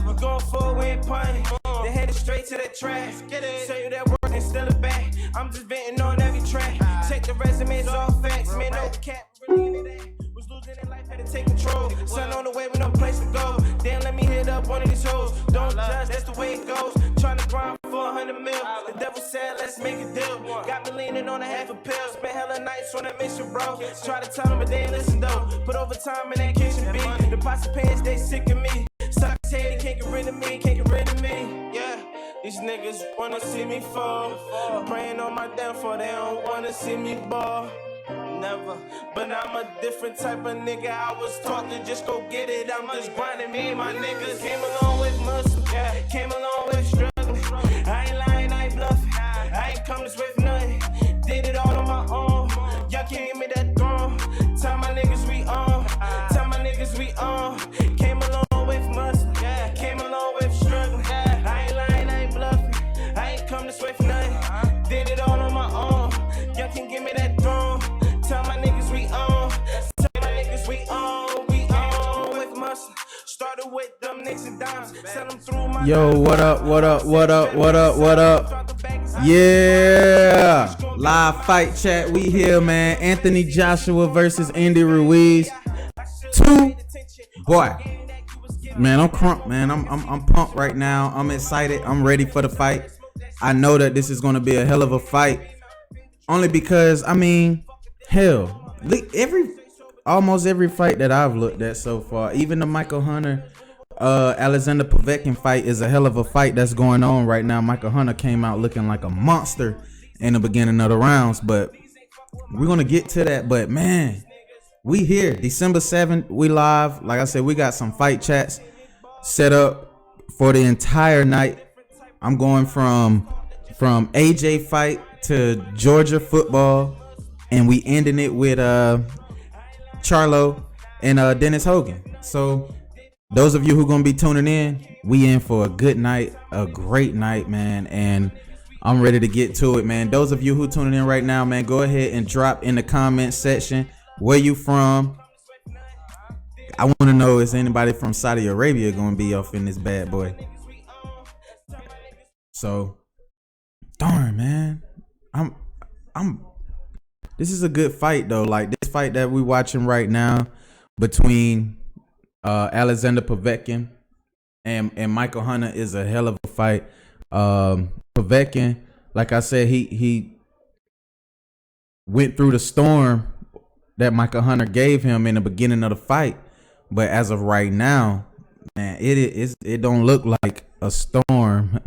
We going forward, punting. They headed straight to that track. Say you that work and still a back. I'm just venting on every track. Check the resumes, all facts. Man, no cap, really into that. Was losing in life, had to take control. Sun on the way with no place to go. Damn, let me hit up one of these hoes. Don't judge, that's the way it goes. Trying to grind for 100 mil. The devil said, let's make a deal. Got me leaning on a half a pill. Spent hella nights on that mission, bro. Try to tell them, but they ain't listen though. Put overtime in that kitchen beat. The pots of pants, they sick of me. Stop saying they can't get rid of me, can't get rid of me. Yeah, these niggas wanna see me fall. Praying on my downfall, they don't wanna see me ball. Never, but I'm a different type of nigga. I was taught to just go get it. I'm just grinding. Me and my niggas came along with muscle, came along with struggling. I ain't lying, I ain't bluffing. I ain't come this way for nothing. Did it all on my own. Y'all can't give me that throne. Tell my niggas we on. Tell my niggas we on. Came along with muscle, came along with struggling. I ain't lying, I ain't bluffing. I ain't come this way for nothing. Did it all on my own. Y'all can't give me that throne. Tell my niggas we on. Tell my niggas we on with muscle. Started with them nicks and dimes. Sell them through my. Yo, what up, what up, what up, what up, what up? Yeah, live fight chat. We here, man. Anthony Joshua versus Andy Ruiz. Boy, man, I'm crunk, man. I'm pumped right now. I'm excited. I'm ready for the fight. I know that this is gonna be a hell of a fight. Only because, I mean, hell, almost every fight that I've looked at so far, even the Michael Hunter, Alexander Povetkin fight is a hell of a fight that's going on right now. Michael Hunter came out looking like a monster in the beginning of the rounds, but we're gonna get to that. But man, we here, December 7th, we live. Like I said, we got some fight chats set up for the entire night. I'm going from AJ fight to Georgia football, and we ending it with Charlo and Dennis Hogan. So those of you who gonna be tuning in, we in for a good night, a great night, man, and I'm ready to get to it, man. Those of you who tuning in right now, man, go ahead and drop in the comment section where you from. I want to know, is anybody from Saudi Arabia gonna be off in this bad boy? So darn, man, this is a good fight though. Like this fight that we watching right now between Alexander Povetkin and Michael Hunter is a hell of a fight. Povetkin, like I said, he went through the storm that Michael Hunter gave him in the beginning of the fight, but as of right now, man, it don't look like a storm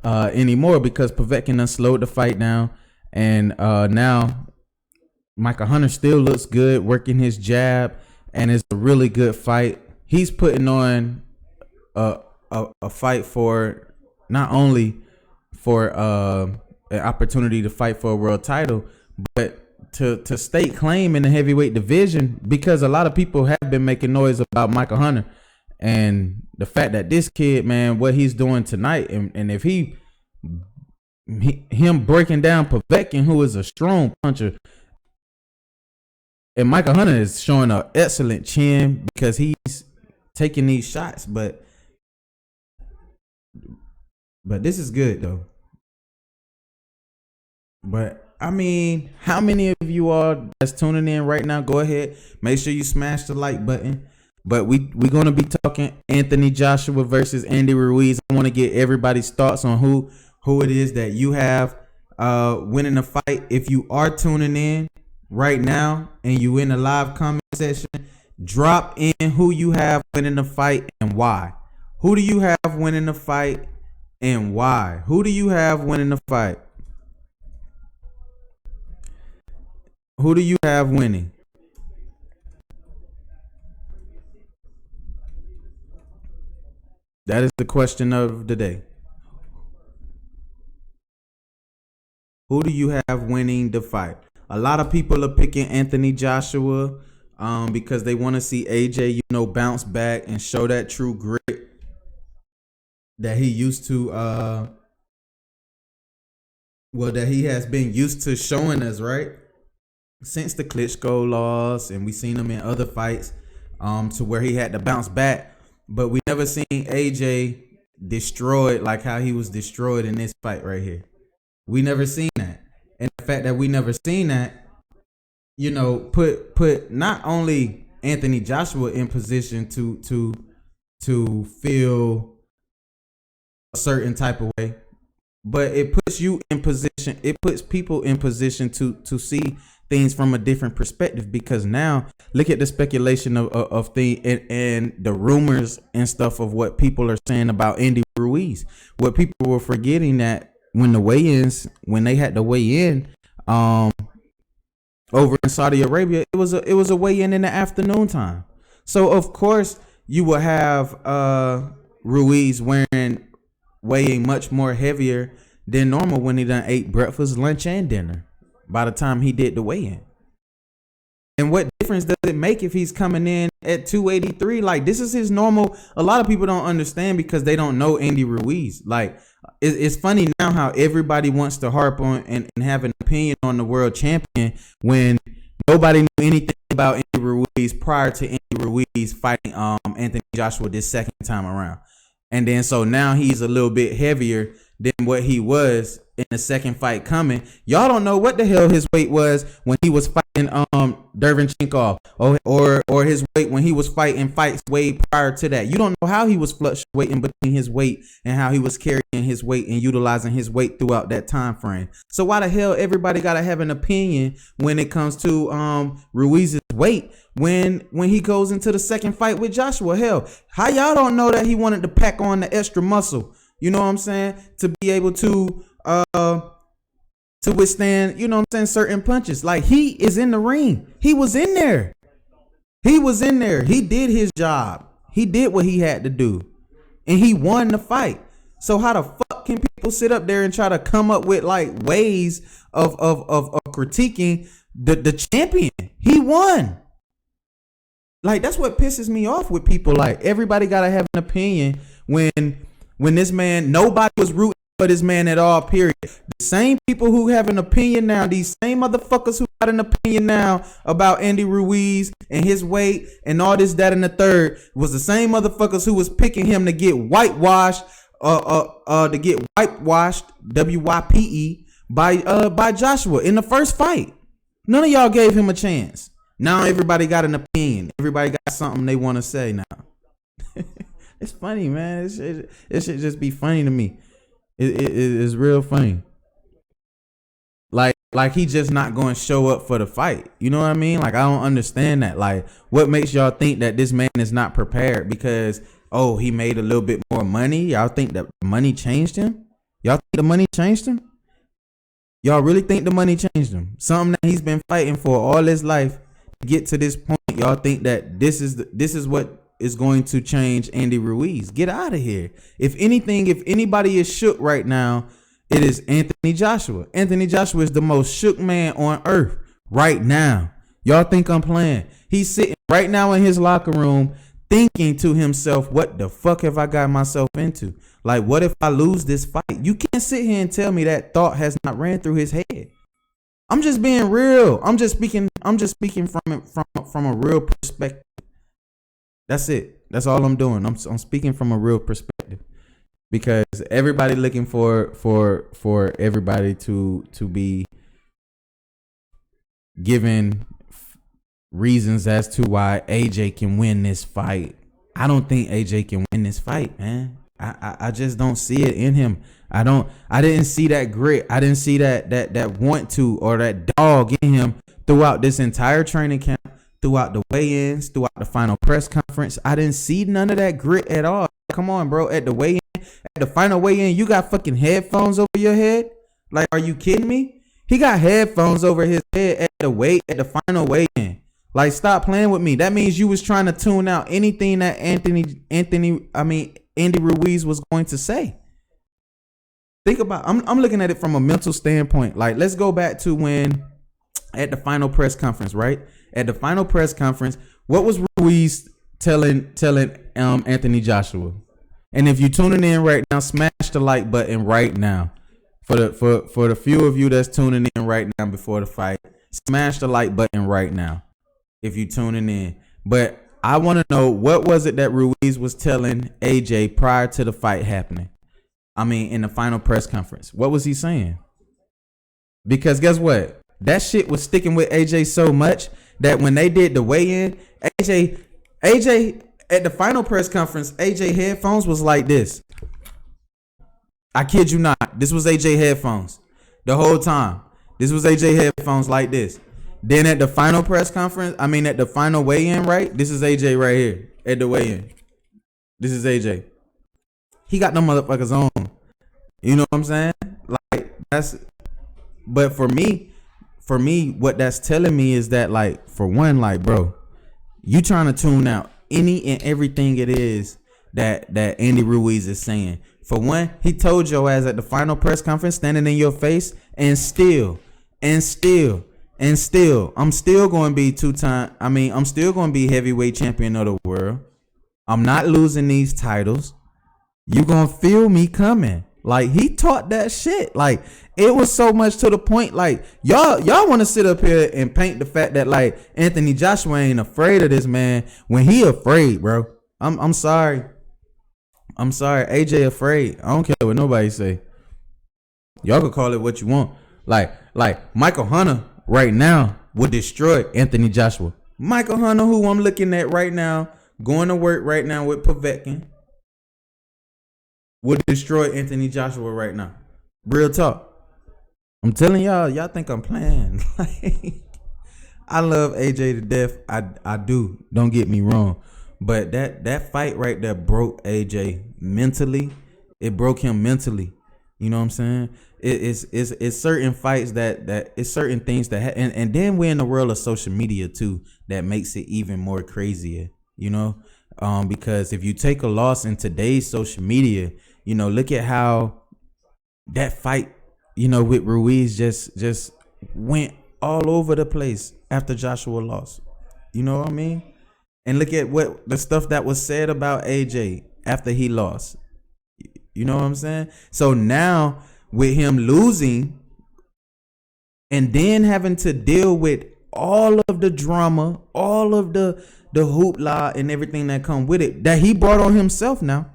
anymore, because Povetkin done slowed the fight down, and now Michael Hunter still looks good, working his jab, and it's a really good fight. He's putting on a fight for not only for an opportunity to fight for a world title, but to stake claim in the heavyweight division, because a lot of people have been making noise about Michael Hunter and the fact that this kid, man, what he's doing tonight, and if him breaking down Povetkin, who is a strong puncher, and Michael Hunter is showing an excellent chin because he's taking these shots, but this is good though. But I mean, how many of you all that's tuning in right now, go ahead, make sure you smash the like button. But we're going to be talking Anthony Joshua versus Andy Ruiz. I want to get everybody's thoughts on who it is that you have winning the fight. If you are tuning in right now and you in the live comment section, drop in who you have winning the fight and why. Who do you have winning the fight and why? Who do you have winning the fight? Who do you have winning? That is the question of the day. Who do you have winning the fight? A lot of people are picking Anthony Joshua because they want to see AJ, bounce back and show that true grit that he used to, that he has been used to showing us, right? Since the Klitschko loss, and we seen him in other fights to where he had to bounce back. But we never seen AJ destroyed like how he was destroyed in this fight right here. We never seen that. And the fact that we never seen that, you know, put not only Anthony Joshua in position to feel a certain type of way, but it puts you in position. It puts people in position to see things from a different perspective, because now look at the speculation of the and the rumors and stuff of what people are saying about Andy Ruiz. What people were forgetting that when the weigh-ins, when they had to weigh in over in Saudi Arabia, it was a weigh-in in the afternoon time. So of course you will have Ruiz weighing much more heavier than normal when he done ate breakfast, lunch, and dinner by the time he did the weigh-in. And what difference does it make if he's coming in at 283? Like, this is his normal. A lot of people don't understand because they don't know Andy Ruiz. Like, it's funny now how everybody wants to harp on and have an opinion on the world champion when nobody knew anything about Andy Ruiz prior to Andy Ruiz fighting Anthony Joshua this second time around. And then so now he's a little bit heavier than what he was in the second fight coming. Y'all don't know what the hell his weight was when he was fighting Derevyanchenko, or his weight when he was fighting fights way prior to that. You don't know how he was fluctuating between his weight and how he was carrying his weight and utilizing his weight throughout that time frame. So why the hell everybody gotta have an opinion when it comes to Ruiz's weight when he goes into the second fight with Joshua? Hell, how y'all don't know that he wanted to pack on the extra muscle, you know what I'm saying, to be able to withstand, you know what I'm saying, certain punches. Like, he is in the ring. He was in there. He did his job. He did what he had to do. And he won the fight. So how the fuck can people sit up there and try to come up with like ways of critiquing the champion? He won. Like, that's what pisses me off with people. Like, everybody gotta have an opinion when this man, nobody was rooting for this man at all, period. The same people who have an opinion now, these same motherfuckers who got an opinion now about Andy Ruiz and his weight and all this, that, and the third, was the same motherfuckers who was picking him to get whitewashed, WYPE, by Joshua in the first fight. None of y'all gave him a chance. Now everybody got an opinion. Everybody got something they want to say now. It's funny, man. It should just be funny to me. It is real funny. Like he just not going to show up for the fight. You know what I mean? Like, I don't understand that. Like, what makes y'all think that this man is not prepared because, oh, he made a little bit more money? Y'all think that money changed him? Y'all think the money changed him? Y'all really think the money changed him? Something that he's been fighting for all his life to get to this point. Y'all think that this is what is going to change Andy Ruiz? Get out of here. If anything, if anybody is shook right now, it is Anthony Joshua. Anthony Joshua is the most shook man on earth right now. Y'all think I'm playing? He's sitting right now in his locker room thinking to himself, what the fuck have I got myself into? Like, what if I lose this fight? You can't sit here and tell me that thought has not ran through his head. I'm just being real. I'm just speaking from a real perspective. That's it. That's all I'm doing. I'm speaking from a real perspective, because everybody looking for everybody to be given reasons as to why AJ can win this fight. I don't think AJ can win this fight, man. I just don't see it in him. I didn't see that grit. I didn't see that want to, or that dog in him throughout this entire training camp, throughout the weigh-ins, throughout the final press conference. I didn't see none of that grit at all. Come on, bro. At the weigh-in, at the final weigh-in, you got fucking headphones over your head? Like, are you kidding me? He got headphones over his head at the final weigh-in. Like, stop playing with me. That means you was trying to tune out anything that Andy Ruiz was going to say. Think about, I'm looking at it from a mental standpoint. Like, let's go back to when at the final press conference, right? At the final press conference, what was Ruiz telling Anthony Joshua? And if you're tuning in right now, smash the like button right now. For the few of you that's tuning in right now before the fight, smash the like button right now if you're tuning in. But I want to know, what was it that Ruiz was telling AJ prior to the fight happening? I mean, in the final press conference, what was he saying? Because guess what? That shit was sticking with AJ so much that when they did the weigh-in, AJ at the final press conference, AJ headphones was like this. I kid you not. This was AJ headphones the whole time. This was AJ headphones like this. Then at the final press conference, at the final weigh-in, right? This is AJ right here at the weigh-in. This is AJ. He got them motherfuckers on. You know what I'm saying? Like, that's. But for me, what that's telling me is that, like, for one, like, bro, you trying to tune out any and everything it is that Andy Ruiz is saying. For one, he told your ass at the final press conference, standing in your face, and still, I'm still going to be I'm still going to be heavyweight champion of the world. I'm not losing these titles. You going to feel me coming. Like, he taught that shit. Like, it was so much to the point, like, y'all want to sit up here and paint the fact that, like, Anthony Joshua ain't afraid of this man when he afraid, bro. I'm sorry. AJ afraid. I don't care what nobody say. Y'all can call it what you want. Like Michael Hunter right now would destroy Anthony Joshua. Michael Hunter, who I'm looking at right now, going to work right now with Povetkin, would destroy Anthony Joshua right now. Real talk. I'm telling y'all think I'm playing. I love AJ to death. I do. Don't get me wrong. But that fight right there broke AJ mentally. It broke him mentally. You know what I'm saying? It's certain fights that it's certain things that and then we're in the world of social media too, that makes it even more crazier. You know, because if you take a loss in today's social media, you know, look at how that fight, you know, with Ruiz just went all over the place after Joshua lost. You know what I mean? And look at what the stuff that was said about AJ after he lost. You know what I'm saying? So now with him losing and then having to deal with all of the drama, all of the hoopla and everything that come with it, that he brought on himself now.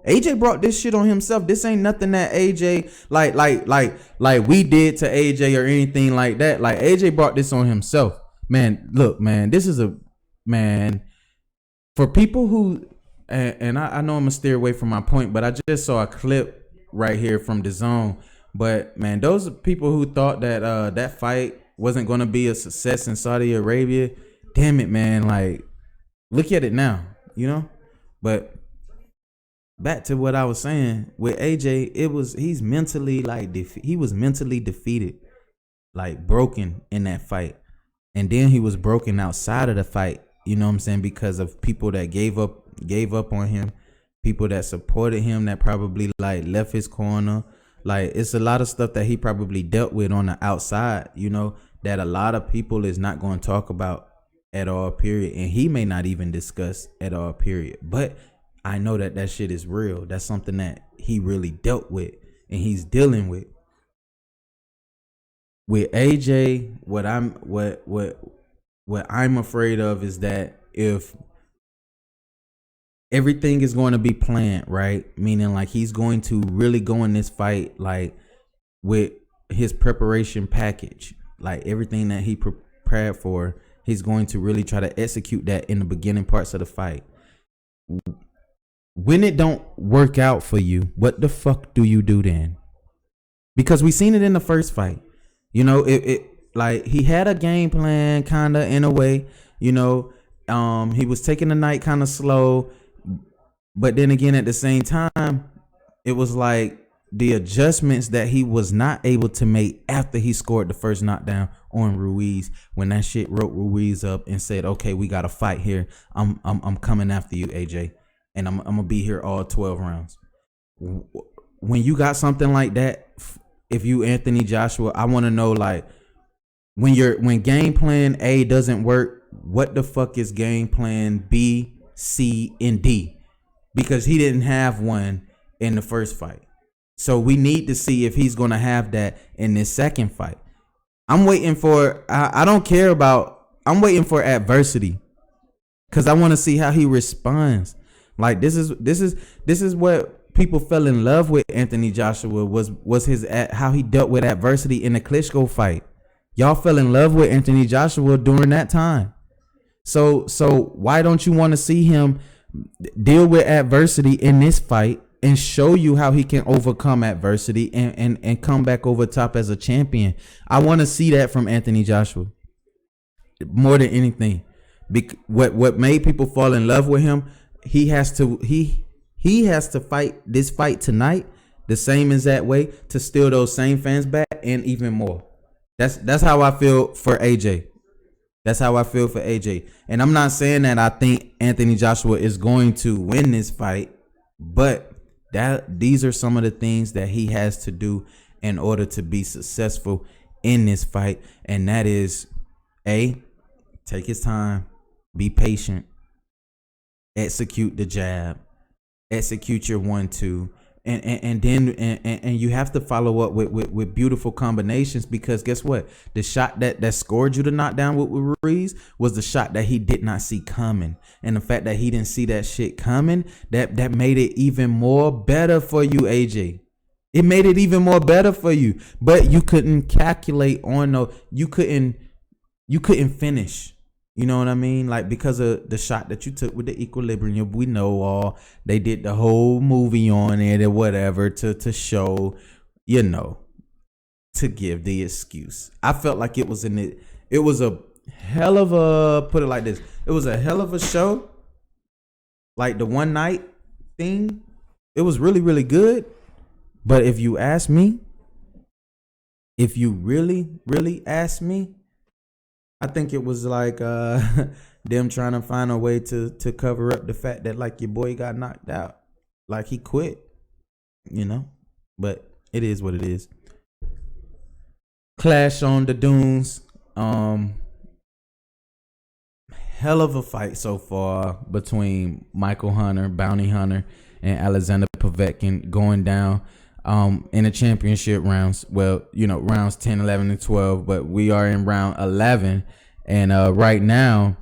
AJ brought this shit on himself. This ain't nothing that AJ like we did to AJ or anything like that. Like, AJ brought this on himself. Man, look, man, this is for people who, and I know I'm gonna steer away from my point, but I just saw a clip right here from the Zone. But man, those are people who thought that that fight wasn't gonna be a success in Saudi Arabia. Damn it, man! Like, look at it now, you know. But back to what I was saying with AJ, he's mentally he was mentally defeated, like broken in that fight, and then he was broken outside of the fight. You know what I'm saying? Because of people that gave up on him, people that supported him, that probably like left his corner. Like, it's a lot of stuff that he probably dealt with on the outside, you know, that a lot of people is not going to talk about at all, period. And he may not even discuss at all, period. But I know that shit is real. That's something that he really dealt with and he's dealing with. With AJ, what I'm afraid of is that if everything is going to be planned, right? Meaning, like, he's going to really go in this fight, like, with his preparation package, like everything that he prepared for, he's going to really try to execute that in the beginning parts of the fight. When it don't work out for you, what the fuck do you do then? Because we seen it in the first fight. You know, it like, he had a game plan kind of in a way, you know. He was taking the night kind of slow, but then again at the same time, it was like the adjustments that he was not able to make after he scored the first knockdown on Ruiz, when that shit wrote Ruiz up and said, okay, we got to fight here. I'm coming after you, AJ, and I'm gonna be here all 12 rounds. When you got something like that, if you Anthony Joshua, I want to know, like, when game plan A doesn't work, what the fuck is game plan B, C, and D? Because he didn't have one in the first fight. So we need to see if he's going to have that in this second fight. I'm waiting for adversity. because I want to see how he responds. Like this is what people fell in love with Anthony Joshua was his how he dealt with adversity in the Klitschko fight. Y'all fell in love with Anthony Joshua during that time. So why don't you want to see him deal with adversity in this fight and show you how he can overcome adversity and come back over top as a champion? I want to see that from Anthony Joshua more than anything. What made people fall in love with him, he has to fight this fight tonight the same exact way to steal those same fans back and even more. That's how I feel for AJ. That's how I feel for AJ. And I'm not saying that I think Anthony Joshua is going to win this fight, but these are some of the things that he has to do in order to be successful in this fight. And that is, A, take his time, be patient, execute the jab, execute your 1-2, and then you have to follow up with beautiful combinations, because guess what? The shot that scored you the knockdown with Ruiz was the shot that he did not see coming. And the fact that he didn't see that shit coming, that made it even more better for you, AJ. It made it even more better for you. But you couldn't calculate on you couldn't finish. You know what I mean? Like, because of the shot that you took with the equilibrium, we know they did the whole movie on it or whatever to show, to give the excuse. I felt like it was a hell of a, put it like this, it was a hell of a show. Like the one night thing, it was really, really good. But if you ask me, if you really, really ask me, I think it was like them trying to find a way to cover up the fact that, like, your boy got knocked out, like he quit, But it is what it is. Clash on the Dunes. Hell of a fight so far between Michael Hunter, Bounty Hunter, and Alexander Povetkin going down in the championship rounds. Well, rounds 10, 11, and 12, but we are in round 11. And right now,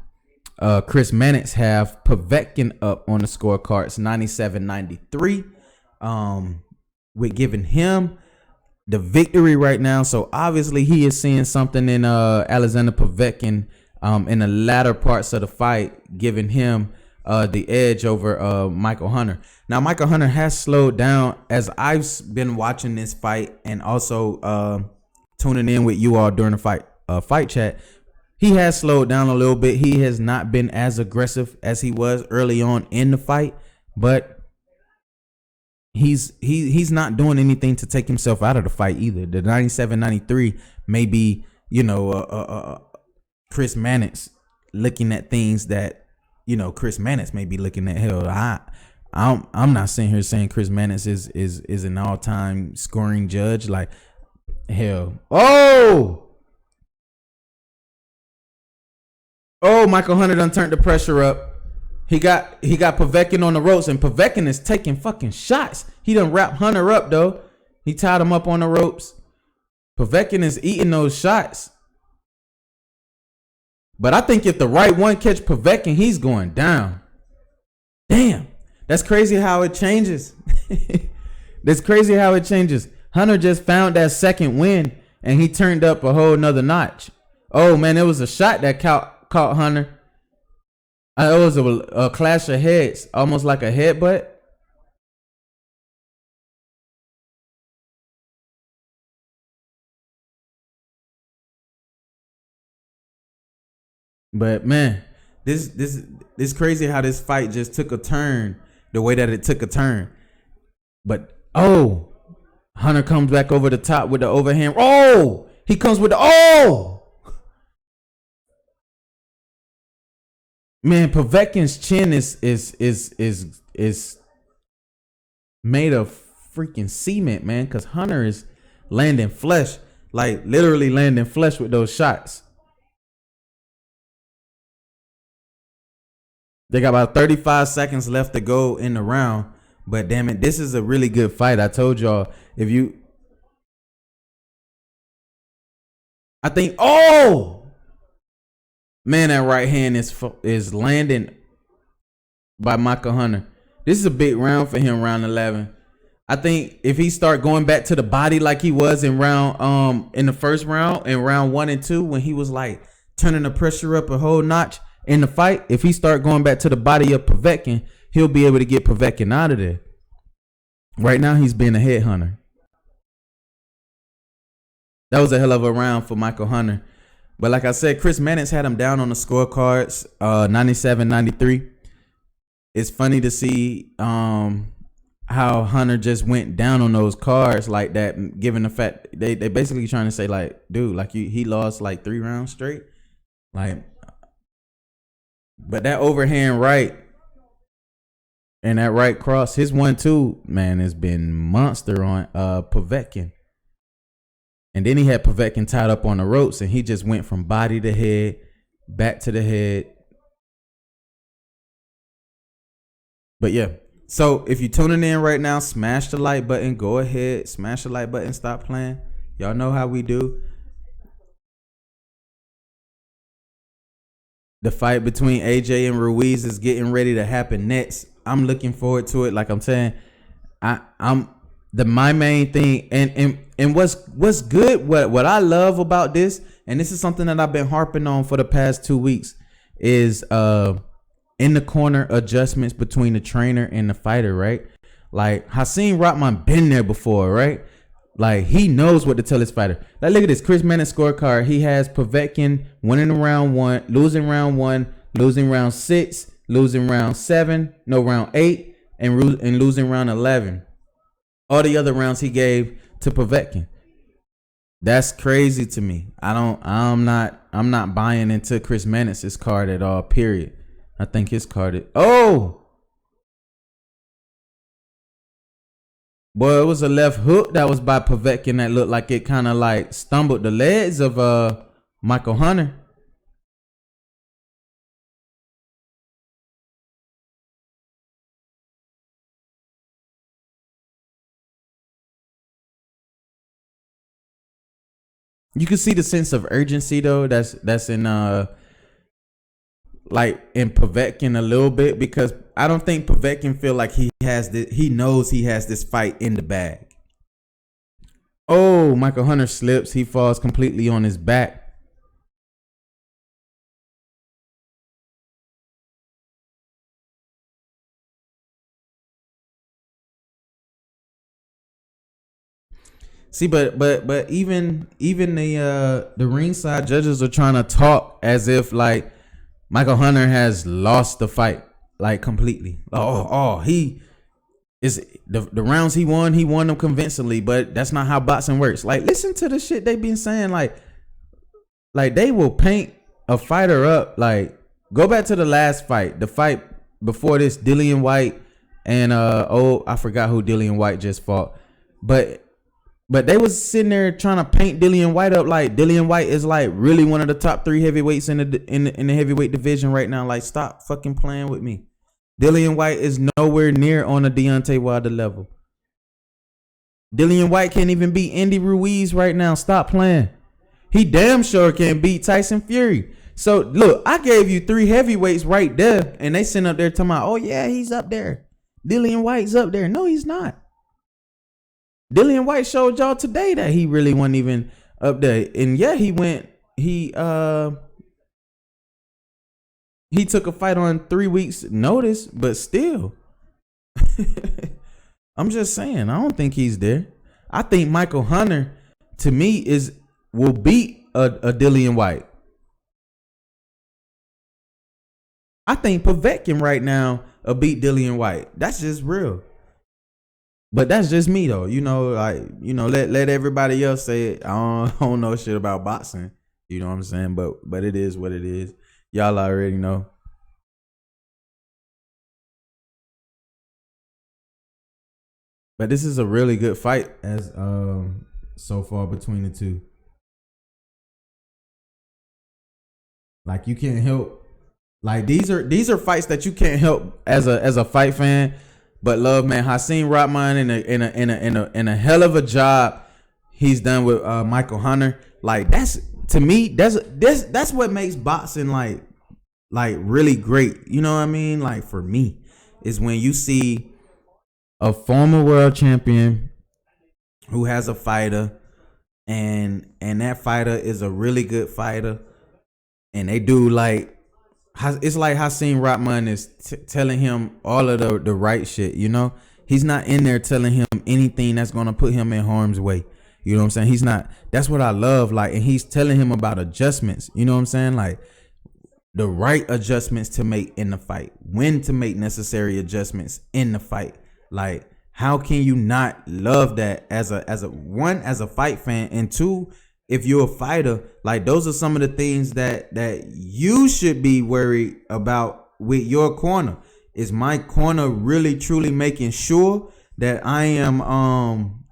Chris Mannix have Povetkin up on the scorecards, 97-93. We're giving him the victory right now. So obviously he is seeing something in Alexander Povetkin in the latter parts of the fight, giving him the edge over Michael Hunter. Now, Michael Hunter has slowed down as I've been watching this fight and also tuning in with you all during the fight chat. He has slowed down a little bit. He has not been as aggressive as he was early on in the fight, but he's not doing anything to take himself out of the fight either. The 97-93 may be, Chris Mannix looking at things that, Chris Mannix may be looking at. Hell, I'm not sitting here saying Chris Mannix is an all-time scoring judge. Like, hell. Michael Hunter done turned the pressure up. He got Povetkin on the ropes, and Povetkin is taking fucking shots. He done wrapped Hunter up, though. He tied him up on the ropes. Povetkin is eating those shots. But I think if the right one catch Povetkin, he's going down. Damn. That's crazy how it changes. That's crazy how it changes. Hunter just found that second win, and he turned up a whole nother notch. Oh, man, it was a shot that caught Hunter. It was a clash of heads, almost like a headbutt. But man, this crazy how this fight just took a turn the way that it took a turn. But Hunter comes back over the top with the overhand. He comes with the Man, Povetkin's chin is made of freaking cement, man, because Hunter is landing flesh, like literally landing flesh with those shots. They got about 35 seconds left to go in the round, but damn it, this is a really good fight. I told y'all, man, that right hand is landing by Michael Hunter. This is a big round for him, round 11. I think if he start going back to the body like he was in the first round, in round 1 and 2, when he was like turning the pressure up a whole notch in the fight, if he start going back to the body of Povetkin, he'll be able to get Povetkin out of there. Right now, he's being a headhunter. That was a hell of a round for Michael Hunter. But like I said, Chris Mannix had him down on the scorecards, 97-93. It's funny to see how Hunter just went down on those cards like that, given the fact they basically trying to say, like, dude, like he lost like 3 rounds straight. Like, but that overhand right and that right cross, his 1-2, man, has been monster on Povetkin. And then he had Povetkin tied up on the ropes, and he just went from body to head, back to the head. But yeah, so if you're tuning in right now, smash the like button. Go ahead, smash the like button. Stop playing. Y'all know how we do. The fight between AJ and Ruiz is getting ready to happen next. I'm looking forward to it. Like I'm saying, my main thing and what's good, what I love about this, and this is something that I've been harping on for the past 2 weeks, is in the corner adjustments between the trainer and the fighter, right? Like Hasim Rahman been there before, right? Like he knows what to tell his fighter. Like look at this Chris Mannix scorecard. He has Povetkin winning round 1, losing round 1, losing round 6, losing round 7, no round 8, and losing round 11. All the other rounds he gave to Povetkin. That's crazy to me. I'm not buying into Chris Mannix's card at all, period. I think his card is, boy, it was a left hook that was by Povetkin that looked like it kind of like stumbled the legs of Michael Hunter. You can see the sense of urgency though that's in like in Povetkin a little bit, because I don't think Povetkin feel like he knows he has this fight in the bag. Oh, Michael Hunter slips. He falls completely on his back. See, but even the ringside judges are trying to talk as if like Michael Hunter has lost the fight like completely. He is the rounds he won them convincingly, but that's not how boxing works. Like listen to the shit they been saying. Like they will paint a fighter up. Like go back to the last fight, the fight before this, Dillian White and I forgot who Dillian White just fought, but they was sitting there trying to paint Dillian White up like Dillian White is like really one of the top 3 heavyweights in the heavyweight division right now. Like, stop fucking playing with me. Dillian White is nowhere near on a Deontay Wilder level. Dillian White can't even beat Andy Ruiz right now. Stop playing. He damn sure can't beat Tyson Fury. So look, I gave you 3 heavyweights right there, and they sitting up there talking about, oh yeah, he's up there. Dillian White's up there. No, he's not. Dillian White showed y'all today that he really wasn't even up there. And yeah, he took a fight on 3 weeks notice, but still. I'm just saying, I don't think he's there. I think Michael Hunter, to me, will beat a Dillian White. I think Povetkin right now will beat Dillian White. That's just real. But that's just me though, let everybody else say it. I don't know shit about boxing, you know what I'm saying? But it is what it is. Y'all already know. But this is a really good fight as so far between the two. Like you can't help, like these are fights that you can't help as a fight fan. But love, man, Hasim Rahman in a hell of a job he's done with Michael Hunter. Like that's, to me, that's what makes boxing like really great. You know what I mean? Like for me, is when you see a former world champion who has a fighter, and that fighter is a really good fighter, and they do like it's like Hakeem Rahman is telling him all of the right shit. He's not in there telling him anything that's gonna put him in harm's way. You know what I'm saying? He's not. That's what I love. Like, and he's telling him about adjustments. You know what I'm saying? Like, the right adjustments to make in the fight, when to make necessary adjustments in the fight. Like, how can you not love that as a fight fan, and two, if you're a fighter? Like, those are some of the things that you should be worried about with your corner. Is my corner really truly making sure that I am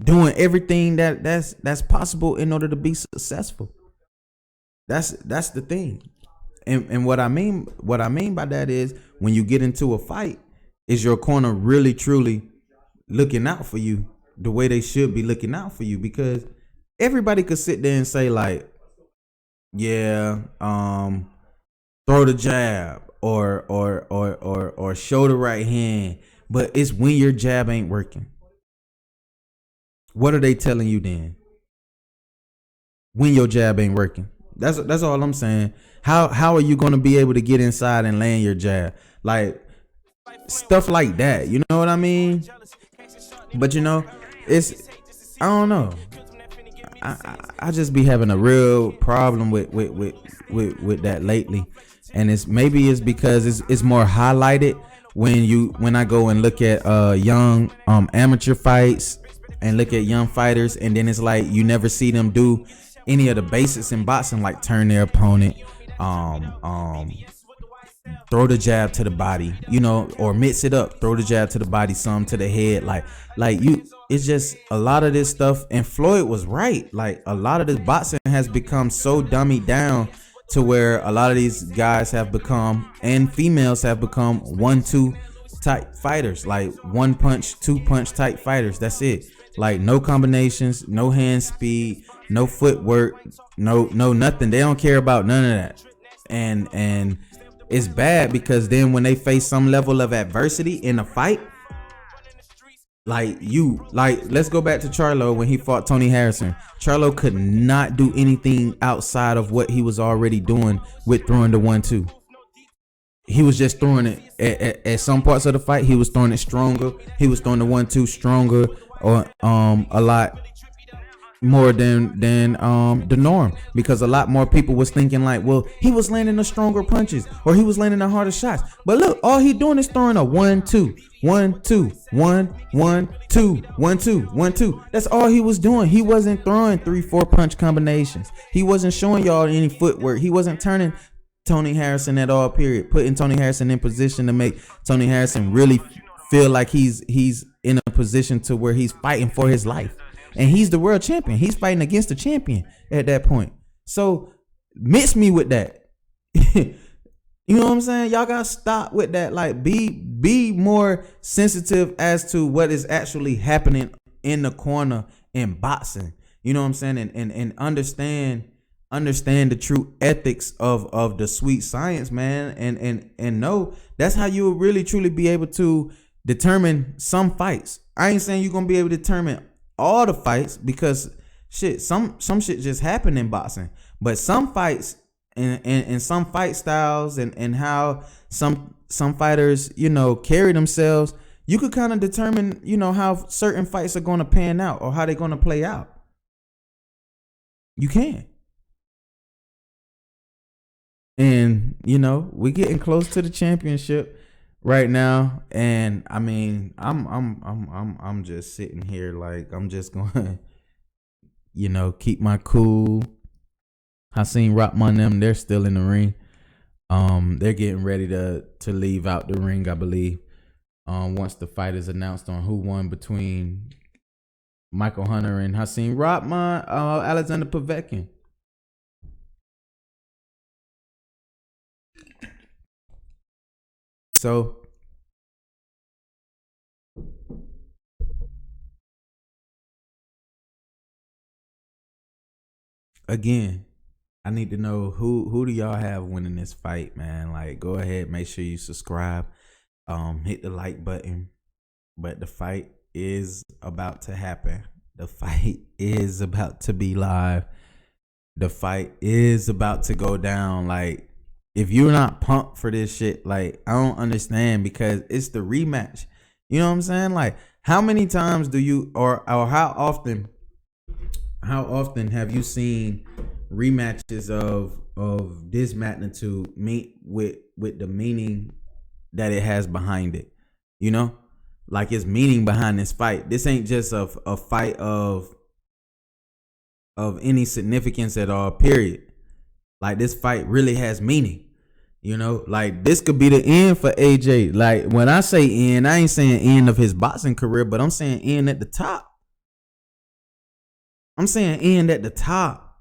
doing everything that's possible in order to be successful? That's the thing. And what I mean by that is, when you get into a fight, is your corner really truly looking out for you the way they should be looking out for you? Because everybody could sit there and say, like, yeah, throw the jab or show the right hand, but it's when your jab ain't working. What are they telling you then? When your jab ain't working. That's all I'm saying. How are you going to be able to get inside and land your jab? Like, stuff like that. You know what I mean? But it's, I don't know. I just be having a real problem with that lately, and it's because it's more highlighted when I go and look at young amateur fights and look at young fighters, and then it's like you never see them do any of the basics in boxing, like turn their opponent, throw the jab to the body, or mix it up, throw the jab to the body, some to the head, it's just a lot of this stuff. And Floyd was right. Like, a lot of this boxing has become so dummied down to where a lot of these guys have become, and females have become, 1-2 type fighters, like 1-punch, 2-punch type fighters. That's it. Like, no combinations, no hand speed, no footwork, no nothing. They don't care about none of that. And it's bad, because then when they face some level of adversity in a fight, let's go back to Charlo when he fought Tony Harrison. Charlo could not do anything outside of what he was already doing with throwing the 1-2. He was just throwing it at some parts of the fight. He was throwing it stronger. He was throwing the 1-2 stronger, or a lot more than the norm, because a lot more people was thinking like, well, he was landing the stronger punches, or he was landing the harder shots. But look, all he doing is throwing a 1-2, 1-2, 1-1-2, 1-2, 1-2. That's all he was doing. He wasn't throwing 3-4 punch combinations. He wasn't showing y'all any footwork. He wasn't turning Tony Harrison at all, period. Putting Tony Harrison in position to make Tony Harrison really feel like he's in a position to where he's fighting for his life. And he's the world champion. He's fighting against the champion at that point. So mix me with that. You know what I'm saying? Y'all gotta stop with that. Like, be more sensitive as to what is actually happening in the corner in boxing. You know what I'm saying? And understand the true ethics of the sweet science, man. And know that's how you will really truly be able to determine some fights. I ain't saying you're gonna be able to determine all the fights, because some shit just happen in boxing. But some fights and some fight styles and how some fighters, carry themselves, you could kind of determine, how certain fights are going to pan out or how they're going to play out. You can. And, we're getting close to the championship right now, and I mean, I'm just sitting here like I'm just going to keep my cool. Hakeem Rahman, them, they're still in the ring. They're getting ready to leave out the ring, I believe. Once the fight is announced on who won between Michael Hunter and Hakeem Rahman, Alexander Povetkin. So again, I need to know who do y'all have winning this fight, man. Like, go ahead, make sure you subscribe, hit the like button. But the fight is about to happen. The fight is about to be live. The fight is about to go down. Like, if you're not pumped for this shit, like, I don't understand, because it's the rematch. You know what I'm saying? Like, how many times do you, or how often have you seen rematches of this magnitude meet with the meaning that it has behind it? You know, like, it's meaning behind this fight. This ain't just a fight of any significance at all, period. Like, this fight really has meaning. You know, like, this could be the end for AJ. Like, when I say end, I ain't saying end of his boxing career, but I'm saying end at the top. I'm saying end at the top.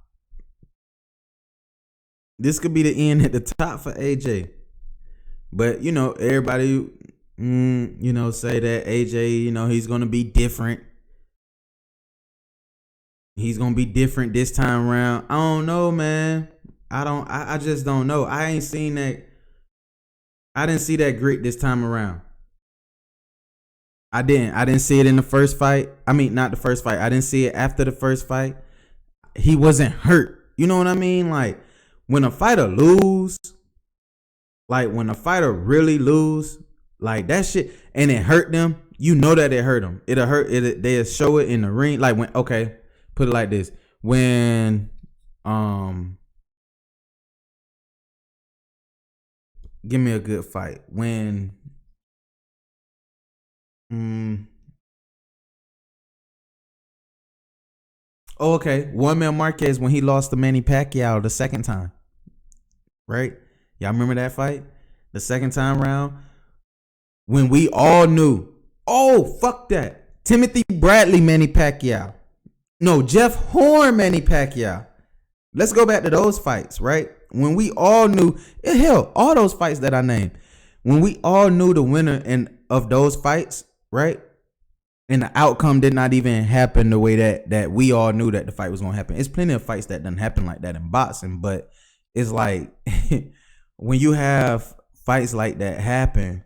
This could be the end at the top for AJ. But, you know, everybody, you know, say that AJ, you know, he's going to be different. He's going to be different this time around. I don't know, man. I just don't know. I ain't seen that. I didn't see that grit this time around. I didn't see it in the first fight. I mean, not the first fight. I didn't see it after the first fight. He wasn't hurt. You know what I mean? Like, when a fighter lose, like, when a fighter really lose, like, that shit, and it hurt them, you know that it hurt them. It'll hurt. They'll show it in the ring. Like, when, okay, put it like this. When, give me a good fight. When, oh, okay. Juan Mel Marquez, when he lost to Manny Pacquiao the second time. Right? Y'all remember that fight? The second time round? When we all knew, oh, fuck that. Timothy Bradley, Manny Pacquiao. No, Jeff Horn, Manny Pacquiao. Let's go back to those fights, right? When we all knew, hell, all those fights that I named, when we all knew the winner of those fights, right? And the outcome did not even happen the way that we all knew that the fight was going to happen. It's plenty of fights that doesn't happen like that in boxing, but it's like when you have fights like that happen,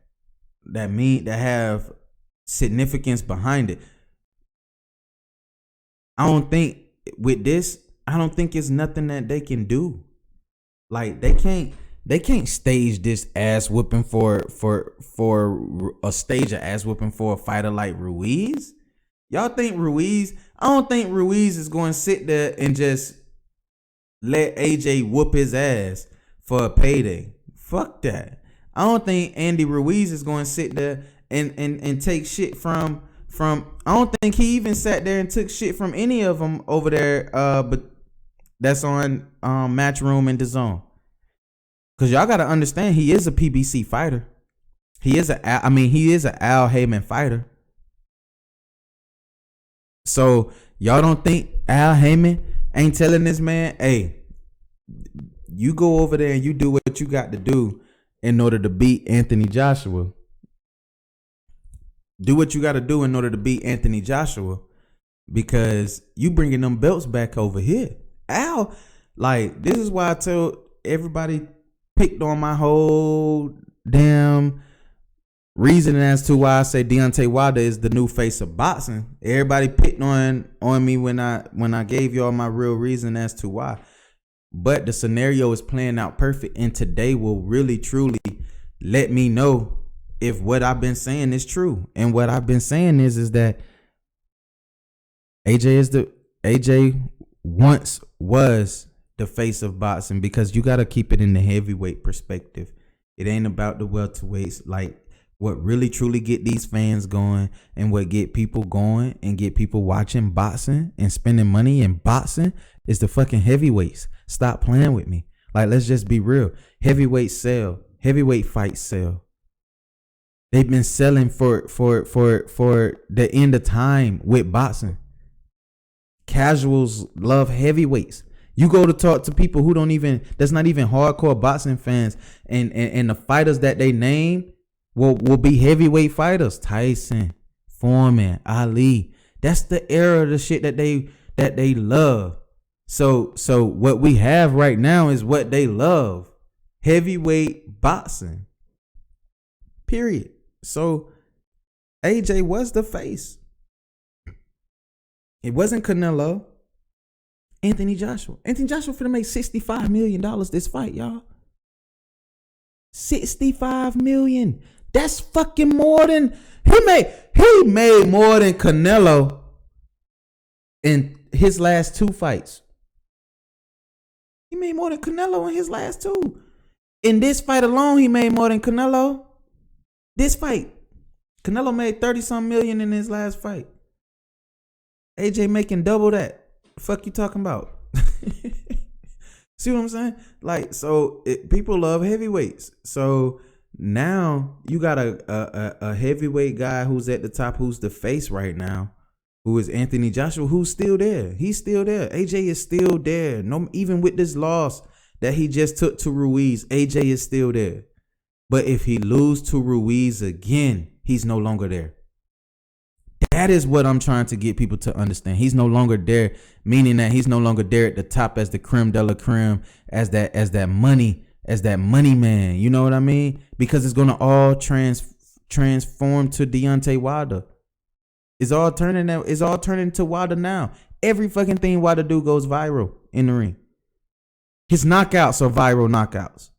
that have significance behind it. I don't think with this, I don't think it's nothing that they can do. Like, they can't stage this ass whooping for a stage of ass whooping for a fighter like Ruiz. Y'all think Ruiz? I don't think Ruiz is going to sit there and just let AJ whoop his ass for a payday. Fuck that. I don't think Andy Ruiz is going to sit there and take shit from. I don't think he even sat there and took shit from any of them over there. But that's on Matchroom and DAZN. Cause y'all gotta understand, he is a PBC fighter. He is an Al Heyman fighter. So y'all don't think Al Heyman ain't telling this man, hey, you go over there and you do what you got to do in order to beat Anthony Joshua. Do what you got to do in order to beat Anthony Joshua, because you bringing them belts back over here. Al, like, this is why I told everybody, picked on my whole damn reasoning as to why I say Deontay Wilder is the new face of boxing. Everybody picked on me when I gave y'all my real reason as to why. But the scenario is playing out perfect, and today will really truly let me know if what I've been saying is true. And what I've been saying is that AJ once was the face of boxing, because you got to keep it in the heavyweight perspective. It ain't about the welterweights. Like, what really truly get these fans going and what get people going and get people watching boxing and spending money in boxing is the fucking heavyweights. Stop playing with me. Like, let's just be real. Heavyweights sell. Heavyweight fights sell. They've been selling for the end of time with boxing. Casuals love heavyweights. You go to talk to people who that's not even hardcore boxing fans, and the fighters that they name will be heavyweight fighters. Tyson, Foreman, Ali. That's the era of the shit that they love. So what we have right now is what they love. Heavyweight boxing. Period. So AJ was the face. It wasn't Canelo. Anthony Joshua. Anthony Joshua finna make $65 million this fight, y'all. $65 million. That's fucking more than he made more than Canelo in his last 2 fights. He made more than Canelo in his last 2. In this fight alone, he made more than Canelo. This fight, Canelo made 30-something million in his last fight. AJ making double that. Fuck you talking about? See what I'm saying? Like, so people love heavyweights. So now you got a heavyweight guy who's at the top, who's the face right now, who is Anthony Joshua, who's still there. He's still there. AJ is still there. No, even with this loss that he just took to Ruiz, AJ is still there. But if he lose to Ruiz again, he's no longer there. That is what I'm trying to get people to understand. He's no longer there, meaning that he's no longer there at the top as the creme de la creme, as that money man. You know what I mean? Because it's gonna all transform to Deontay Wilder. It's all turning to Wilder now. Every fucking thing Wilder do goes viral in the ring. His knockouts are viral knockouts.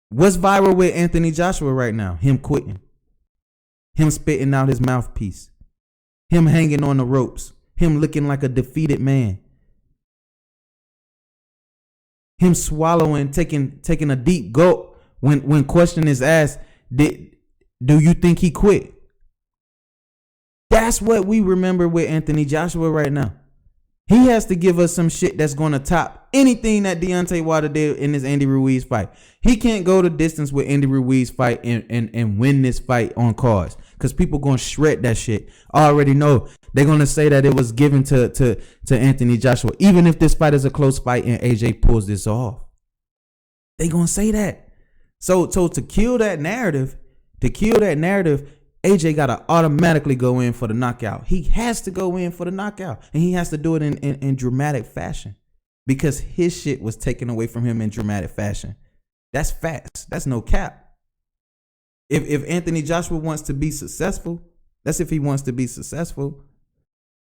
What's viral with Anthony Joshua right now? Him quitting. Him spitting out his mouthpiece. Him hanging on the ropes. Him looking like a defeated man. Him swallowing, taking a deep gulp when question is asked, do you think he quit? That's what we remember with Anthony Joshua right now. He has to give us some shit that's going to top anything that Deontay Wilder did in this Andy Ruiz fight. He can't go the distance with Andy Ruiz fight and win this fight on cards, because people going to shred that shit. I already know they're going to say that it was given to Anthony Joshua, even if this fight is a close fight and AJ pulls this off. They going to say that. So to kill that narrative, AJ got to automatically go in for the knockout. He has to go in for the knockout. And he has to do it in dramatic fashion, because his shit was taken away from him in dramatic fashion. That's facts. That's no cap. If Anthony Joshua wants to be successful, that's if he wants to be successful.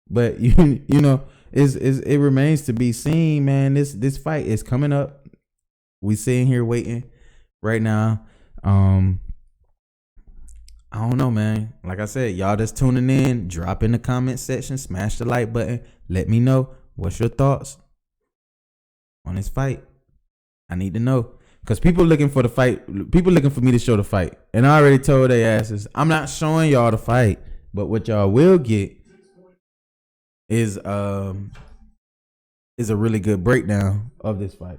But you know, it remains to be seen, man. This fight is coming up. We sitting here waiting right now. I don't know, man. Like I said, y'all just tuning in, drop in the comment section, smash the like button. Let me know what's your thoughts on this fight. I need to know, because people looking for the fight. People looking for me to show the fight. And I already told their asses, I'm not showing y'all the fight. But what y'all will get is a really good breakdown of this fight.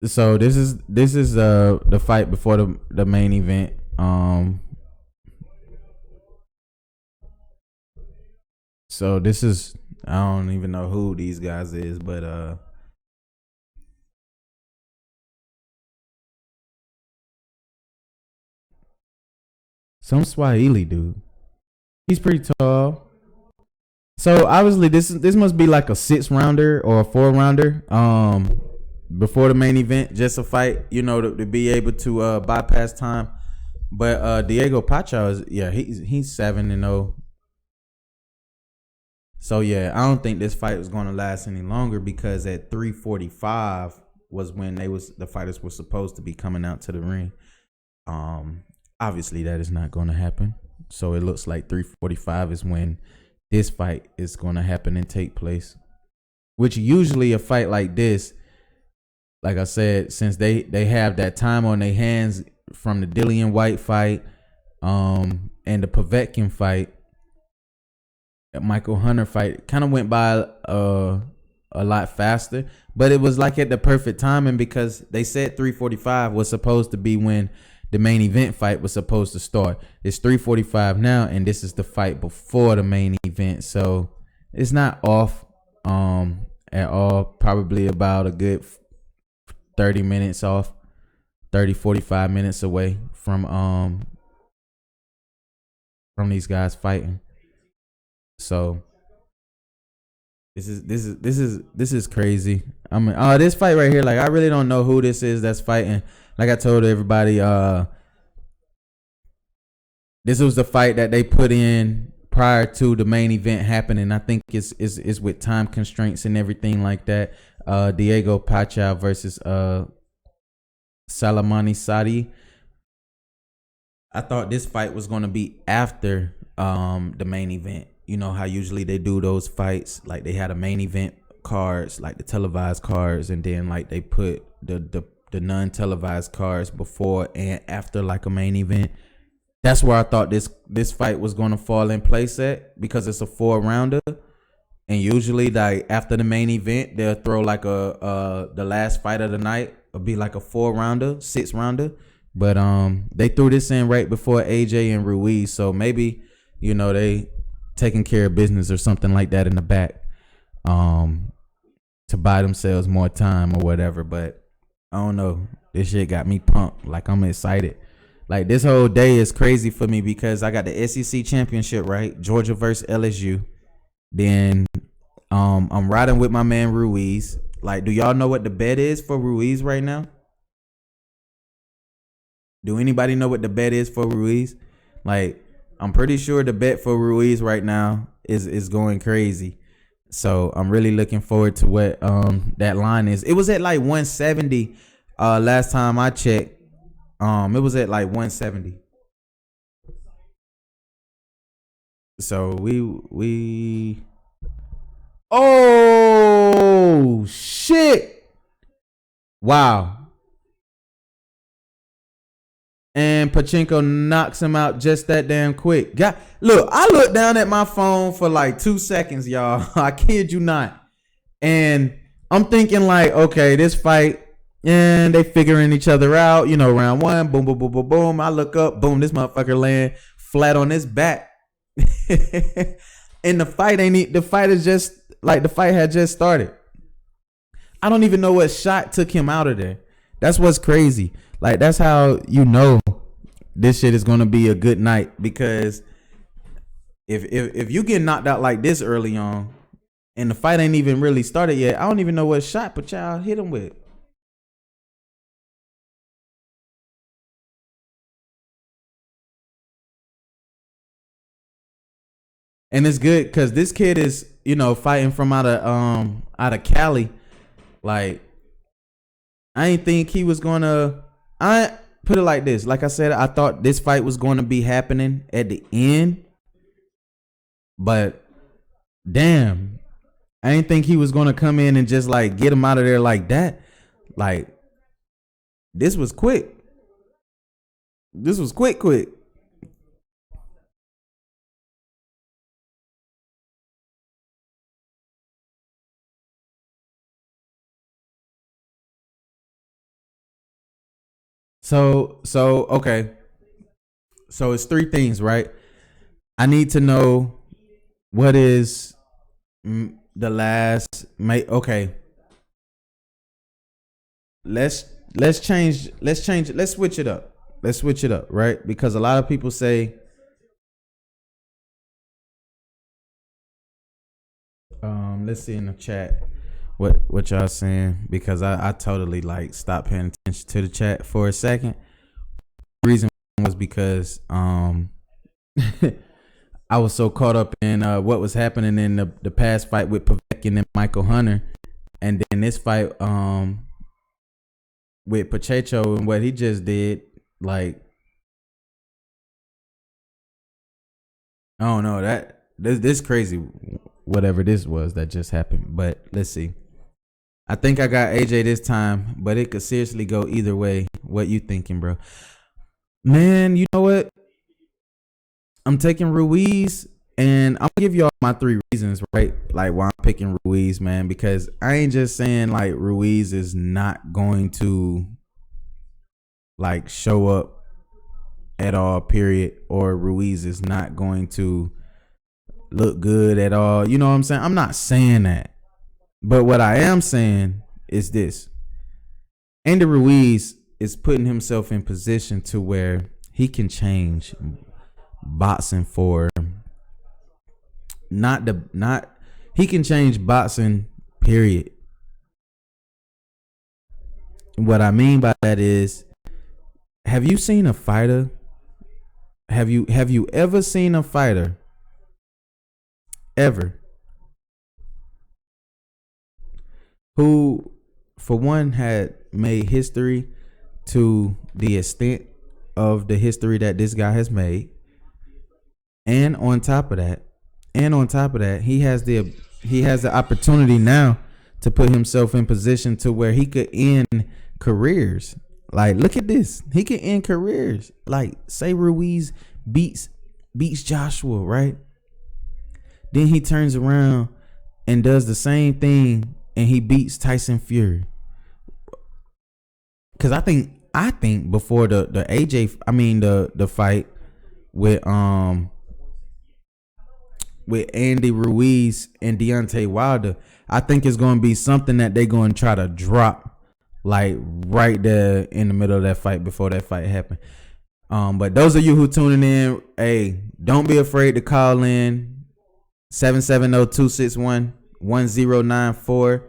So this is the fight before the main event. So this is, I don't even know who these guys is, but some Swahili dude. He's pretty tall. So obviously this must be like a 6-rounder or a 4-rounder. Before the main event, just a fight, you know, to be able to bypass time. But Diego Pacho is, yeah, he's 7-0. So yeah, I don't think this fight was going to last any longer, because at 3:45 was when the fighters were supposed to be coming out to the ring. Obviously that is not going to happen. So it looks like 3:45 is when this fight is going to happen and take place. Which usually a fight like this, like I said, since they have that time on their hands from the Dillian White fight, and the Povetkin fight, Michael Hunter fight, kind of went by a lot faster. But it was like at the perfect timing, because they said 3:45 was supposed to be when the main event fight was supposed to start. It's 3:45 now, and this is the fight before the main event. So it's not off at all. Probably about a good 30 minutes off, 45 minutes away from these guys fighting. So this is crazy. I mean, this fight right here, like I really don't know who this is that's fighting. Like I told everybody, this was the fight that they put in prior to the main event happening. I think it's with time constraints and everything like that. Diego Pachau versus Salamani Sadi. I thought this fight was gonna be after the main event. You know how usually they do those fights, like they had a main event cards, like the televised cards, and then like they put the non-televised cards before and after like a main event. That's where I thought this fight was gonna fall in place at, because it's a 4-rounder, and usually like after the main event they'll throw like the last fight of the night will be like a 4-rounder, 6-rounder. But they threw this in right before AJ and Ruiz, so maybe they taking care of business or something like that in the back, to buy themselves more time or whatever. But I don't know. This shit got me pumped. Like I'm excited. Like this whole day is crazy for me because I got the SEC championship, right? Georgia versus LSU. Then I'm riding with my man Ruiz. Like, do y'all know what the bet is for Ruiz right now? Do anybody know what the bet is for Ruiz? Like, I'm pretty sure the bet for Ruiz right now is going crazy. So I'm really looking forward to what that line is. It was at like 170 last time I checked. It was at like 170. So we oh shit. Wow. And Pachinko knocks him out just that damn quick. Look, I looked down at my phone for like 2 seconds, y'all. I kid you not. And I'm thinking like, okay, this fight, and they figuring each other out. Round one, boom, boom, boom, boom, boom. I look up, boom, this motherfucker laying flat on his back. And the fight had just started. I don't even know what shot took him out of there. That's what's crazy. Like, that's how this shit is gonna be a good night, because if you get knocked out like this early on and the fight ain't even really started yet, I don't even know what shot Pachau hit him with. And it's good because this kid is, fighting from out of Cali. Like, I ain't think he was gonna. I put it like this. Like I said, I thought this fight was going to be happening at the end, but damn, I didn't think he was going to come in and just like get him out of there like that. Like, this was quick. This was quick. So okay. So it's 3 things, right? I need to know what is the last okay. Let's change it. Let's switch it up. Right? Because a lot of people say let's see in the chat what y'all saying, because I totally like stopped paying attention to the chat for a second. The reason was because I was so caught up in what was happening in the past fight with Povetkin and Michael Hunter, and then this fight with Pacheco and what he just did. Like, I don't know, this crazy, whatever this was that just happened. But let's see. I think I got AJ this time, but it could seriously go either way. What you thinking, bro? Man, you know what? I'm taking Ruiz, and I'm gonna give y'all my 3 reasons, right? Like, why I'm picking Ruiz, man, because I ain't just saying like Ruiz is not going to like show up at all, period, or Ruiz is not going to look good at all. You know what I'm saying? I'm not saying that. But what I am saying is this. Andy Ruiz is putting himself in position to where he can change boxing for he can change boxing, period. what I mean by that is, have you seen a fighter? Have you ever seen a fighter ever who, for one, had made history to the extent of the history that this guy has made, and on top of that, he has the opportunity now to put himself in position to where he could end careers. Like, look at this. He can end careers. Like, say Ruiz beats Joshua, right? Then he turns around and does the same thing and he beats Tyson Fury. Cause I think before the AJ, I mean the fight with Andy Ruiz and Deontay Wilder, I think it's going to be something that they're going to try to drop, like right there in the middle of that fight before that fight happened. But those of you who tuning in, hey, don't be afraid to call in 770-261-1094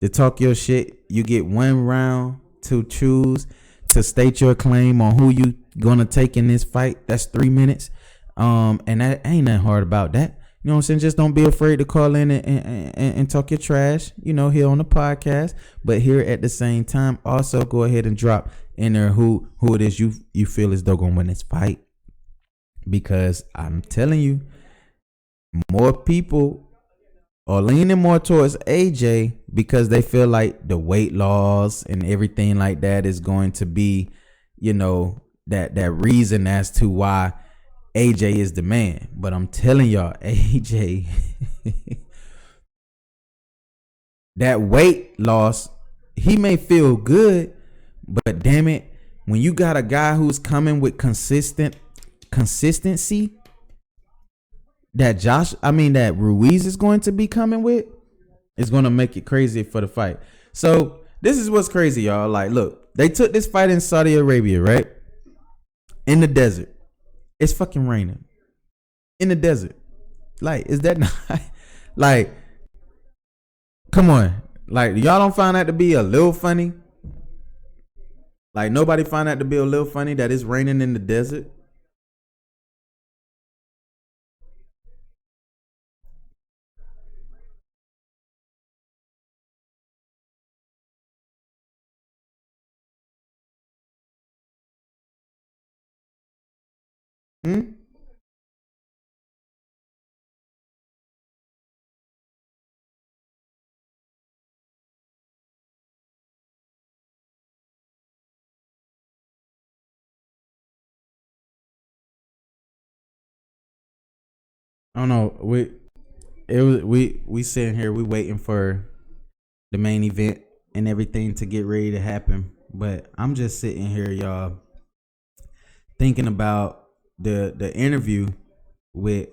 to talk your shit. You get 1 round to choose to state your claim on who you gonna take in this fight. That's 3 minutes. And that ain't nothing hard about that. You know what I'm saying? Just don't be afraid to call in and talk your trash, you know, here on the podcast. But here at the same time, also go ahead and drop in there who it is you feel as though gonna win this fight. Because I'm telling you, more people are leaning more towards AJ because they feel like the weight loss and everything like that is going to be, you know, that reason as to why AJ is the man. But I'm telling y'all, AJ, that weight loss, he may feel good, but damn it, when you got a guy who's coming with consistency that Ruiz is going to be coming with, it's going to make it crazy for the fight. So this is what's crazy, y'all. Like, look, they took this fight in Saudi Arabia, right? In the desert. It's fucking raining. In the desert. Like, is that not like, come on. Like, y'all don't find that to be a little funny? Like, nobody find that to be a little funny that it's raining in the desert? Hmm? I don't know. We sitting here, we waiting for the main event and everything to get ready to happen. But I'm just sitting here, y'all, thinking about the interview with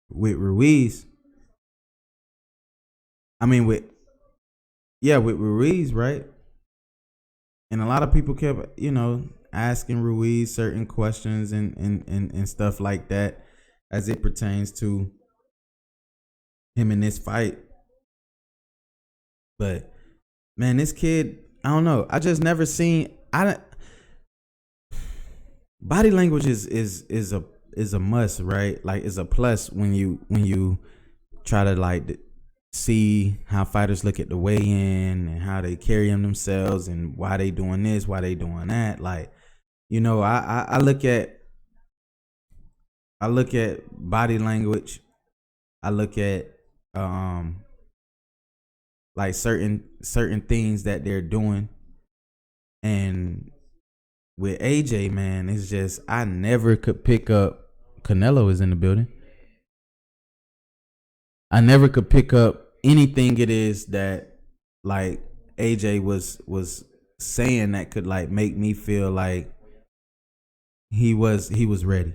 Ruiz. I mean with Ruiz, right? And a lot of people kept, you know, asking Ruiz certain questions and stuff like that as it pertains to him in this fight. But man, this kid, I don't know. I just never seen. Body language is a must, right? Like, it's a plus when you try to like see how fighters look at the weigh-in and how they carry themselves and why they doing this, why they doing that. Like, you know, I look at body language. I look at like certain things that they're doing. And with AJ, man, it's just, I never could pick up. Canelo is in the building. I never could pick up anything it is that like AJ was saying that could like make me feel like he was ready.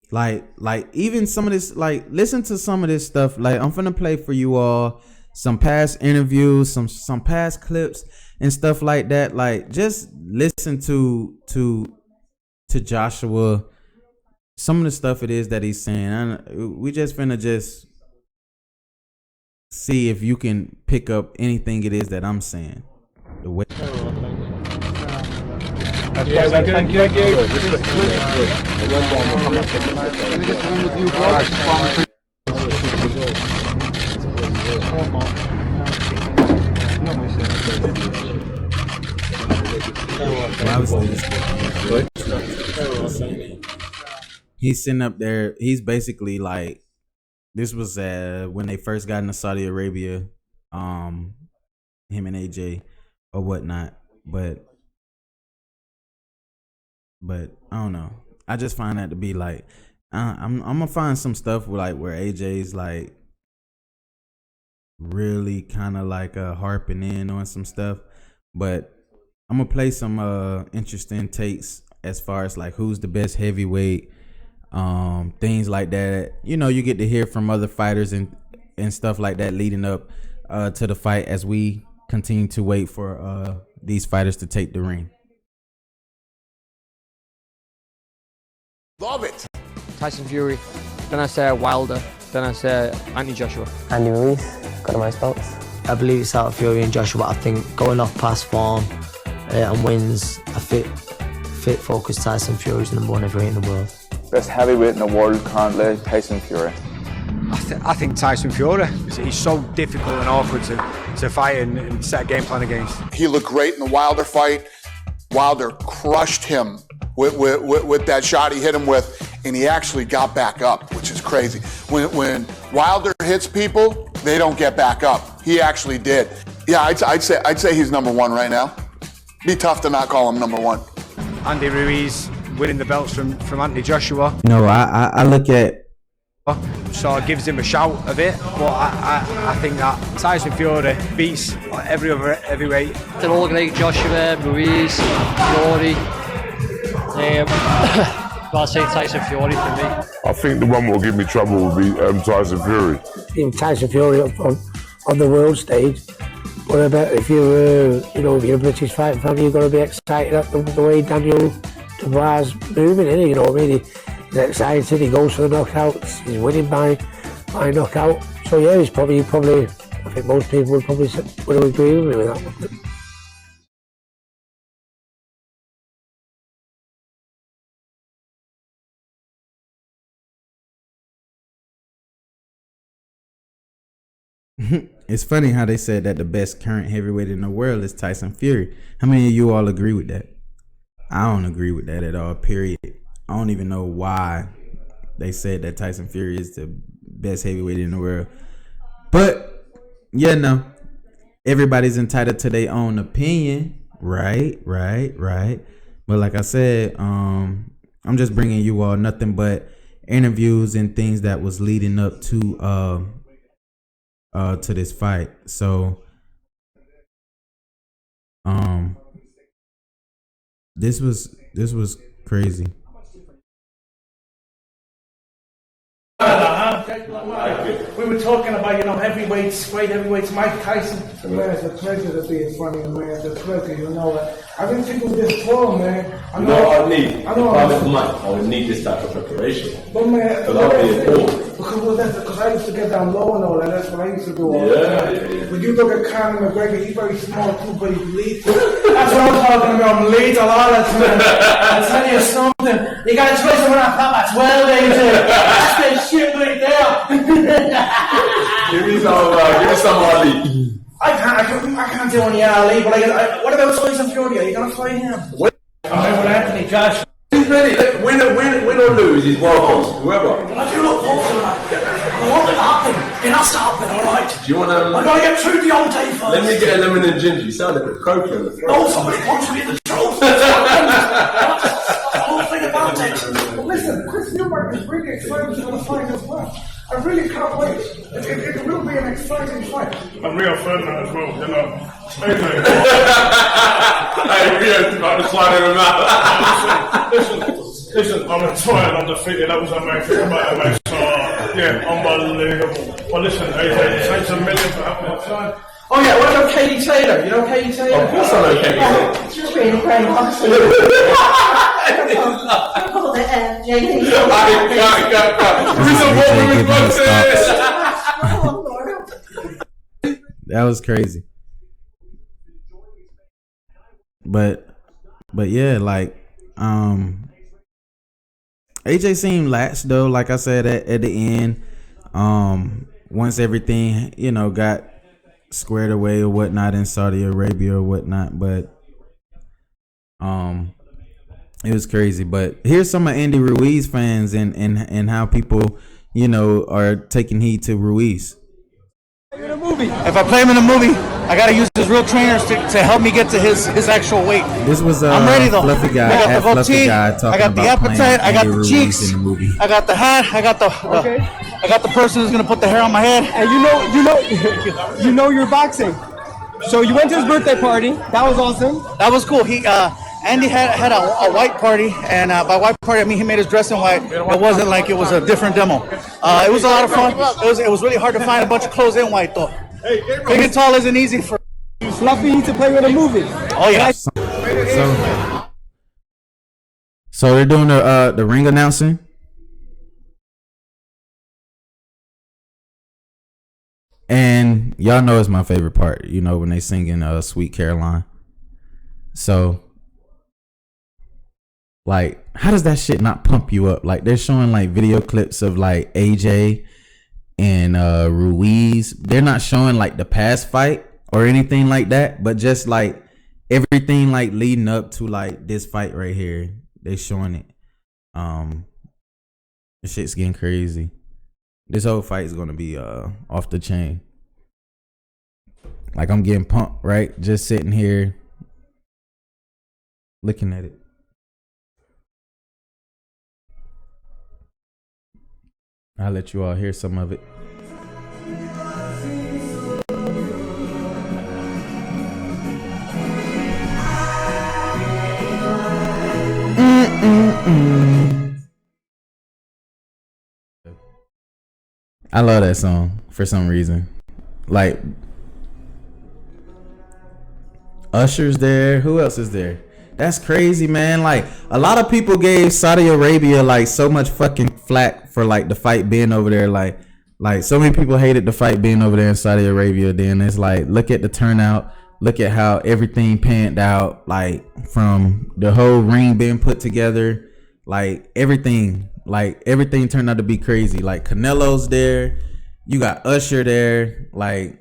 Like even some of this, like, listen to some of this stuff. Like, I'm finna play for you all some past interviews, some past clips and stuff like that. Like, just listen to Joshua some of the stuff it is that he's saying, we just finna just see if you can pick up anything it is that I'm saying. The way. Thank you. He's sitting up there. He's basically like, this was when they first got into Saudi Arabia, him and AJ or whatnot. But I don't know. I just find that to be like, I'm gonna find some stuff where AJ's like really kind of like harping in on some stuff, but I'm gonna play some interesting takes as far as like who's the best heavyweight, things like that. You know, you get to hear from other fighters and stuff like that leading up to the fight as we continue to wait for these fighters to take the ring. Love it. Tyson Fury, then I say Wilder, then I say Anthony Joshua. Andy Ruiz, got the most votes. I believe it's out of Fury and Joshua, but I think going off past form and wins, a fit, focused Tyson Fury is the number one heavyweight in the world. Best heavyweight in the world currently, Tyson Fury. I think Tyson Fury. He's so difficult and awkward to fight and set a game plan against. He looked great in the Wilder fight. Wilder crushed him with that shot he hit him with, and he actually got back up, which is crazy. When Wilder hits people, they don't get back up. He actually did. Yeah, I'd say he's number one right now. Be tough to not call him number one. Andy Ruiz winning the belts from Anthony Joshua. No, I look at. So it gives him a shout a bit, but I think that Tyson Fury beats every other heavyweight. They're all great, Joshua, Ruiz, Fury. But I'd say Tyson Fury for me. I think the one that will give me trouble will be Tyson Fury. Tyson Fury on the world stage. What about if you're a British fighting fan, you've got to be excited at the way Daniel Dubois moving, isn't he? You know what I mean? He's excited, he goes for the knockouts, he's winning by knockout. So yeah, he's probably, I think most people would agree with me with that one. It's funny how they said that the best current heavyweight in the world is Tyson Fury. How many of you all agree with that? I don't agree with that at all, period. I don't even know why they said that Tyson Fury is the best heavyweight in the world. But, yeah, no. Everybody's entitled to their own opinion. Right. But like I said, I'm just bringing you all nothing but interviews and things that was leading up to this fight. So this was crazy. We were talking about, heavyweights, great heavyweights, Mike Tyson. Man, it's a pleasure to be in front of you, man. It's a pleasure, I didn't think it was this tall, man. I would need this type of preparation. But man, because I used to get down low and all that. That's what I used to do all the time. When you look at Conor McGregor, he's very small too, but he's lethal. That's what I'm talking about. I'm lethal, all that, man. I'll tell you something. You gotta try some of that pop as well, baby. That's that shit right there. Give me some Ali. I can't do any Ali, but what about Tyson Fury? Are you gonna fight him? I'm with Anthony Joshua. He's ready. Win or lose, he's welcome. Whoever. I do look forward to that. I want it to happen. You're not stopping, alright? Do you want to? I gotta get through the old day first. Let me get a lemon and ginger. You sound like a coke in the throat. No, somebody punch me in the throat. That's the whole thing about it. Well, listen, Chris Newmark is really excited for the fight as well. I really can't wait. It will be an exciting fight. I'm real fan as well, Hey, Rio, I'm just sliding him out. Listen, I'm retired, undefeated. That was the main thing about it, mate. So, yeah, unbelievable. Well, listen, AJ, thanks a million for having the time. Oh yeah, what about Katie Taylor? You know Katie Taylor? Of course I know Katie Taylor. She's been a great boxer. That was crazy. But yeah, like AJ seemed lax though, like I said at the end. Once everything, got squared away or whatnot in Saudi Arabia or whatnot, but it was crazy. But here's some of Andy Ruiz fans and how people, are taking heed to Ruiz. If I play him in a movie, I gotta use his real trainers to help me get to his actual weight. This was I'm ready though. Fluffy guy. I got the goatee, I got the appetite, I got the cheeks, in the movie. I got the hat, I got the person who's gonna put the hair on my head. And you know you're boxing. So you went to his birthday party. That was awesome. That was cool. Andy had a white party, and by white party I mean he made his dress in white. It wasn't like it was a different demo. It was a lot of fun. It was really hard to find a bunch of clothes in white though. Big and tall isn't easy for Fluffy to play with a movie. Oh yeah. So they're doing the ring announcing. And y'all know it's my favorite part, when they singing Sweet Caroline. So like, how does that shit not pump you up? Like, they're showing like video clips of like AJ and Ruiz. They're not showing like the past fight or anything like that, but just like everything like leading up to like this fight right here. They showing it. The shit's getting crazy. This whole fight is gonna be off the chain. Like, I'm getting pumped, right? Just sitting here looking at it. I'll let you all hear some of it. I love that song for some reason. Like, Usher's there. Who else is there? That's crazy, man. Like, a lot of people gave Saudi Arabia like so much fucking flack for like the fight being over there. Like so many people hated the fight being over there in Saudi Arabia. Then it's like, look at the turnout. Look at how everything panned out. Like, from the whole ring being put together, like everything turned out to be crazy. Like, Canelo's there. You got Usher there. Like,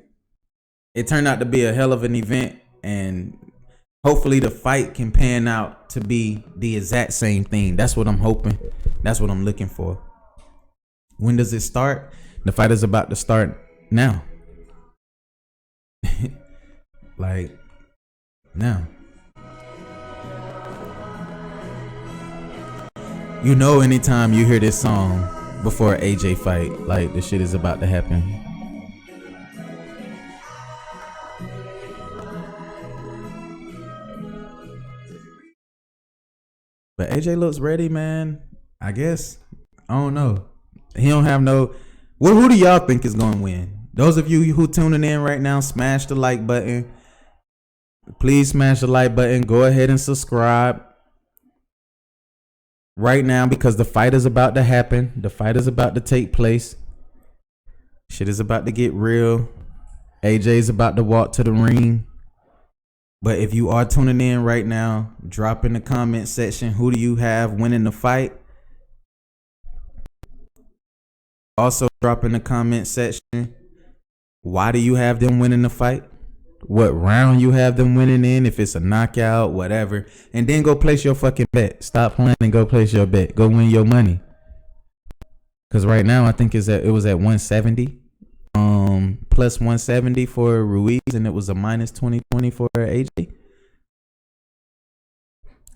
it turned out to be a hell of an event, and hopefully the fight can pan out to be the exact same thing. That's what I'm hoping. That's what I'm looking for. When does it start? The fight is about to start now. Like, now. Anytime you hear this song before AJ fight, like, the shit is about to happen. But AJ looks ready, man. I guess. I don't know. He don't have no. Who do y'all think is going to win? Those of you who tuning in right now, smash the like button. Please smash the like button. Go ahead and subscribe right now, because the fight is about to happen. The fight is about to take place. Shit is about to get real. AJ's about to walk to the ring. But if you are tuning in right now, drop in the comment section, who do you have winning the fight? Also drop in the comment section, why do you have them winning the fight? What round you have them winning in, if it's a knockout, whatever. And then go place your fucking bet. Stop playing and go place your bet. Go win your money. Because right now I think it was at 170. Plus 170 for Ruiz, and it was a minus 2020 for AJ.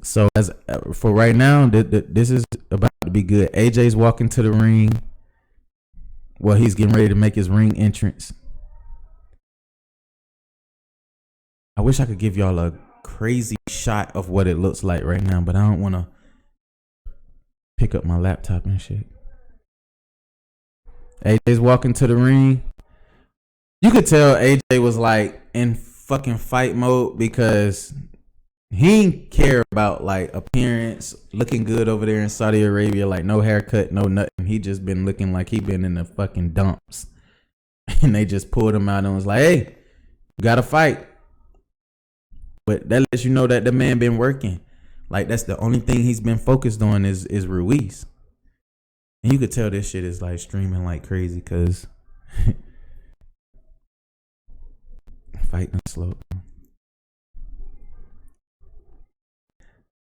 So as for right now, this is about to be good. AJ's walking to the ring. Well, he's getting ready to make his ring entrance. I wish I could give y'all a crazy shot of what it looks like right now, but I don't want to pick up my laptop and shit. AJ's walking to the ring. You could tell AJ was like in fucking fight mode, because He ain't care about like appearance, looking good over there in Saudi Arabia, like no haircut, no nothing. He just been looking like he been in the fucking dumps. And they just pulled him out and was like, hey, you gotta fight. But that lets you know that the man been working. Like that's the only thing he's been focused on is Ruiz. And you could tell this shit is like streaming like crazy because fighting slow.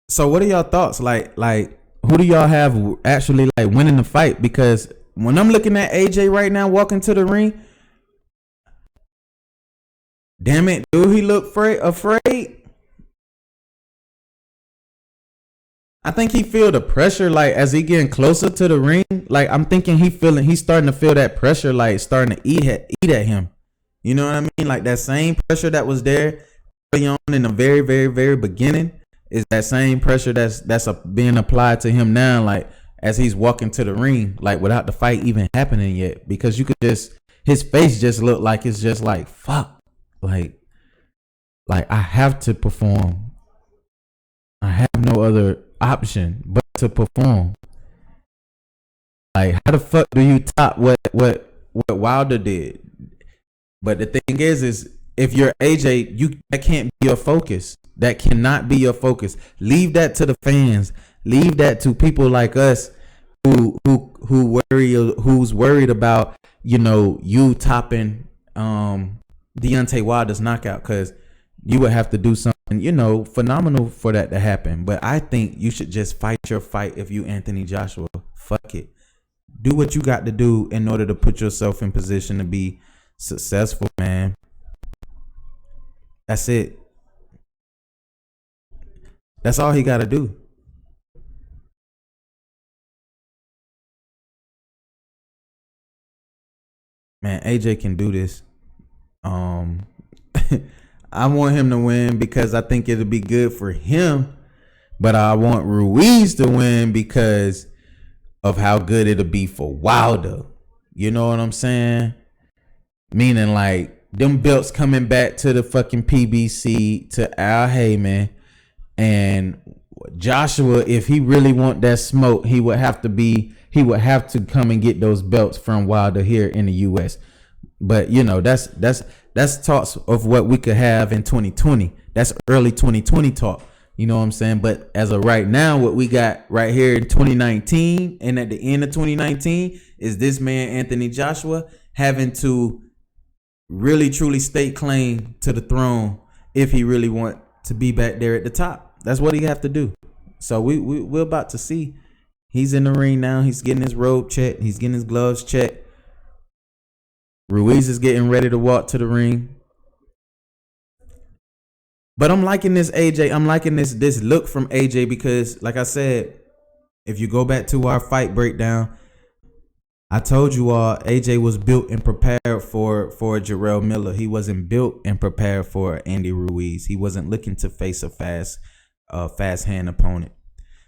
So what are y'all thoughts? Like who do y'all have actually like winning the fight? Because when I'm looking at AJ right now walking to the ring, damn it, dude, he look afraid. I think he feel the pressure like as he getting closer to the ring. Like I'm thinking he's starting to feel that pressure like starting to eat at him. You know what I mean? Like that same pressure that was there early on in the very, very, very beginning is that same pressure that's being applied to him now, like as he's walking to the ring, like without the fight even happening yet. Because you could just his face just look like it's just like fuck. Like I have to perform. I have no other option but to perform. Like how the fuck do you top what Wilder did? But the thing is if you're AJ, that can't be your focus. That cannot be your focus. Leave that to the fans. Leave that to people like us who's worried about, you know, you topping Deontay Wilder's knockout, because you would have to do something, you know, phenomenal for that to happen. But I think you should just fight your fight if you Anthony Joshua. Fuck it. Do what you got to do in order to put yourself in position to be successful, man. That's it. That's all he got to do. Man, AJ can do this. I want him to win because I think it'll be good for him. But I want Ruiz to win because of how good it'll be for Wilder. You know what I'm saying? Meaning like them belts coming back to the fucking PBC, to Al Heyman. And Joshua, if he really want that smoke, he would have to come and get those belts from Wilder here in the US. But you know, that's talks of what we could have in 2020. That's early 2020 talk. You know what I'm saying? But as of right now, what we got right here in 2019 and at the end of 2019 is this man, Anthony Joshua, having to really truly stake claim to the throne if he really want to be back there at the top. That's what he have to do. So we're about to see. He's in the ring now. He's getting his robe checked. He's getting his gloves checked. Ruiz is getting ready to walk to the ring. But I'm liking this AJ. I'm liking this look from AJ because, like I said, if you go back to our fight breakdown, I told you all AJ was built and prepared for Jarrell Miller. He wasn't built and prepared for Andy Ruiz. He wasn't looking to face a fast hand opponent.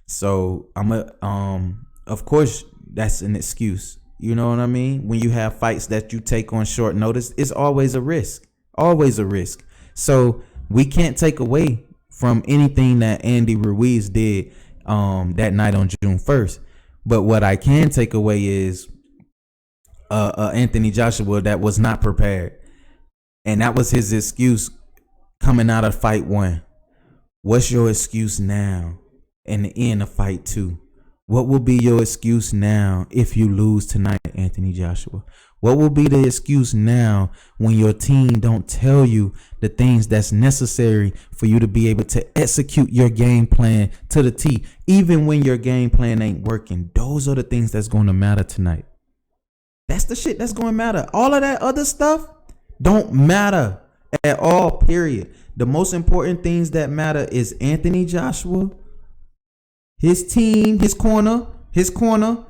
So of course that's an excuse. You know what I mean? When you have fights that you take on short notice, it's always a risk. Always a risk. So we can't take away from anything that Andy Ruiz did that night on June 1st. But what I can take away is Anthony Joshua that was not prepared. And that was his excuse coming out of fight 1. What's your excuse now in the end of fight 2? What will be your excuse now if you lose tonight, Anthony Joshua? What will be the excuse now when your team don't tell you the things that's necessary for you to be able to execute your game plan to the T? Even when your game plan ain't working, those are the things that's going to matter tonight. That's the shit that's going to matter. All of that other stuff don't matter at all, period. The most important things that matter is Anthony Joshua, his team, his corner. His corner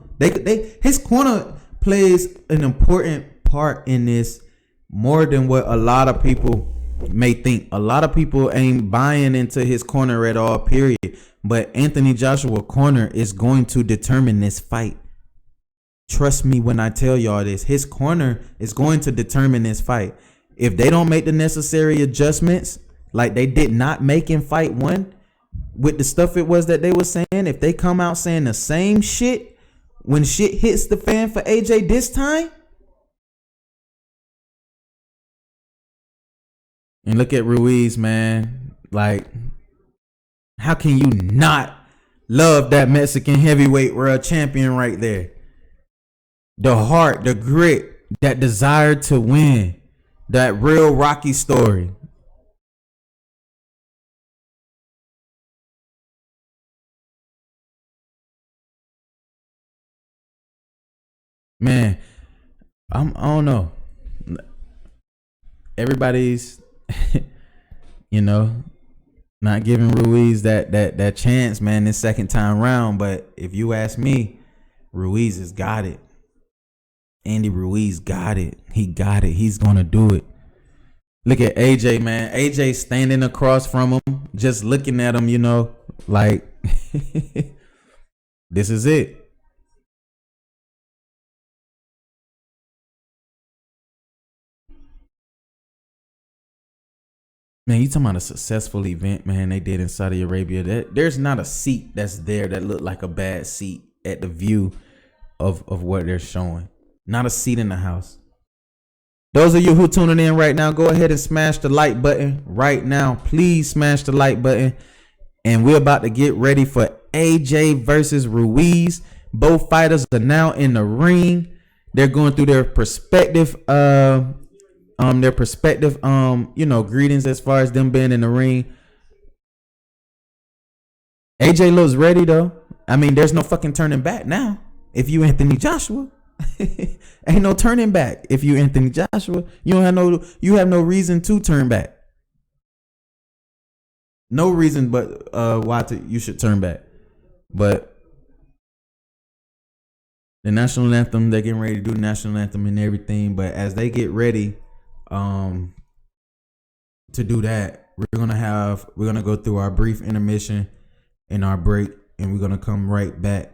plays an important part in this more than what a lot of people may think. A lot of people ain't buying into his corner at all, period. But Anthony Joshua corner is going to determine this fight. Trust me when I tell y'all this. His corner is going to determine this fight. If they don't make the necessary adjustments, Like they did not make in fight one with the stuff it was that they were saying. If they come out saying the same shit when shit hits the fan for AJ this time. And look at Ruiz, man. Like, how can you not love that Mexican heavyweight world champion right there? The heart, the grit, that desire to win, that real Rocky story. Man, I don't know. Everybody's, not giving Ruiz that chance, man, this second time round. But if you ask me, Ruiz has got it. Andy Ruiz got it. He got it. He's gonna do it. Look at AJ, man. AJ standing across from him, just looking at him, like this is it. Man, you talking about a successful event, man, they did in Saudi Arabia. There's not a seat that's there that looked like a bad seat at the view of what they're showing. Not a seat in the house. Those of you who tuning in right now, go ahead and smash the like button right now. Please smash the like button. And we're about to get ready for AJ versus Ruiz. Both fighters are now in the ring. They're going through their perspective greetings as far as them being in the ring. AJ looks ready though. I mean, there's no fucking turning back now. If you Anthony Joshua, ain't no turning back. If you Anthony Joshua, you have no reason to turn back. No reason but you should turn back. But the national anthem, they're getting ready to do the national anthem and everything. But as they get ready to do that, we're gonna go through our brief intermission and our break, and we're gonna come right back.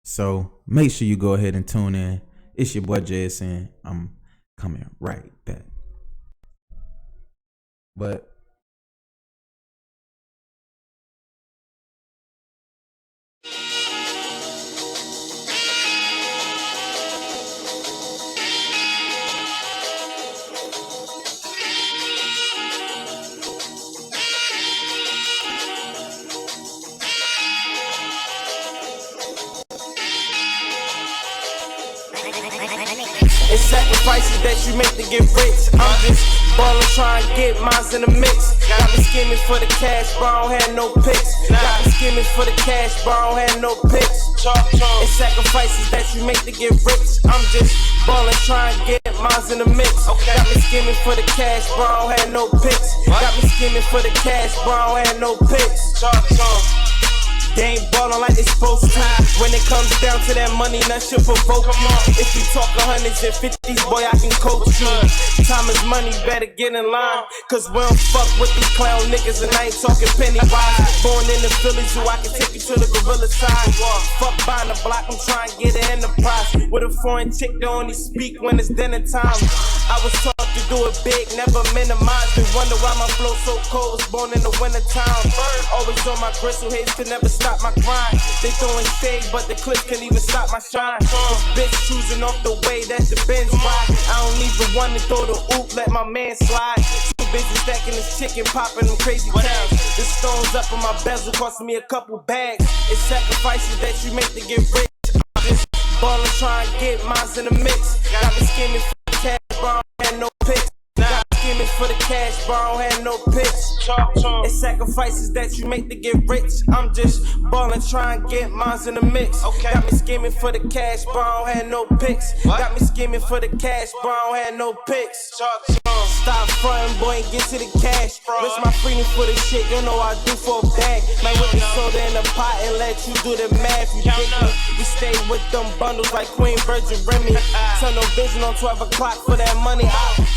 So make sure you go ahead and tune in. It's your boy JSN. I'm coming right back. But It's sacrifices that you make to get rich. I'm just ballin', trying to get mines in the mix. Got me scheming for the cash, but I don't have no picks. Got me scheming for the cash, but I don't have no picks. It's sacrifices that you make to get rich. I'm just ballin', trying to get mines in the mix. Got me scheming for the cash, but I don't have no picks. Got me scheming for the cash, but I don't have no picks. They ain't ballin' like they supposed to. When it comes down to that money, nothing should provoke you. If you talk 100s and 50s, boy, I can coach you. Time is money, better get in line. Cause we don't fuck with these clown niggas, and I ain't talking penny wise. Born in the Phillies, I can take you to the gorilla side. Fuck buying the block, I'm trying to get an enterprise. With a foreign chick, they only speak when it's dinner time. I was taught to do it big, never minimize. They wonder why my flow so cold, was born in the winter time. Always on my gristle, hates to never stop my grind. They throwing shade, but the clip can't even stop my shine. This bitch choosing off the way that the Benz ride. I don't even want to throw the oop, let my man slide. Too busy stacking this chicken, popping them crazy tags. The stones up in my bezel costing me a couple bags. It's sacrifices that you make to get rich. I'm just ballin', trying to get mines in the mix. Got me scheming for the cash, but I don't have no picks. Got me scheming for the cash, but I don't have no picks. It's sacrifices that you make to get rich. I'm just ballin', trying to get mines in the mix. Got me scheming for the cash, but I don't have no picks. Got me scheming for the cash, but I don't have no picks. Stop frontin', boy, and get to the cash. Risk my freedom for the shit, you know I do for a bag. Man, with the soda in the pot and let you do the math. You think we stay with them bundles like Queen Virgin Remy. Tunnel vision on 12 o'clock for that money.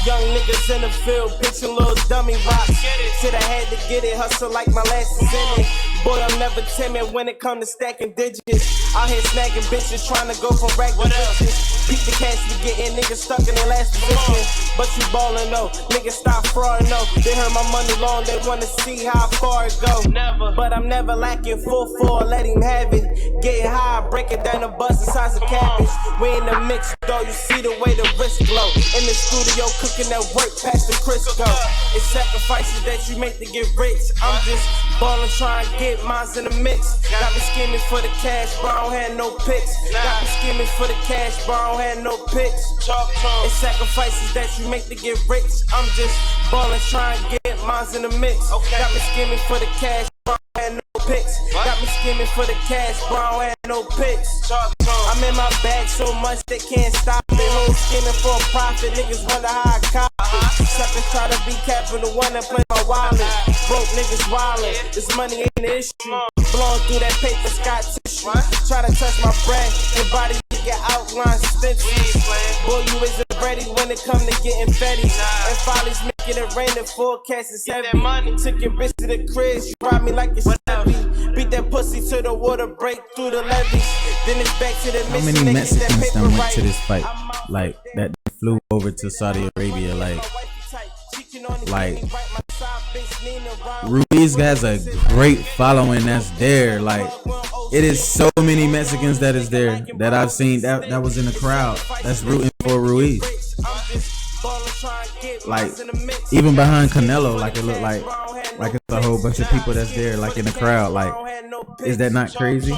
Young niggas in the field, pitching little little dummy rocks. Shit, I had to get it, hustle like my last is in it. Boy, I'm never timid when it come to stacking digits. Out here snagging bitches, trying to go from rag to riches. Peep the cash we getting, niggas stuck in their last position. But you ballin' though, niggas stop frauding though. They heard my money long, they wanna see how far it go. But I'm never lacking full for, let him have it. Get high, break it down the bus the size of cabbage. We in the mix though, you see the way the wrist glow. In the studio cooking that work past the Crisco. It's sacrifices that you make to get rich. I'm just ballin', trying to get mines in the mix. Got me scheming for the cash, but I don't have no pics. Got me scheming for the cash, but I don't have no pics. It's sacrifices that you make to get rich. I'm just ballin', trying to get mines in the mix. Got me scheming for the cash, but I don't have no pics. Got me scheming for the cash, but I don't have no pics. I'm in my bag so much they can't stop it. Who's scheming for a profit? Niggas wonder how I cop it. Suckers try to be Capital One and play my wallet. Broke niggas wildin', this money ain't an issue. Blowing through that paper, Scott tissue. Try to touch my bread, your body get outlined stitches. Boy, you isn't ready when it come to getting fetties. And follies making it rain, the forecast is heavy. Took your bitch to the crib, you robbed me like a steppy. Beat that pussy to the water, break through the levees. Then it's back to the How many Mexicans done went to this fight? Like that flew over to Saudi Arabia, like Ruiz has a great following that's there. Like it is so many Mexicans that is there that I've seen that was in the crowd that's rooting for Ruiz. Like even behind Canelo, like it looked like it's a whole bunch of people that's there, like in the crowd. Like, is that not crazy?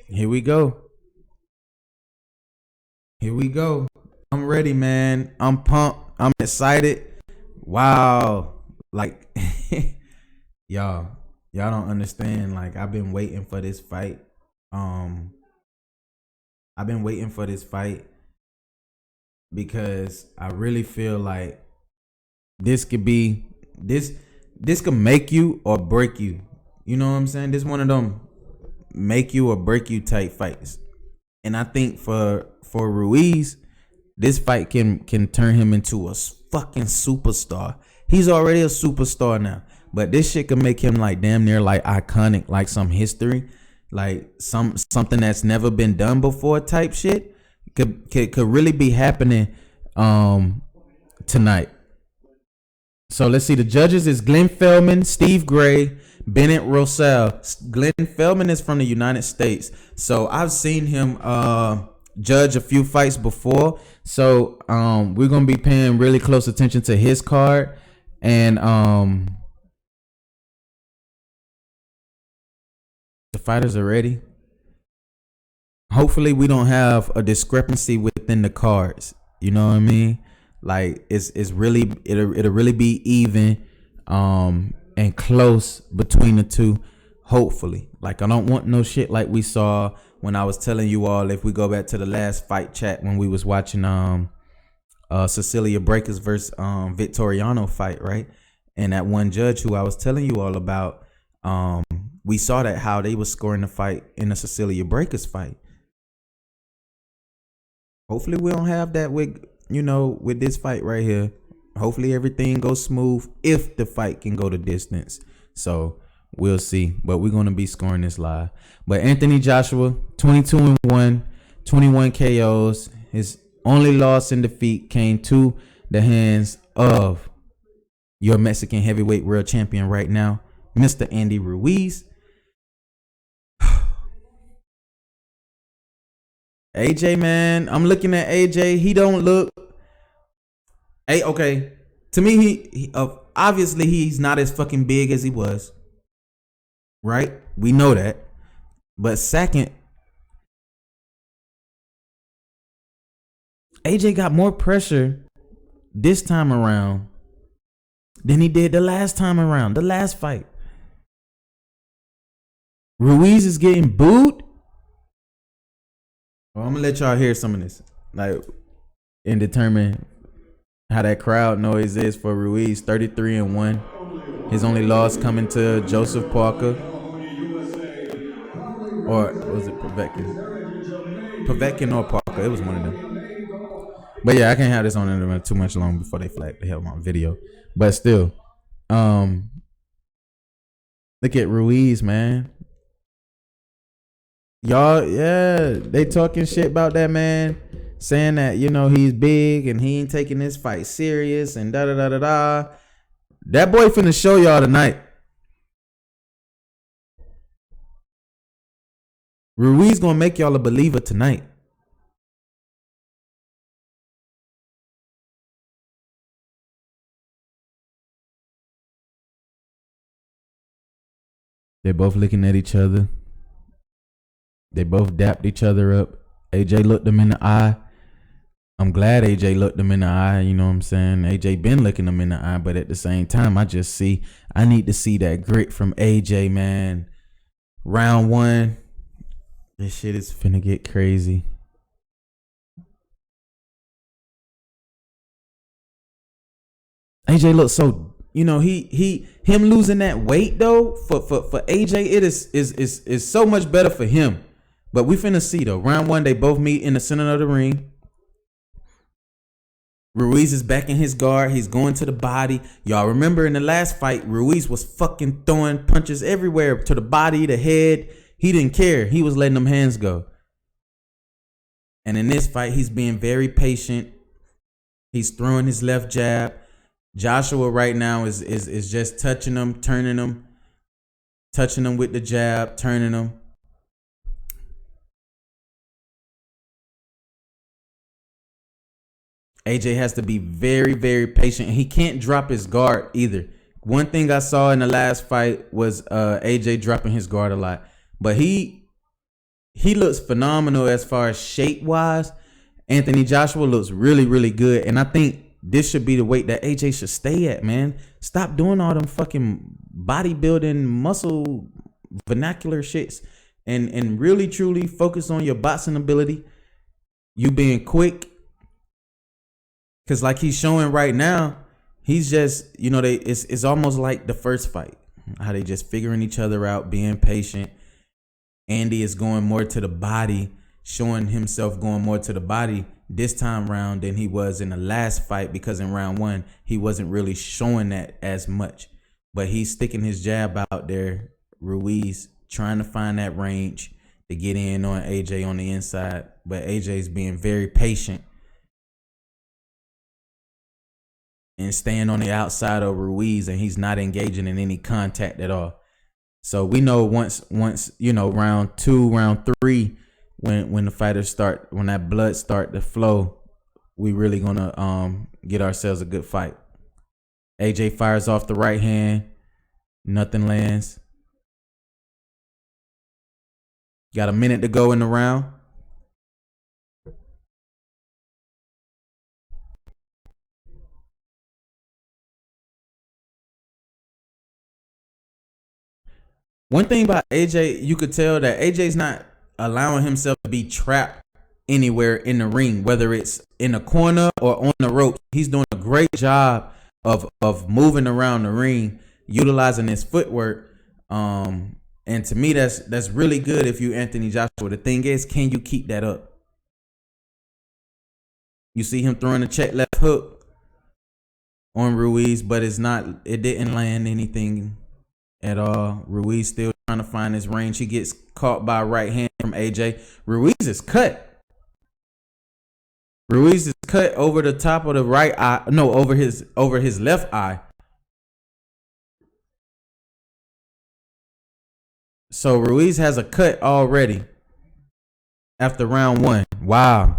Here we go. Here we go. I'm ready, man. I'm pumped. I'm excited. Wow. Like, y'all don't understand. Like, I've been waiting for this fight. I've been waiting for this fight because I really feel like this could be this could make you or break you. You know what I'm saying? This one of them make you or break you type fights. And I think for Ruiz, this fight can turn him into a fucking superstar. He's already a superstar now, but this shit can make him like damn near like iconic, like some history, like something that's never been done before type shit. Could really be happening tonight. So let's see. The judges is Glenn Feldman, Steve Gray, Bennett Rosell. Glenn Feldman is from the United States, so I've seen him judge a few fights before. So we're gonna be paying really close attention to his card, and the fighters are ready. Hopefully we don't have a discrepancy within the cards. You know what I mean? Like it'll really be even and close between the two. Hopefully. Like I don't want no shit like we saw when I was telling you all, if we go back to the last fight chat when we was watching Cecilia Breakers versus Victoriano fight, right? And that one judge who I was telling you all about, we saw that how they was scoring the fight in the Cecilia Breakers fight. Hopefully we don't have that with this fight right here. Hopefully everything goes smooth if the fight can go the distance. So we'll see. But we're going to be scoring this live. But Anthony Joshua, 22-1, 21 KOs. His only loss in defeat came to the hands of your Mexican heavyweight world champion right now, Mr. Andy Ruiz. AJ, man, I'm looking at AJ. He don't look. Hey, okay. To me, he obviously he's not as fucking big as he was. Right? We know that. But second, AJ got more pressure this time around than he did the last time around, the last fight. Ruiz is getting booed. Well, I'm gonna let y'all hear some of this, like, and determine how that crowd noise is for Ruiz. 33-1. His only loss coming to Joseph Parker, or was it Povetkin? Povetkin or Parker? It was one of them. But yeah, I can't have this on internet too much long before they flag the hell on video. But still, look at Ruiz, man. Y'all, yeah, they talking shit about that man, saying that, you know, he's big and he ain't taking this fight serious and da da da da da. That boy finna show y'all tonight. Ruiz gonna make y'all a believer tonight. They're both looking at each other. They both dapped each other up. AJ looked them in the eye. I'm glad AJ looked them in the eye. You know what I'm saying? AJ been looking them in the eye, but at the same time, I need to see that grit from AJ, man. Round one. This shit is finna get crazy. AJ looks so, you know, him losing that weight though for AJ, it is so much better for him. But we finna see though. Round one, they both meet in the center of the ring. Ruiz is back in his guard. He's going to the body. Y'all remember in the last fight, Ruiz was fucking throwing punches everywhere, to the body, the head. He didn't care. He was letting them hands go. And in this fight, he's being very patient. He's throwing his left jab. Joshua right now is just touching him, turning him, touching him with the jab, turning him. AJ has to be very, very patient. He can't drop his guard either. One thing I saw in the last fight was AJ dropping his guard a lot. But he looks phenomenal as far as shape-wise. Anthony Joshua looks really, really good. And I think this should be the weight that AJ should stay at, man. Stop doing all them fucking bodybuilding, muscle, vernacular shits. And really, truly focus on your boxing ability. You being quick. Because like he's showing right now, he's just, you know, it's almost like the first fight. How they just figuring each other out, being patient. Andy is going more to the body, showing himself going more to the body this time round than he was in the last fight, because in round one, he wasn't really showing that as much. But he's sticking his jab out there, Ruiz, trying to find that range to get in on AJ on the inside. But AJ's being very patient and staying on the outside of Ruiz, and he's not engaging in any contact at all. So we know once you know, round two, round three, when the fighters start, when that blood start to flow, we really gonna get ourselves a good fight. AJ fires off the right hand, nothing lands. Got a minute to go in the round. One thing about AJ, you could tell that AJ's not allowing himself to be trapped anywhere in the ring, whether it's in the corner or on the rope. He's doing a great job of moving around the ring, utilizing his footwork. And to me, that's really good if you Anthony Joshua. The thing is, can you keep that up? You see him throwing a check left hook on Ruiz, but it didn't land anything at all. Ruiz still trying to find his range. He gets caught by a right hand from AJ. Ruiz is cut. Ruiz is cut over the top of the right eye. No, over his left eye. So Ruiz has a cut already after round one. Wow.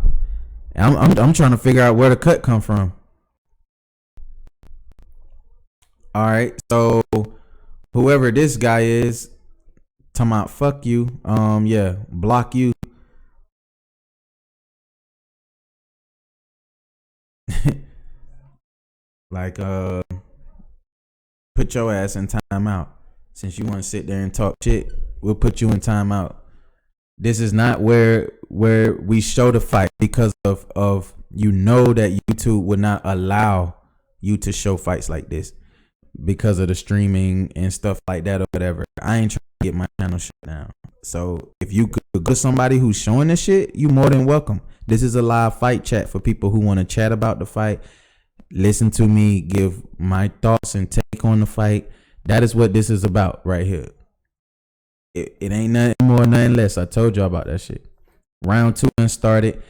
I'm trying to figure out where the cut come from. All right, so whoever this guy is, talking about fuck you. Yeah, block you. Like, put your ass in timeout. Since you want to sit there and talk shit, we'll put you in timeout. This is not where we show the fight, because of you know that YouTube would not allow you to show fights like this because of the streaming and stuff like that or whatever. I ain't trying get my channel shut down. So if you could go to somebody who's showing this shit, you more than welcome. This is a live fight chat for people who want to chat about the fight. Listen to me give my thoughts and take on the fight. That is what this is about right here. It ain't nothing more, nothing less. I told y'all about that shit. Round 2 and started.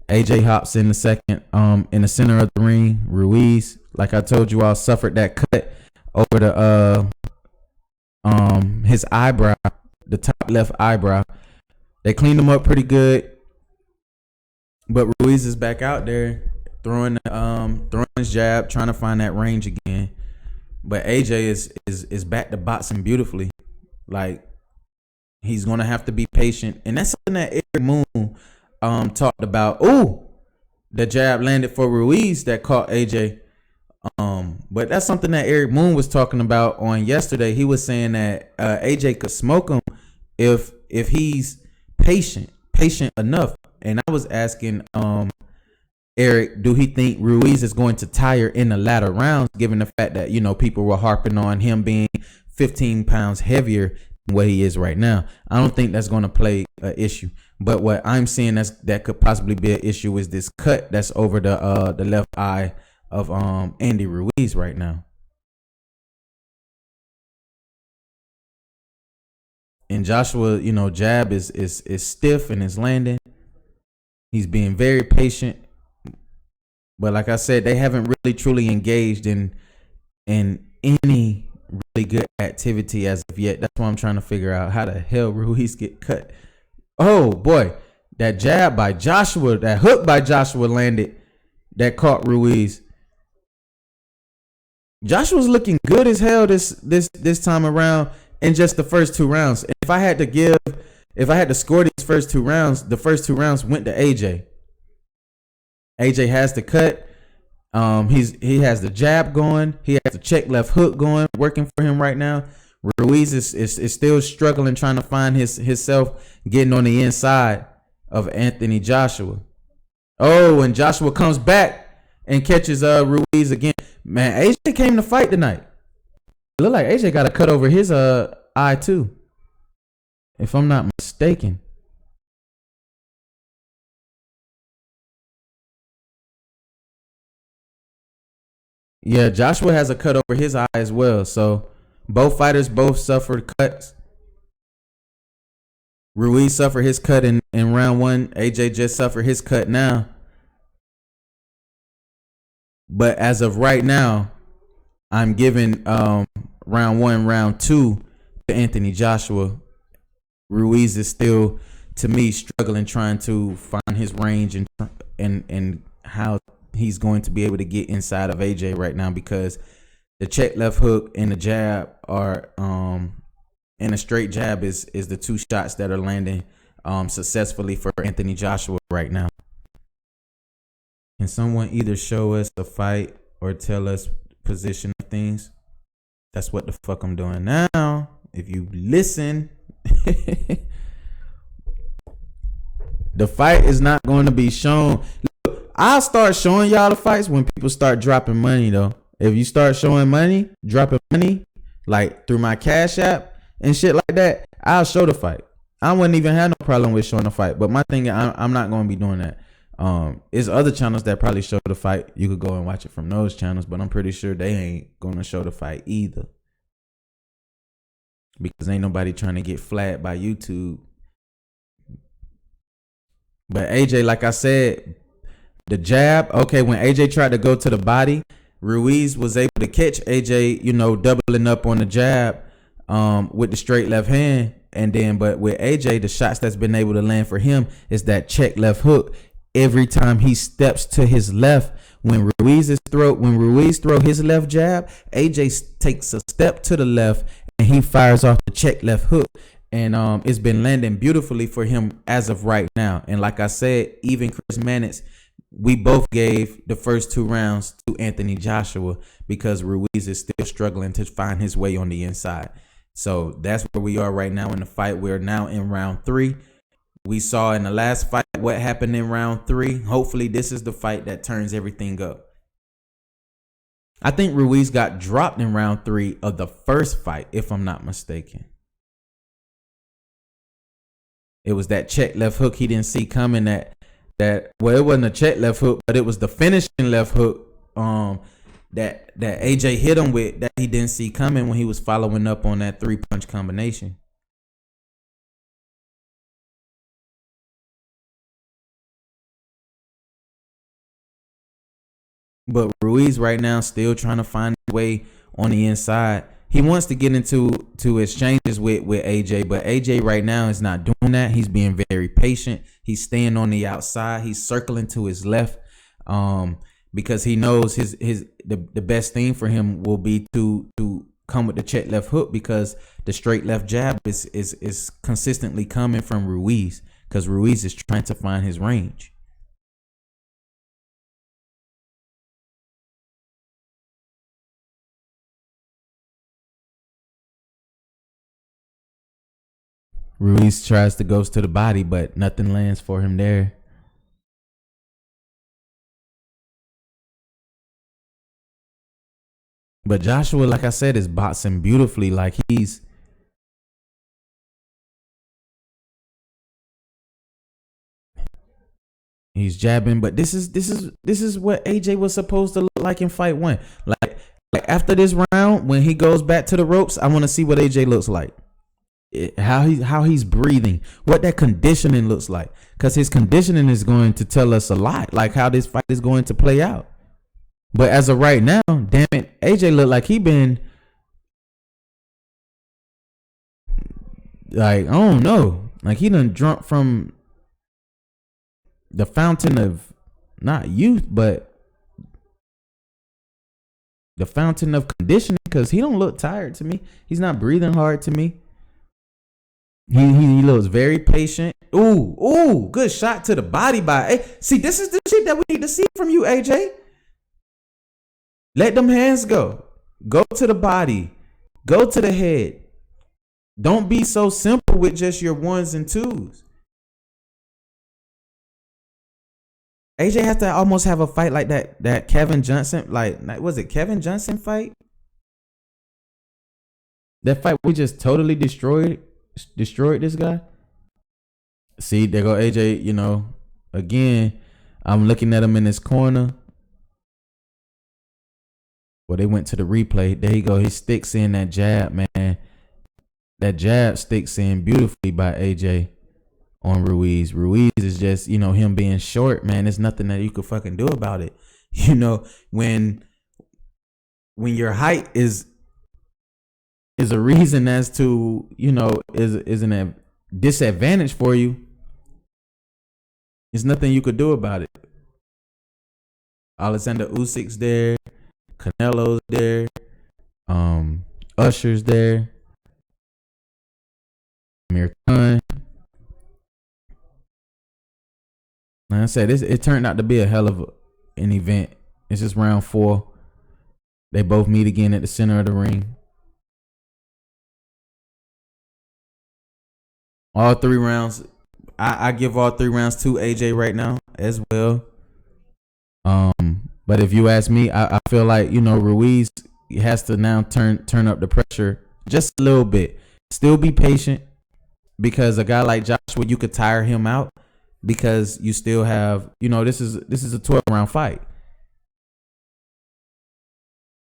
AJ hops in the second, in the center of the ring. Ruiz, like I told you all, suffered that cut over the his eyebrow, the top left eyebrow. They cleaned him up pretty good, but Ruiz is back out there throwing his jab, trying to find that range again. But AJ is back to boxing beautifully. Like, he's gonna have to be patient, and that's something that Eric Moon talked about. Ooh, the jab landed for Ruiz that caught AJ. But that's something that Eric Moon was talking about on yesterday. He was saying that AJ could smoke him if he's patient enough. And I was asking Eric, do he think Ruiz is going to tire in the latter rounds, given the fact that, you know, people were harping on him being 15 pounds heavier than what he is right now? I don't think that's going to play an issue. But what I'm seeing that could possibly be an issue is this cut that's over the left eye of Andy Ruiz right now. And Joshua, you know, jab is stiff and is landing. He's being very patient. But like I said, they haven't really truly engaged in any really good activity as of yet. That's why I'm trying to figure out how the hell Ruiz get cut. Oh boy, that jab by Joshua, that hook by Joshua landed, that caught Ruiz. Joshua's looking good as hell this time around in just the first 2 rounds. And if I had to score these first 2 rounds, the first 2 rounds went to AJ. AJ has the cut. He has the jab going. He has the check left hook going, working for him right now. Ruiz is still struggling, trying to find himself, getting on the inside of Anthony Joshua. Oh, and Joshua comes back and catches Ruiz again. Man, AJ came to fight tonight. It looked like AJ got a cut over his eye too, if I'm not mistaken. Yeah, Joshua has a cut over his eye as well. So both fighters both suffered cuts. Ruiz suffered his cut in round 1. AJ just suffered his cut now. But as of right now, I'm giving round 1, round 2 to Anthony Joshua. Ruiz is still, to me, struggling, trying to find his range and how he's going to be able to get inside of AJ right now, because the check left hook and the jab are and a straight jab is the 2 shots that are landing successfully for Anthony Joshua right now. Can someone either show us the fight or tell us position of things? That's what the fuck I'm doing now. If you listen, the fight is not going to be shown. Look, I'll start showing y'all the fights when people start dropping money though. If you start showing money, dropping money, like through my Cash App and shit like that, I'll show the fight. I wouldn't even have no problem with showing the fight. But my thing, I'm not going to be doing that. There's other channels that probably show the fight. You could go and watch it from those channels, but I'm pretty sure they ain't going to show the fight either, because ain't nobody trying to get flagged by YouTube. But AJ, like I said, the jab, okay, when AJ tried to go to the body, Ruiz was able to catch AJ, you know, doubling up on the jab with the straight left hand. And then, but with AJ, the shots that's been able to land for him is that check left hook. Every time he steps to his left, when Ruiz throw his left jab, AJ takes a step to the left and he fires off the check left hook. And it's been landing beautifully for him as of right now. And like I said, even Chris Mannix, we both gave the first 2 rounds to Anthony Joshua because Ruiz is still struggling to find his way on the inside. So that's where we are right now in the fight. We're now in round 3. We saw in the last fight what happened in round 3. Hopefully this is the fight that turns everything up. I think Ruiz got dropped in round 3 of the first fight, if I'm not mistaken. It was that check left hook he didn't see coming. That well, it wasn't a check left hook, but it was the finishing left hook. That AJ hit him with that he didn't see coming when he was following up on that 3-punch combination. But Ruiz right now still trying to find a way on the inside. He wants to get into exchanges with AJ, but AJ right now is not doing that. He's being very patient. He's staying on the outside. He's circling to his left, because he knows the best thing for him will be to come with the check left hook, because the straight left jab is consistently coming from Ruiz, because Ruiz is trying to find his range. Ruiz tries to go to the body, but nothing lands for him there. But Joshua, like I said, is boxing beautifully. Like he's jabbing, but this is what AJ was supposed to look like in fight 1. Like after this round, when he goes back to the ropes, I want to see what AJ looks like. How he's breathing, what that conditioning looks like, because his conditioning is going to tell us a lot, like how this fight is going to play out. But as of right now, damn it, AJ looked like he been like, I don't know, like he done drunk from the fountain of not youth, but the fountain of conditioning, because he don't look tired to me. He's not breathing hard to me. He looks very patient. Ooh, good shot to the body by. See, this is the shit that we need to see from you, AJ. Let them hands go. Go to the body. Go to the head. Don't be so simple with just your 1s and 2s. AJ has to almost have a fight like that Kevin Johnson, like was it Kevin Johnson fight? That fight we just totally destroyed this guy. See, there go AJ, you know, again, I'm looking at him in his corner. Well, they went to the replay. There you go. He sticks in that jab, man. That jab sticks in beautifully by AJ on Ruiz. Ruiz is just, you know, him being short, man. There's nothing that you could fucking do about it. You know, when your height is a reason as to, you know, is a disadvantage for you, there's nothing you could do about it. Alexander Usyk's there, Canelo's there, Usher's there, Amir Khan. Like I said, it turned out to be a hell of an event. It's just round 4. They both meet again at the center of the ring. All 3 rounds, I give all 3 rounds to AJ right now as well. But if you ask me, I feel like, you know, Ruiz has to now turn up the pressure just a little bit. Still be patient, because a guy like Joshua, you could tire him out, because you still have, you know, this is a 12-round fight.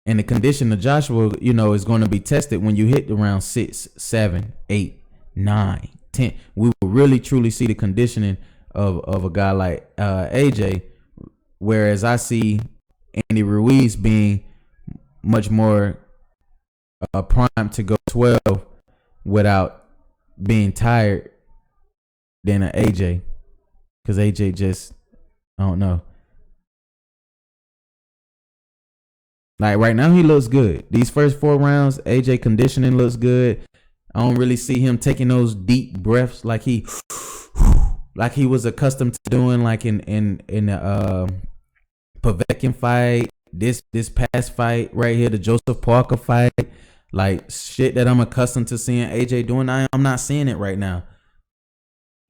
And the condition of Joshua, you know, is going to be tested when you hit the round 6, 7, 8, 9, 10. We will really truly see the conditioning of a guy like AJ. Whereas I see Andy Ruiz being much more primed to go 12 without being tired than an AJ. Because AJ just, I don't know. Like right now, he looks good. These first 4 rounds, AJ conditioning looks good. I don't really see him taking those deep breaths like he was accustomed to doing, like in the Povetkin fight, this past fight right here, the Joseph Parker fight, like shit that I'm accustomed to seeing AJ doing. I'm not seeing it right now,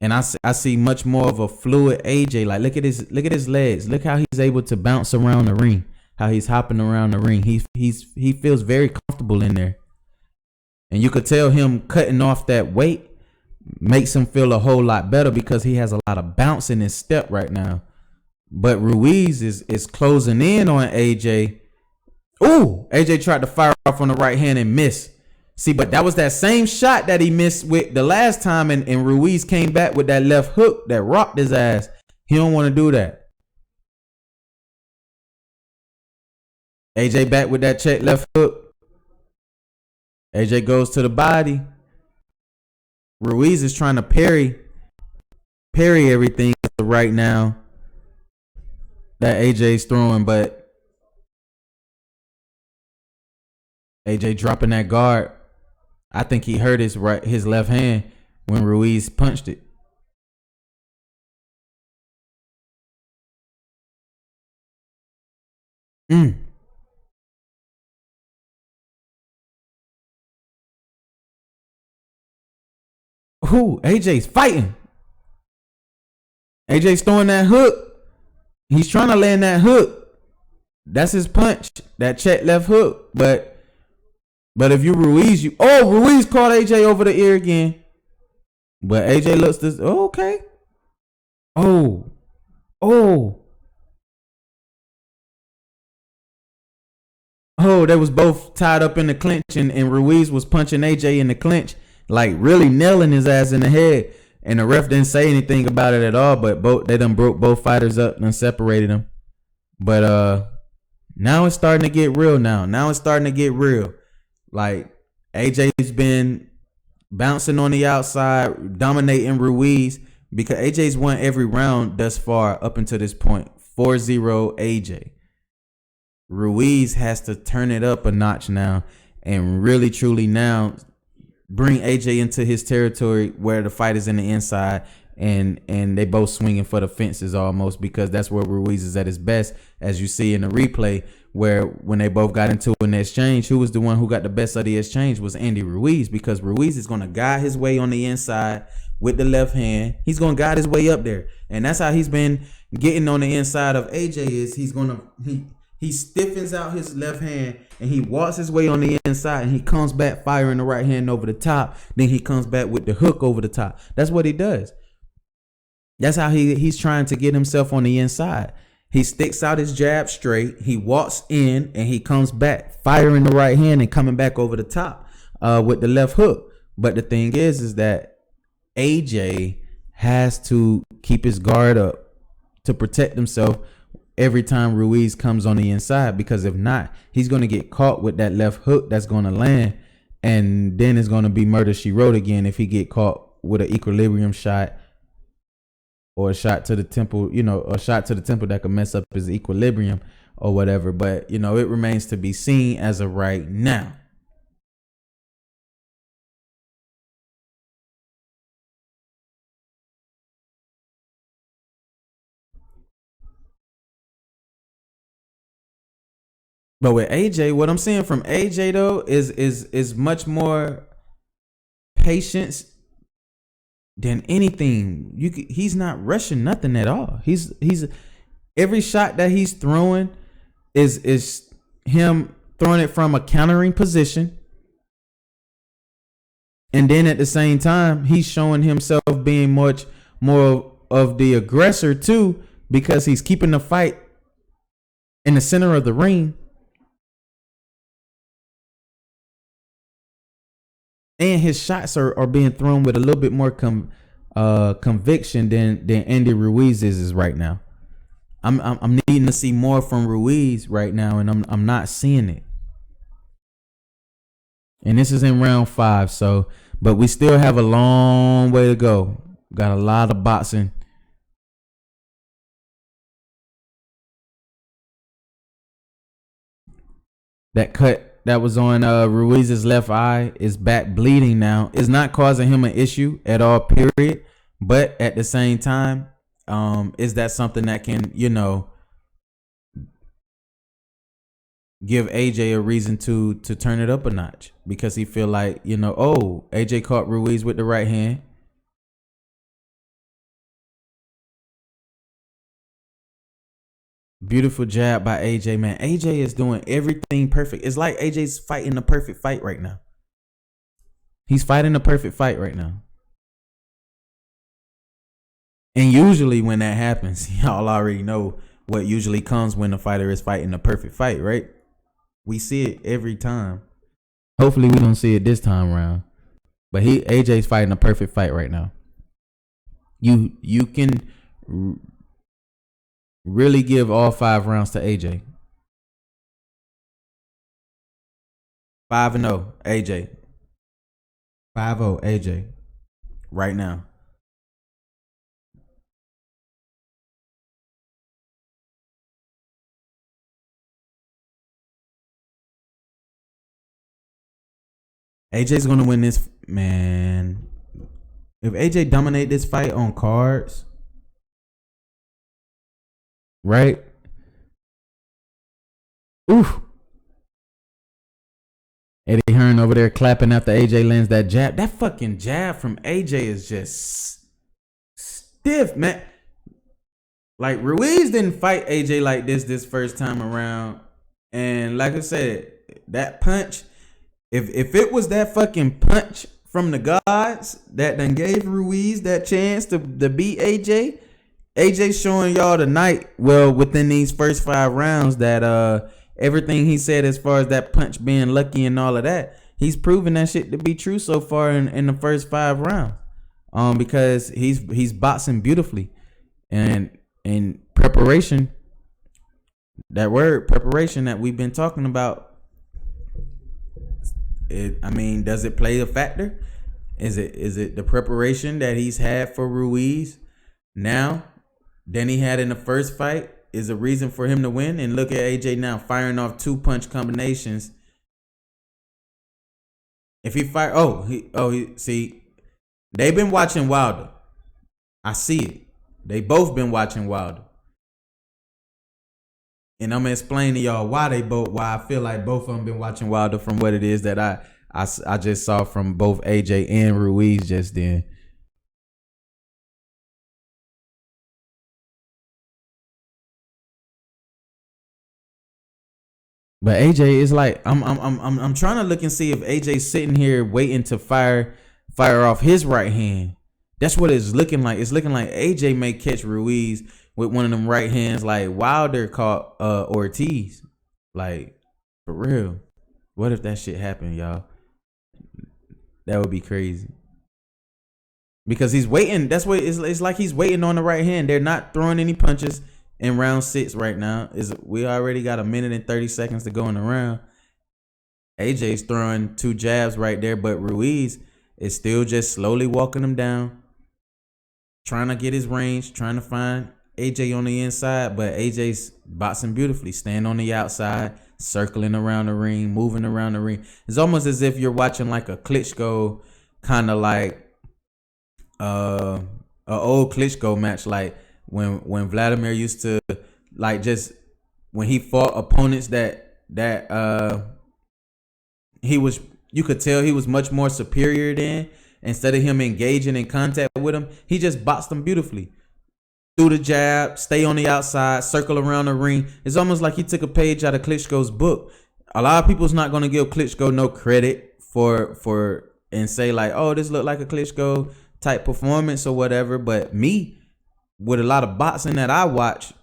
and I see much more of a fluid AJ. Like look at his legs. Look how he's able to bounce around the ring. How he's hopping around the ring. He feels very comfortable in there, and you could tell him cutting off that weight makes him feel a whole lot better because he has a lot of bounce in his step right now. But Ruiz is closing in on AJ. Ooh, AJ tried to fire off on the right hand and missed. See, but that was that same shot that he missed with the last time, and Ruiz came back with that left hook that rocked his ass. He don't want to do that. AJ back with that check left hook. AJ goes to the body. Ruiz is trying to parry everything right now that AJ's throwing, but AJ dropping that guard. I think he hurt his left hand when Ruiz punched it. Who? AJ's fighting. AJ's throwing that hook. He's trying to land that hook. That's his punch. That check left hook. But if you Ruiz, Ruiz caught AJ over the ear again. But AJ looks this. Oh, okay. Oh. They was both tied up in the clinch, and Ruiz was punching AJ in the clinch, like really nailing his ass in the head. And the ref didn't say anything about it at all, but they done broke both fighters up and separated them. But now it's starting to get real Now it's starting to get real. Like, AJ's been bouncing on the outside, dominating Ruiz, because AJ's won every round thus far up until this point. 4-0 AJ. Ruiz has to turn it up a notch now and really truly now bring AJ into his territory where the fight is in the inside, and they both swinging for the fences almost, because that's where Ruiz is at his best, as you see in the replay, where when they both got into an exchange, who was the one who got the best of the exchange was Andy Ruiz, because Ruiz is going to guide his way on the inside with the left hand. He's going to guide his way up there, and that's how he's been getting on the inside of AJ. Is he stiffens out his left hand and he walks his way on the inside, and he comes back firing the right hand over the top. Then he comes back with the hook over the top. That's what he does. That's how he's trying to get himself on the inside. He sticks out his jab straight. He walks in and he comes back firing the right hand and coming back over the top with the left hook. But the thing is that AJ has to keep his guard up to protect himself every time Ruiz comes on the inside, because if not, he's going to get caught with that left hook that's going to land, and then it's going to be murder she wrote again if he get caught with an equilibrium shot or a shot to the temple, a shot to the temple that could mess up his equilibrium or whatever. But, it remains to be seen as of right now. But with AJ, what I'm seeing from AJ though is much more patience than anything. He's not rushing nothing at all. He's every shot that he's throwing is him throwing it from a countering position. And then at the same time, he's showing himself being much more of the aggressor too, because he's keeping the fight in the center of the ring. And his shots are being thrown with a little bit more conviction than Andy Ruiz is right now. I'm needing to see more from Ruiz right now, and I'm not seeing it. And this is in round 5, but we still have a long way to go. Got a lot of boxing. That cut that was on Ruiz's left eye is back bleeding now. It's not causing him an issue at all, period. But at the same time, is that something that can, give AJ a reason to turn it up a notch? Because he feel like, AJ caught Ruiz with the right hand. Beautiful jab by AJ, man. AJ is doing everything perfect. It's like AJ's fighting the perfect fight right now. He's fighting the perfect fight right now. And usually when that happens, y'all already know what usually comes when the fighter is fighting the perfect fight, right? We see it every time. Hopefully we don't see it this time around. But AJ's fighting a perfect fight right now. You can really give all 5 rounds to AJ. 5-0 AJ. 5-0 AJ. Right now. AJ's gonna win this, man. If AJ dominate this fight on cards, right? Oof. Eddie Hearn over there clapping after AJ lands that jab. That fucking jab from AJ is just stiff, man. Like, Ruiz didn't fight AJ like this first time around. And like I said, that punch, if it was that fucking punch from the gods that done gave Ruiz that chance to beat AJ, AJ showing y'all tonight, well, within these first 5 rounds, that everything he said as far as that punch being lucky and all of that, he's proven that shit to be true so far in the first 5 rounds. Because he's boxing beautifully. And in preparation, that word preparation that we've been talking about, does it play a factor? Is it the preparation that he's had for Ruiz now than he had in the first fight is a reason for him to win? And look at AJ now firing off 2 punch combinations. If he fire, see, they've been watching Wilder. I see it. They both been watching Wilder. And I'm gonna explain to y'all why I feel like both of them been watching Wilder from what it is that I just saw from both AJ and Ruiz just then. But AJ is like, I'm trying to look and see if AJ's sitting here waiting to fire off his right hand. That's what it's looking like. It's looking like AJ may catch Ruiz with one of them right hands like Wilder caught Ortiz. Like, for real. What if that shit happened, y'all? That would be crazy. Because he's waiting. That's what it's like. He's waiting on the right hand. They're not throwing any punches in round 6 right now. We already got 1 minute and 30 seconds to go in the round. AJ's throwing 2 jabs right there, but Ruiz is still just slowly walking him down, trying to get his range, trying to find AJ on the inside, but AJ's boxing beautifully, staying on the outside, circling around the ring, moving around the ring. It's almost as if you're watching like a Klitschko, kind of like a old Klitschko match, like when Vladimir used to, like, just when he fought opponents that he was, you could tell he was much more superior than. Instead of him engaging in contact with him, he just boxed him beautifully. Through the jab, stay on the outside, circle around the ring. It's almost like he took a page out of Klitschko's book. A lot of people's not going to give Klitschko no credit for and say like, oh, this looked like a Klitschko type performance or whatever. But me, with a lot of boxing that I watch,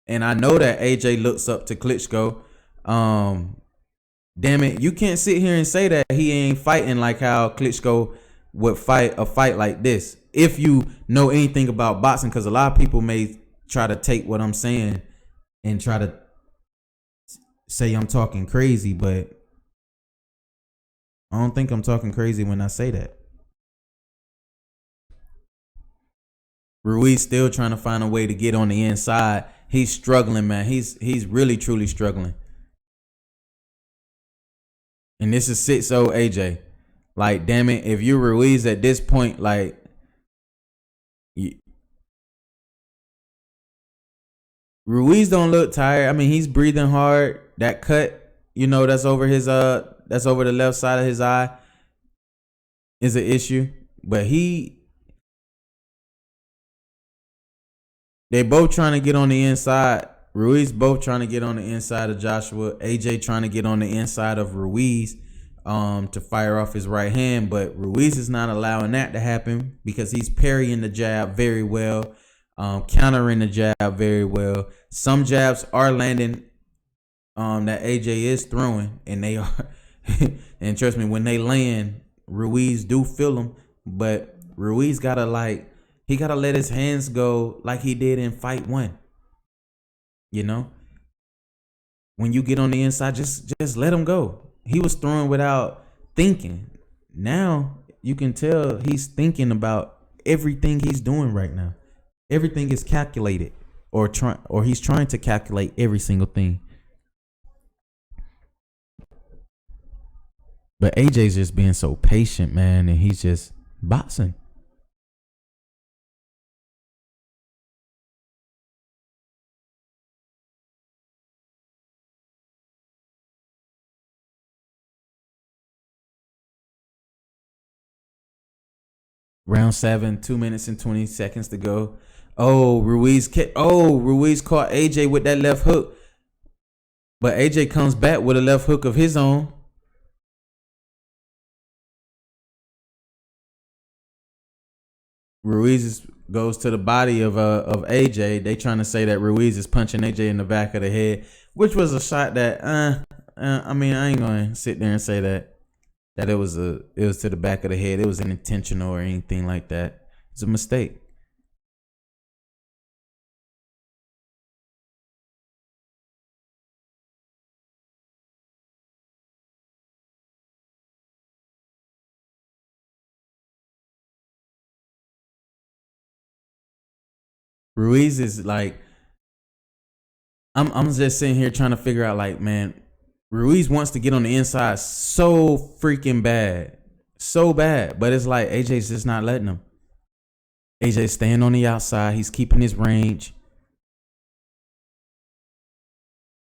and I know that AJ looks up to Klitschko, damn it, you can't sit here and say that he ain't fighting like how Klitschko would fight a fight like this. If you know anything about boxing, because a lot of people may try to take what I'm saying and try to say I'm talking crazy, but I don't think I'm talking crazy when I say that. Ruiz still trying to find a way to get on the inside. He's struggling, man. He's really truly struggling. And this is 6-0 AJ. Like, damn it, if you're Ruiz at this point, like, Ruiz don't look tired. I mean, he's breathing hard. That cut, that's over his that's over the left side of his eye is an issue. But they both trying to get on the inside. Ruiz both trying to get on the inside of Joshua. AJ trying to get on the inside of Ruiz to fire off his right hand. But Ruiz is not allowing that to happen because he's parrying the jab very well. countering the jab very well. Some jabs are landing that AJ is throwing, and they are. And trust me, when they land, Ruiz do feel them, but Ruiz gotta let his hands go like he did in fight 1. You know, when you get on the inside, just let him go. He was throwing without thinking. Now you can tell he's thinking about everything he's doing right now. Everything is calculated, or he's trying to calculate every single thing. But AJ's just being so patient, man, and he's just boxing. Round 7, 2 minutes and 20 seconds to go. Ruiz caught AJ with that left hook. But AJ comes back with a left hook of his own. Ruiz goes to the body of AJ. They trying to say that Ruiz is punching AJ in the back of the head, which was a shot that I mean, I ain't gonna sit there and say that it was to the back of the head. It was intentional or anything like that. It's a mistake. Ruiz is like, I'm just sitting here trying to figure out, like, man, Ruiz wants to get on the inside so freaking bad. So bad. But it's like AJ's just not letting him. AJ's staying on the outside. He's keeping his range.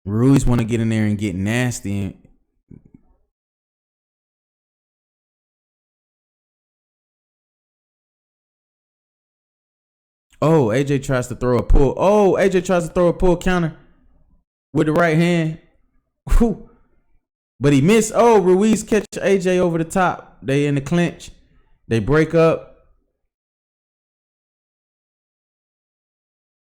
Ruiz want to get in there and get nasty. AJ tries to throw a pull. AJ tries to throw a pull counter with the right hand. Whew. But he missed. Ruiz catch AJ over the top. They in the clinch. They break up.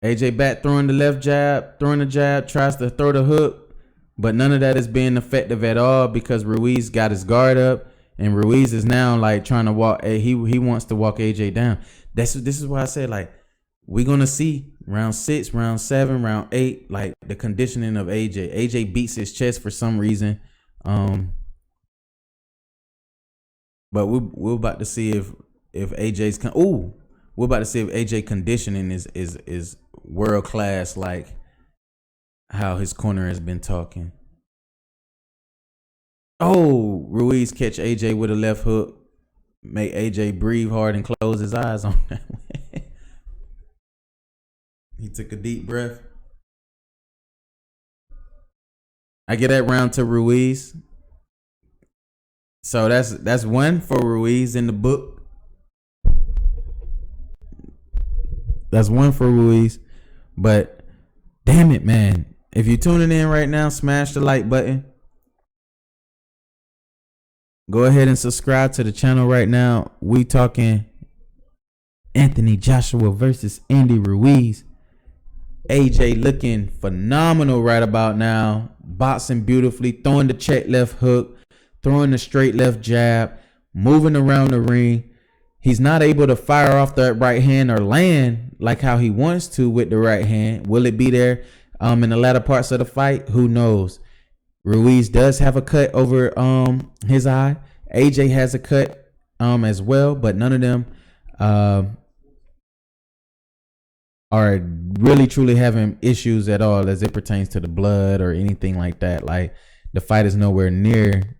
AJ back throwing the left jab, throwing the jab, tries to throw the hook. But none of that is being effective at all because Ruiz got his guard up. And Ruiz is now like trying to walk. He wants to walk AJ down. This is why I said, like, we're going to see round 6, round 7, round 8, like the conditioning of AJ. AJ beats his chest for some reason. But we're about to see if AJ's we're about to see if AJ conditioning is world class, like how his corner has been talking. Ruiz catch AJ with a left hook, make AJ breathe hard and close his eyes on that. He took a deep breath. I get that round to Ruiz. So that's one for Ruiz in the book. That's one for Ruiz. But damn it, man. If you're tuning in right now, smash the like button. Go ahead and subscribe to the channel right now. We talking Anthony Joshua versus Andy Ruiz. AJ looking phenomenal right about now. Boxing beautifully, throwing the check left hook, throwing the straight left jab, moving around the ring. He's not able to fire off that right hand or land like how he wants to with the right hand. Will it be there in the latter parts of the fight? Who knows? Ruiz does have a cut over his eye. AJ has a cut as well, but none of them are really truly having issues at all as it pertains to the blood or anything like that. Like, the fight is nowhere near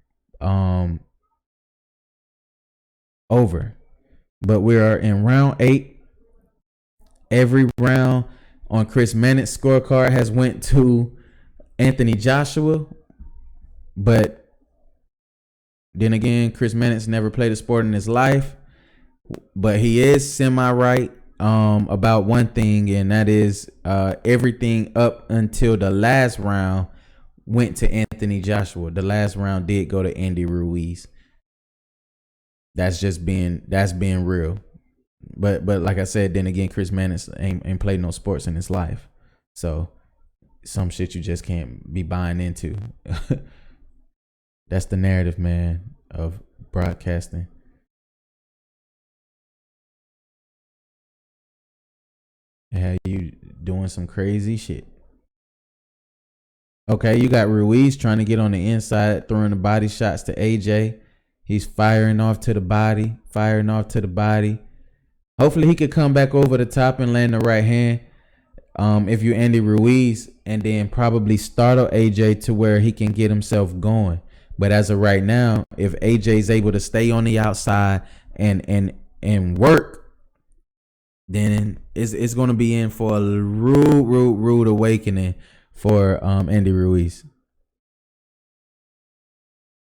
over. But we are in round 8. Every round on Chris Mannett's scorecard has went to Anthony Joshua. But then again, Chris Mannett's never played a sport in his life. But he is semi-right about one thing, and that is everything up until the last round went to Anthony Joshua. The last round did go to Andy Ruiz. That's being real. But like I said, then again, Chris Mannix ain't played no sports in his life, so some shit you just can't be buying into. That's the narrative, man, of broadcasting. Yeah, you doing some crazy shit. Okay, you got Ruiz trying to get on the inside, throwing the body shots to AJ. He's firing off to the body. Hopefully he could come back over the top and land the right hand. If you Andy Ruiz, and then probably startle AJ to where he can get himself going. But as of right now, if AJ's able to stay on the outside and work, then it's going to be in for a rude awakening for Andy Ruiz,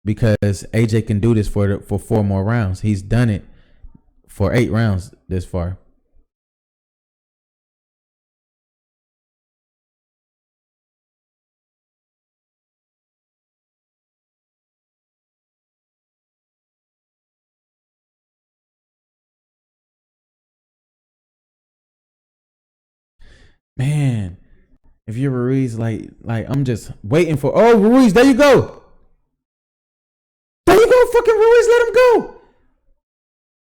because AJ can do this for 4 more rounds. He's done it for 8 rounds this far. Man, if you're Ruiz, like I'm just waiting for. Oh, Ruiz, there you go. There you go, fucking Ruiz. Let him go.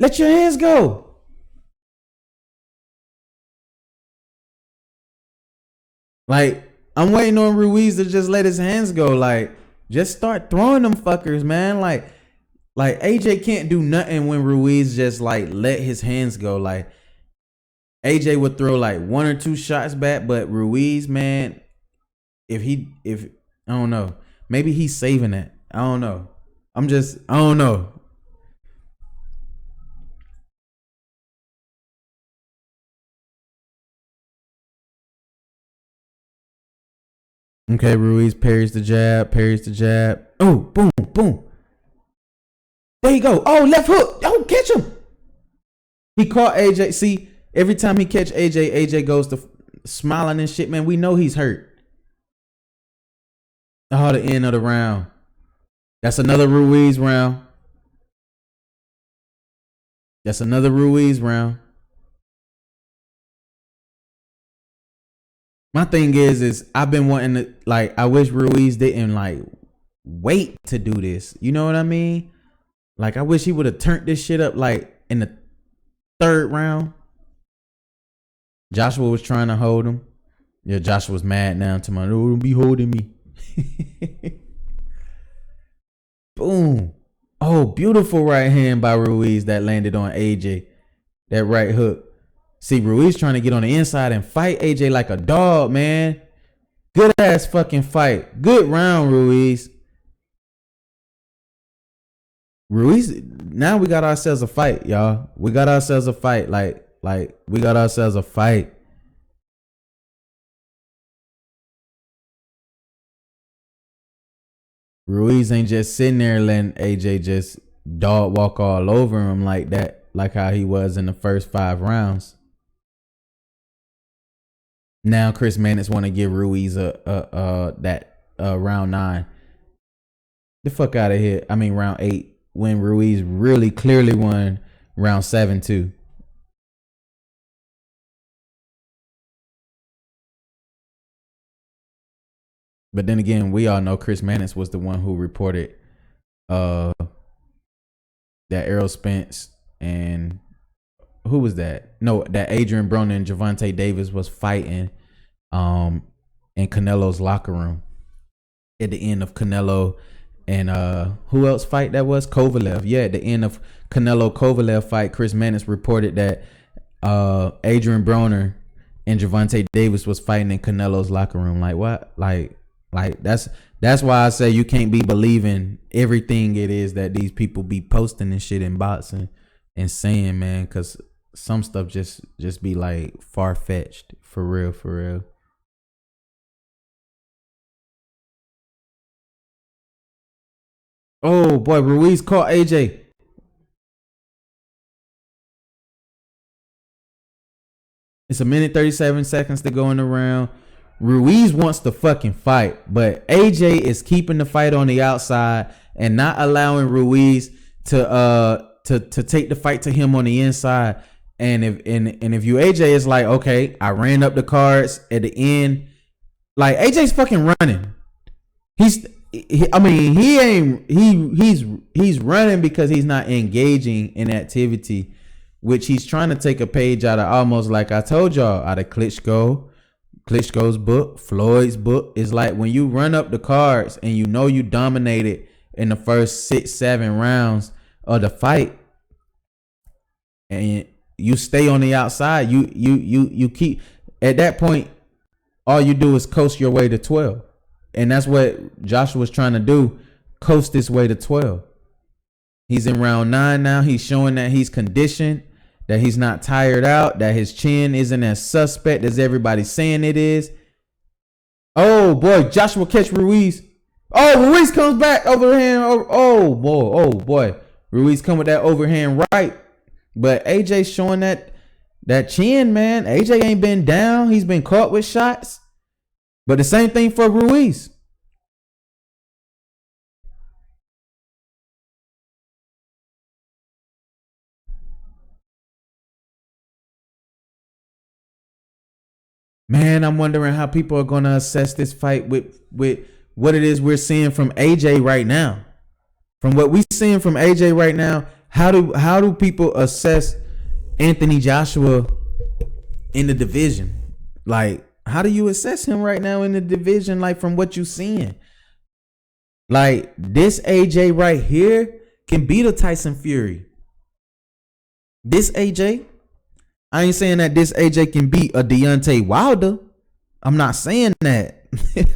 Let your hands go. Like, I'm waiting on Ruiz to just let his hands go. Like, just start throwing them fuckers, man. Like AJ can't do nothing when Ruiz just like let his hands go. Like, AJ would throw like 1 or 2 shots back, but Ruiz, man, if I don't know, maybe he's saving that. I don't know. I don't know. Okay, Ruiz parries the jab. Oh, boom, boom. There you go. Oh, left hook. Oh, catch him. He caught AJ. See, every time he catch AJ goes to smiling and shit, man. We know he's hurt. Oh, the end of the round. That's another Ruiz round. My thing is I've been wanting to, like, I wish Ruiz didn't like wait to do this. You know what I mean? Like, I wish he would have turned this shit up like in the 3rd round. Joshua was trying to hold him. Yeah, Joshua was mad now. To my, don't be holding me. Boom. Oh, beautiful right hand by Ruiz that landed on AJ. That right hook. See, Ruiz trying to get on the inside and fight AJ like a dog, man. Good ass fucking fight. Good round, Ruiz. Now we got ourselves a fight, y'all. We got ourselves a fight. Like we got ourselves a fight. Ruiz ain't just sitting there letting AJ just dog walk all over him like that, like how he was in the first 5 rounds. Now Chris Mannix want to give Ruiz that round 9. The fuck out of here. I mean round 8, when Ruiz really clearly won round 7 too. But then again, we all know Chris Mannix was the one who reported that Errol Spence and who was that? No, that Adrian Broner and Gervonta Davis was fighting in Canelo's locker room at the end of Canelo and who else fight that was? Kovalev. Yeah, at the end of Canelo Kovalev fight, Chris Mannix reported that Adrian Broner and Gervonta Davis was fighting in Canelo's locker room. Like what? Like that's why I say you can't be believing everything it is that these people be posting and shit in boxing and saying, man, because some stuff just be like far-fetched. For real. Oh boy, Ruiz caught AJ. It's 1 minute 37 seconds to go in the round. Ruiz wants to fucking fight, but AJ is keeping the fight on the outside and not allowing Ruiz to take the fight to him on the inside. And if you AJ, it's like, okay, I ran up the cards at the end. Like AJ's fucking running. He's running because he's not engaging in activity, which he's trying to take a page out of, almost like I told y'all, out of Klitschko's book, Floyd's book. Is like when you run up the cards and you know you dominated in the first 6-7 rounds of the fight, and you stay on the outside, you keep, at that point, all you do is coast your way to 12. And that's what Joshua's trying to do, coast his way to 12. He's in round 9 now. He's showing that he's conditioned, that he's not tired out, that his chin isn't as suspect as everybody's saying it is. Oh boy, Joshua catch Ruiz. Oh, Ruiz comes back overhand. Oh boy. Ruiz come with that overhand right. But AJ showing that chin, man. AJ ain't been down. He's been caught with shots. But the same thing for Ruiz. Man, I'm wondering how people are going to assess this fight with what it is we're seeing from AJ right now. From what we're seeing from AJ right now, how do people assess Anthony Joshua in the division? Like, how do you assess him right now in the division? Like, from what you're seeing, like this AJ right here can beat a Tyson Fury. This AJ, I ain't saying that this AJ can beat a Deontay Wilder. I'm not saying that.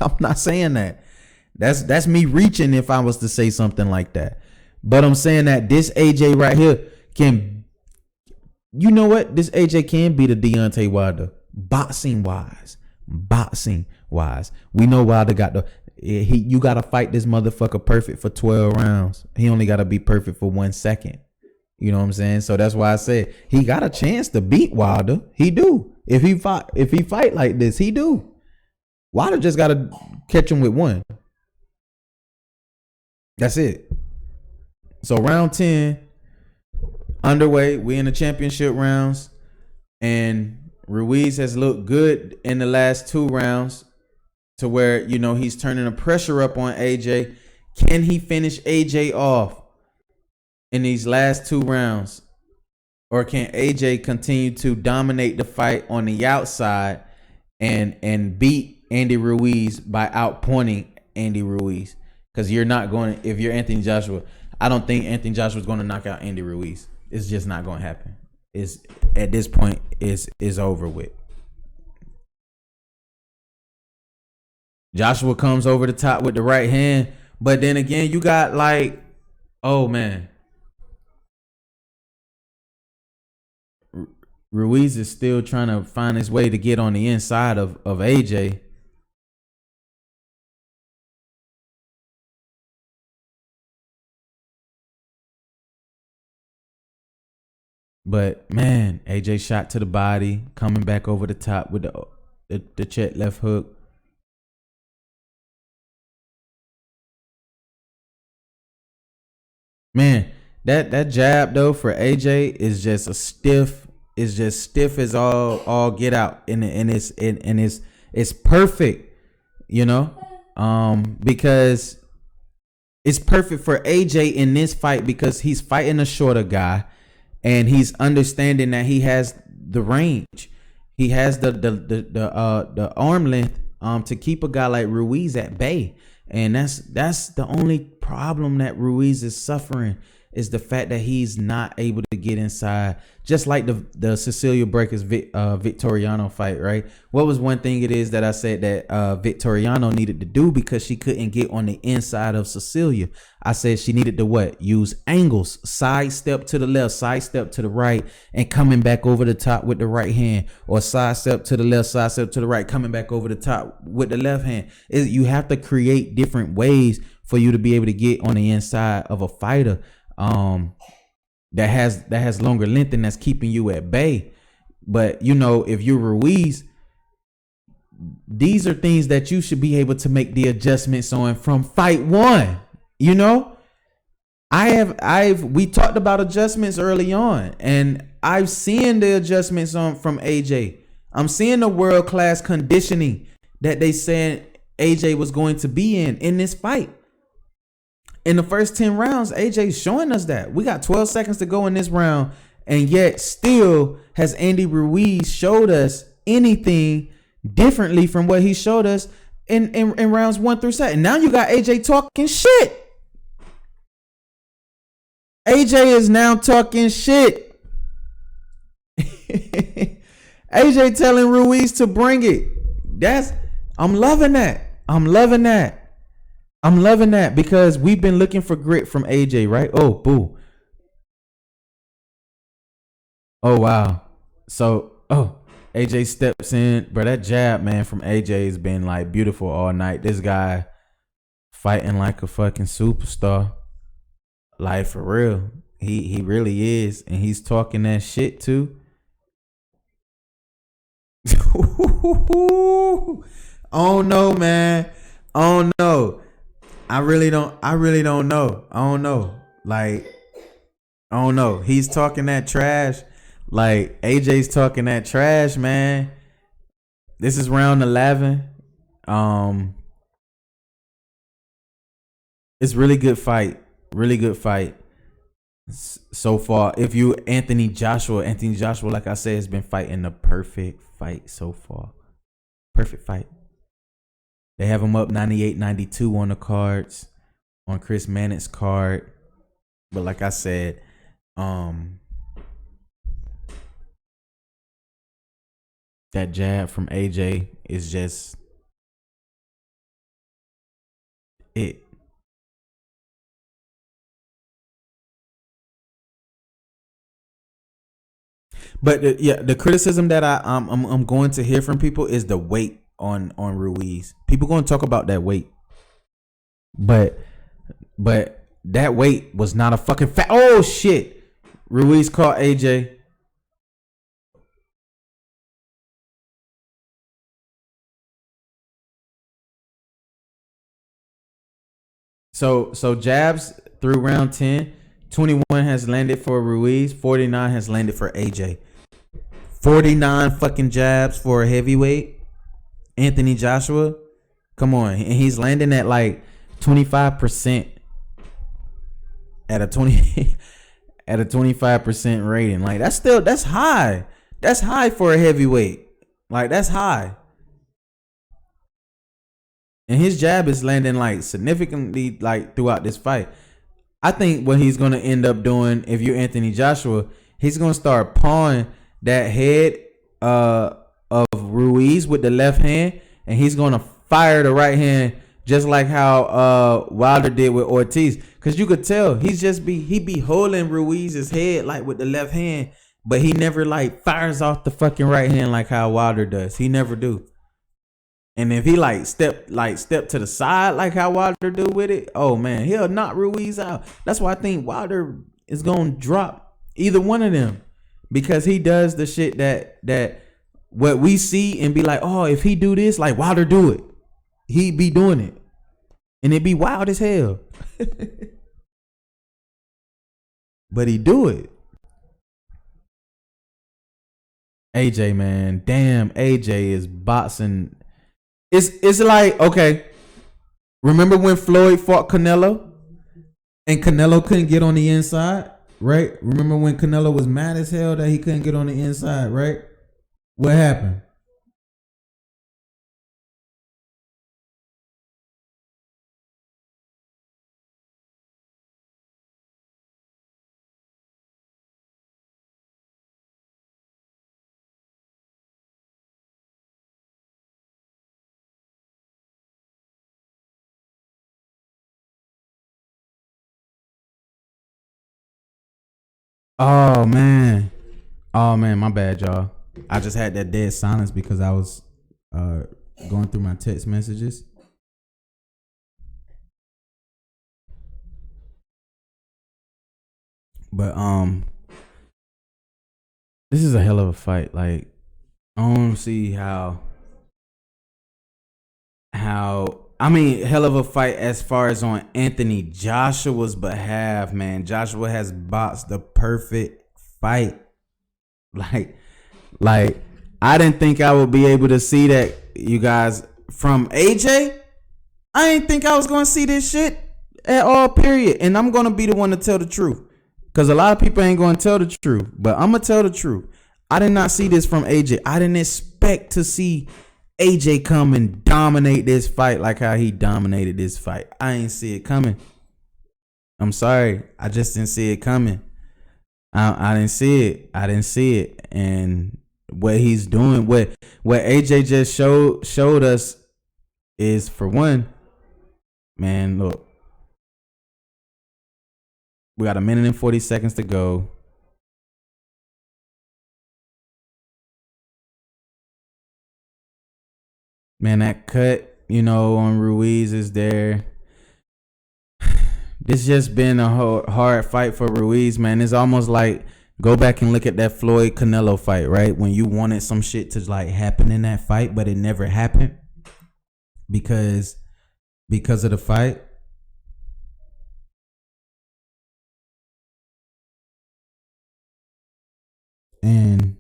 I'm not saying that. That's me reaching if I was to say something like that. But I'm saying that this AJ right here can, you know what? This AJ can beat a Deontay Wilder. Boxing wise. We know Wilder got you got to fight this motherfucker perfect for 12 rounds. He only got to be perfect for 1 second. You know what I'm saying? So that's why I said he got a chance to beat Wilder. He do. If he fight like this, he do. Wilder just got to catch him with one. That's it. So round 10 underway. We in the championship rounds, and Ruiz has looked good in the last 2 rounds to where, you know, he's turning the pressure up on AJ. Can he finish AJ off in these last 2 rounds? Or can AJ continue to dominate the fight on the outside and beat Andy Ruiz by outpointing Andy Ruiz? Because you're not going to, if you're Anthony Joshua, I don't think Anthony Joshua is going to knock out Andy Ruiz. It's just not going to happen. It's, at this point, is over with. Joshua comes over the top with the right hand, but then again, you got like, oh man, Ruiz is still trying to find his way to get on the inside of AJ. But man, AJ shot to the body, coming back over the top with the check left hook. Man, that jab though for AJ is just a stiff. It's just stiff as all get out, and it's perfect, you know, because it's perfect for AJ in this fight because he's fighting a shorter guy. And he's understanding that he has the range. He has the arm length to keep a guy like Ruiz at bay. And that's the only problem that Ruiz is suffering, is the fact that he's not able to get inside. Just like the Cecilia Breakers Victoriano fight, right? What was one thing it is that I said that Victoriano needed to do because she couldn't get on the inside of Cecilia? I said she needed to what? Use angles, side step to the left, side step to the right, and coming back over the top with the right hand, or side step to the left, side step to the right, coming back over the top with the left hand. You have to create different ways for you to be able to get on the inside of a fighter that has longer length and that's keeping you at bay. But you know, if you're Ruiz, these are things that you should be able to make the adjustments on from fight 1. You know, We talked about adjustments early on, and I've seen the adjustments from AJ. I'm seeing the world class conditioning that they said AJ was going to be in this fight. In the first 10 rounds, AJ's showing us that. We got 12 seconds to go in this round, and yet still has Andy Ruiz showed us anything differently from what he showed us in rounds 1 through 7. Now you got AJ talking shit. AJ is now talking shit. AJ telling Ruiz to bring it. I'm loving that. I'm loving that because we've been looking for grit from AJ, right? Oh, boo. Oh, wow. So, AJ steps in. Bro, that jab, man, from AJ has been like beautiful all night. This guy fighting like a fucking superstar. Like, for real. He really is. And he's talking that shit too. Oh no, man. Oh no. I really don't know. I don't know. Like, I don't know. He's talking that trash. Like, AJ's talking that trash, man. This is round 11. It's really good fight. Really good fight so far. If you Anthony Joshua, like I said, has been fighting the perfect fight so far. Perfect fight. They have him up 98-92 on the cards, on Chris Mannett's card. But like I said, that jab from AJ is just it. But the criticism that I'm going to hear from people is the weight on Ruiz. People going to talk about that weight, but that weight was not a fucking fat. Oh shit! Ruiz caught AJ. So jabs through round 10. 21 has landed for Ruiz. 49 has landed for AJ. 49 fucking jabs for a heavyweight. Anthony Joshua. Come on. And he's landing at like 25% at a 25% rating. Like, that's high. That's high for a heavyweight. Like, that's high. And his jab is landing like significantly like throughout this fight. I think what he's going to end up doing, if you're Anthony Joshua, he's going to start pawing that head of Ruiz with the left hand, and he's going to fire the right hand just like how Wilder did with Ortiz. Because you could tell he be holding Ruiz's head like with the left hand, but he never like fires off the fucking right hand like how Wilder does. He never do. And if he step to the side like how Wilder do with it, oh man, he'll knock Ruiz out. That's why I think Wilder is gonna drop either one of them, because he does the shit that what we see and be like, oh, if he do this, like Wilder do it, he be doing it, and it be wild as hell. But he do it. AJ, man, damn, AJ is boxing. It's like, okay, remember when Floyd fought Canelo and Canelo couldn't get on the inside, right? Remember when Canelo was mad as hell that he couldn't get on the inside, right? What happened? Oh man, my bad, y'all. I just had that dead silence because I was going through my text messages. But this is a hell of a fight. Like, I don't see how I mean, hell of a fight as far as on Anthony Joshua's behalf, man. Joshua has boxed the perfect fight. Like I didn't think I would be able to see that, you guys, from AJ. I didn't think I was going to see this shit at all, period. And I'm going to be the one to tell the truth. Because a lot of people ain't going to tell the truth. But I'm going to tell the truth. I did not see this from AJ. I didn't expect to see AJ come and dominate this fight like how he dominated this fight. I ain't see it coming. I'm sorry. I just didn't see it coming. I didn't see it. I didn't see it. And what he's doing, what AJ just showed us is, for one, man, look. We got 1 minute and 40 seconds to go. Man, that cut, on Ruiz is there. This just been a hard fight for Ruiz, man. It's almost like, go back and look at that Floyd Canelo fight, right? When you wanted some shit to like happen in that fight, but it never happened because of the fight. And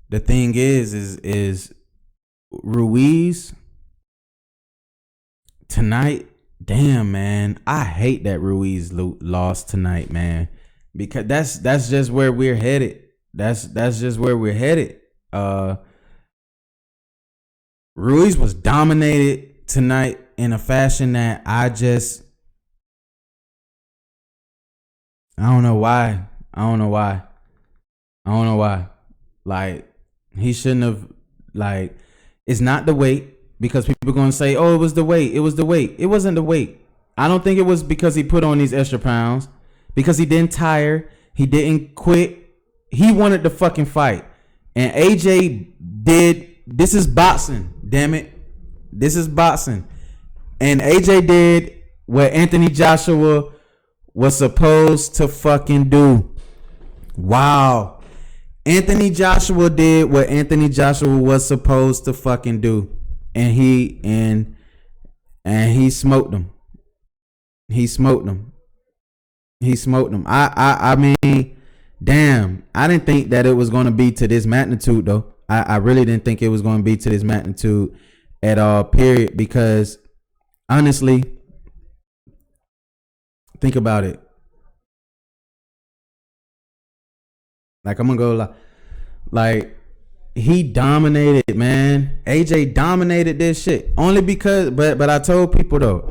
the thing is Ruiz tonight. Damn, man, I hate that Ruiz lost tonight, man, because that's just where we're headed. That's just where we're headed. Ruiz was dominated tonight in a fashion that I don't know why. Like, he shouldn't have, like, it's not the weight, because people are going to say, oh, it was the weight. It wasn't the weight. I don't think it was because he put on these extra pounds, because he didn't tire. He didn't quit. He wanted to fucking fight. And AJ did, this is boxing, damn it. This is boxing. And AJ did what Anthony Joshua was supposed to fucking do. Wow. Anthony Joshua did what Anthony Joshua was supposed to fucking do. And he smoked him. He smoked him. I mean, damn. I didn't think that it was going to be to this magnitude, though. I really didn't think it was going to be to this magnitude at all, period. Because honestly, think about it. Like, I'm gonna go like he dominated, man. AJ dominated this shit only because, but I told people though.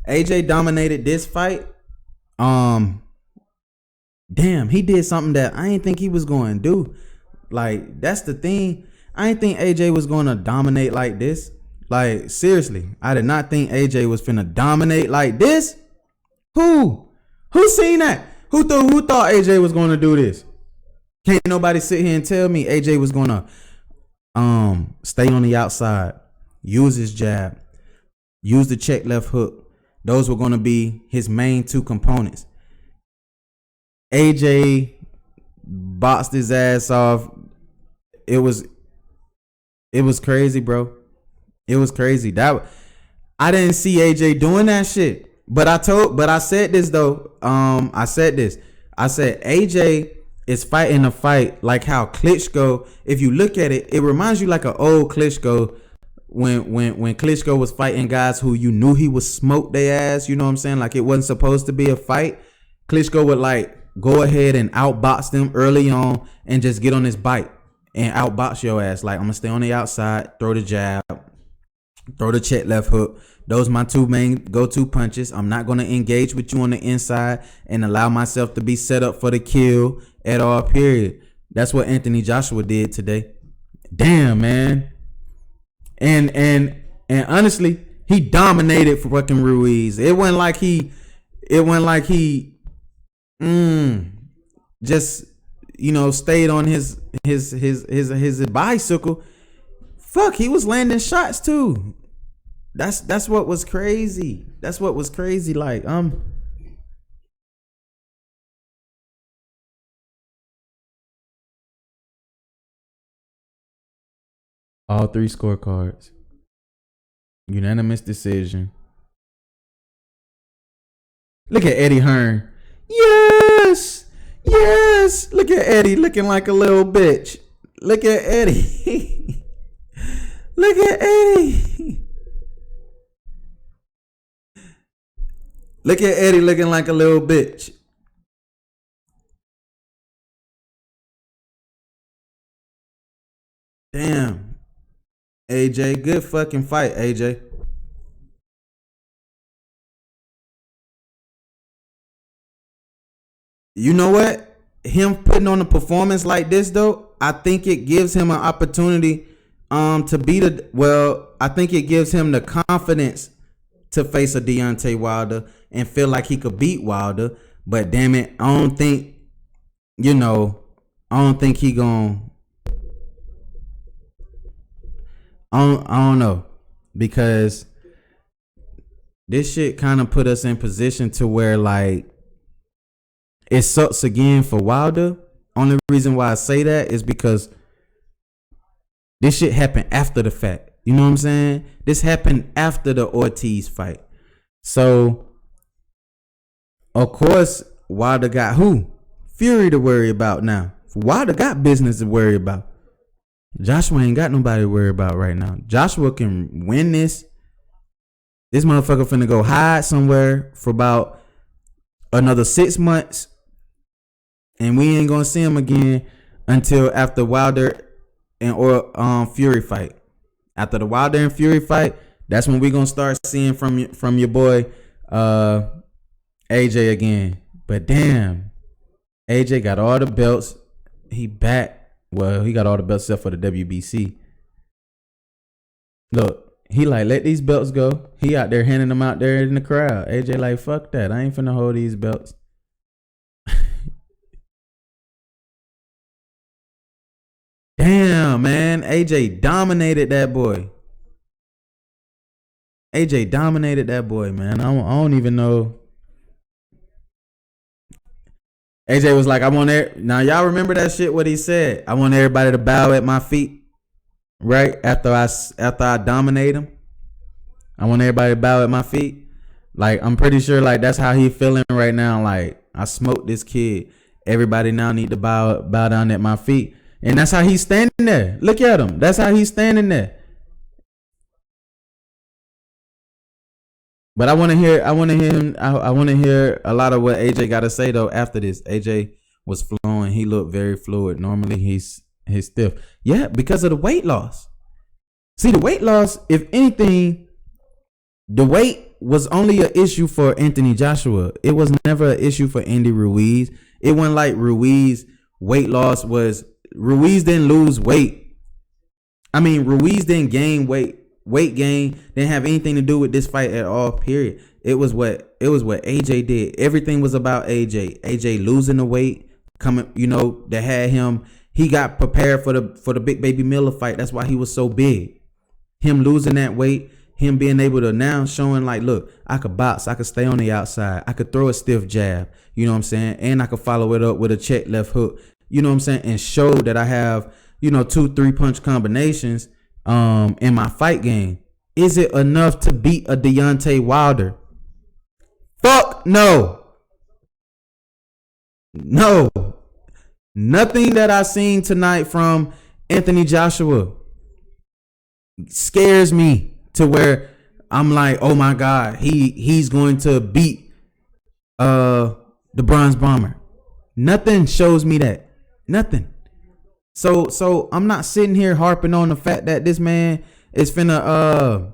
AJ dominated this fight. Damn, he did something that I didn't think he was going to do. Like, that's the thing. I didn't think AJ was going to dominate like this. Like, seriously, I did not think AJ was finna dominate like this. Who seen that? Who thought AJ was going to do this? Can't nobody sit here and tell me AJ was going to stay on the outside, use his jab, use the check left hook. Those were going to be his main two components. AJ boxed his ass off. It was crazy, bro. It was crazy. That I didn't see AJ doing that shit. But I said this though. I said AJ is fighting a fight like how Klitschko, if you look at it, it reminds you like an old Klitschko when Klitschko was fighting guys who you knew he would smoke their ass, you know what I'm saying? Like, it wasn't supposed to be a fight. Klitschko would like go ahead and outbox them early on and just get on his bite and outbox your ass. Like, I'm gonna stay on the outside, throw the jab, throw the check left hook. Those my two main go-to punches. I'm not gonna engage with you on the inside and allow myself to be set up for the kill at all, period. That's what Anthony Joshua did today. Damn, man. And honestly, he dominated for fucking Ruiz. It wasn't like he just, stayed on his bicycle. Fuck, he was landing shots too. That's what was crazy. Like, All 3 scorecards. Unanimous decision. Look at Eddie Hearn. Yes! Yes! Look at Eddie looking like a little bitch. Look at Eddie. Look at Eddie. Look at Eddie looking like a little bitch. Damn. AJ, good fucking fight, AJ. You know what? Him putting on a performance like this, though, I think it gives him an opportunity to beat I think it gives him the confidence to face a Deontay Wilder and feel like he could beat Wilder. But damn it, I don't think he gon' I don't know, because this shit kind of put us in position to where, like, it sucks again for Wilder. Only reason why I say that is because this shit happened after the fact. You know what I'm saying? This happened after the Ortiz fight. So, of course, Wilder got who? Fury to worry about now. Wilder got business to worry about. Joshua ain't got nobody to worry about right now. Joshua can win this. This motherfucker finna go hide somewhere for about another 6 months. And we ain't gonna see him again until after Wilder and Fury fight. After the Wilder and Fury fight, that's when we gonna start seeing from your boy AJ again. But damn, AJ got all the belts. He back. Well, he got all the belts except for the WBC. Look, he like, let these belts go. He out there handing them out there in the crowd. AJ like, fuck that. I ain't finna hold these belts. Damn, man. AJ dominated that boy. AJ dominated that boy, man. I don't even know. AJ was like, I want now y'all remember that shit, what he said? I want everybody to bow at my feet. Right? After I dominate him. I want everybody to bow at my feet. Like, I'm pretty sure like that's how he feeling right now. Like, I smoked this kid. Everybody now need to bow down at my feet. And that's how he's standing there. Look at him. That's how he's standing there. But I want to hear a lot of what AJ got to say though after this. AJ was flowing. He looked very fluid. Normally he's stiff. Yeah, because of the weight loss. See, the weight loss, if anything, the weight was only an issue for Anthony Joshua. It was never an issue for Andy Ruiz. It wasn't like Ruiz weight loss was. Ruiz didn't lose weight. I mean, Ruiz didn't gain weight. Weight gain didn't have anything to do with this fight at all, period. It was what AJ did. Everything was about AJ. AJ losing the weight, coming, that had him. He got prepared for the Big Baby Miller fight. That's why he was so big. Him losing that weight, him being able to now showing like, look, I could box, I could stay on the outside, I could throw a stiff jab, you know what I'm saying? And I could follow it up with a check left hook, you know what I'm saying? And show that I have, 2-3 punch combinations in my fight game. Is it enough to beat a Deontay Wilder? Fuck no. No. Nothing that I seen tonight from Anthony Joshua scares me to where I'm like, oh my God, he's going to beat the Bronze Bomber. Nothing shows me that. Nothing. So I'm not sitting here harping on the fact that this man is finna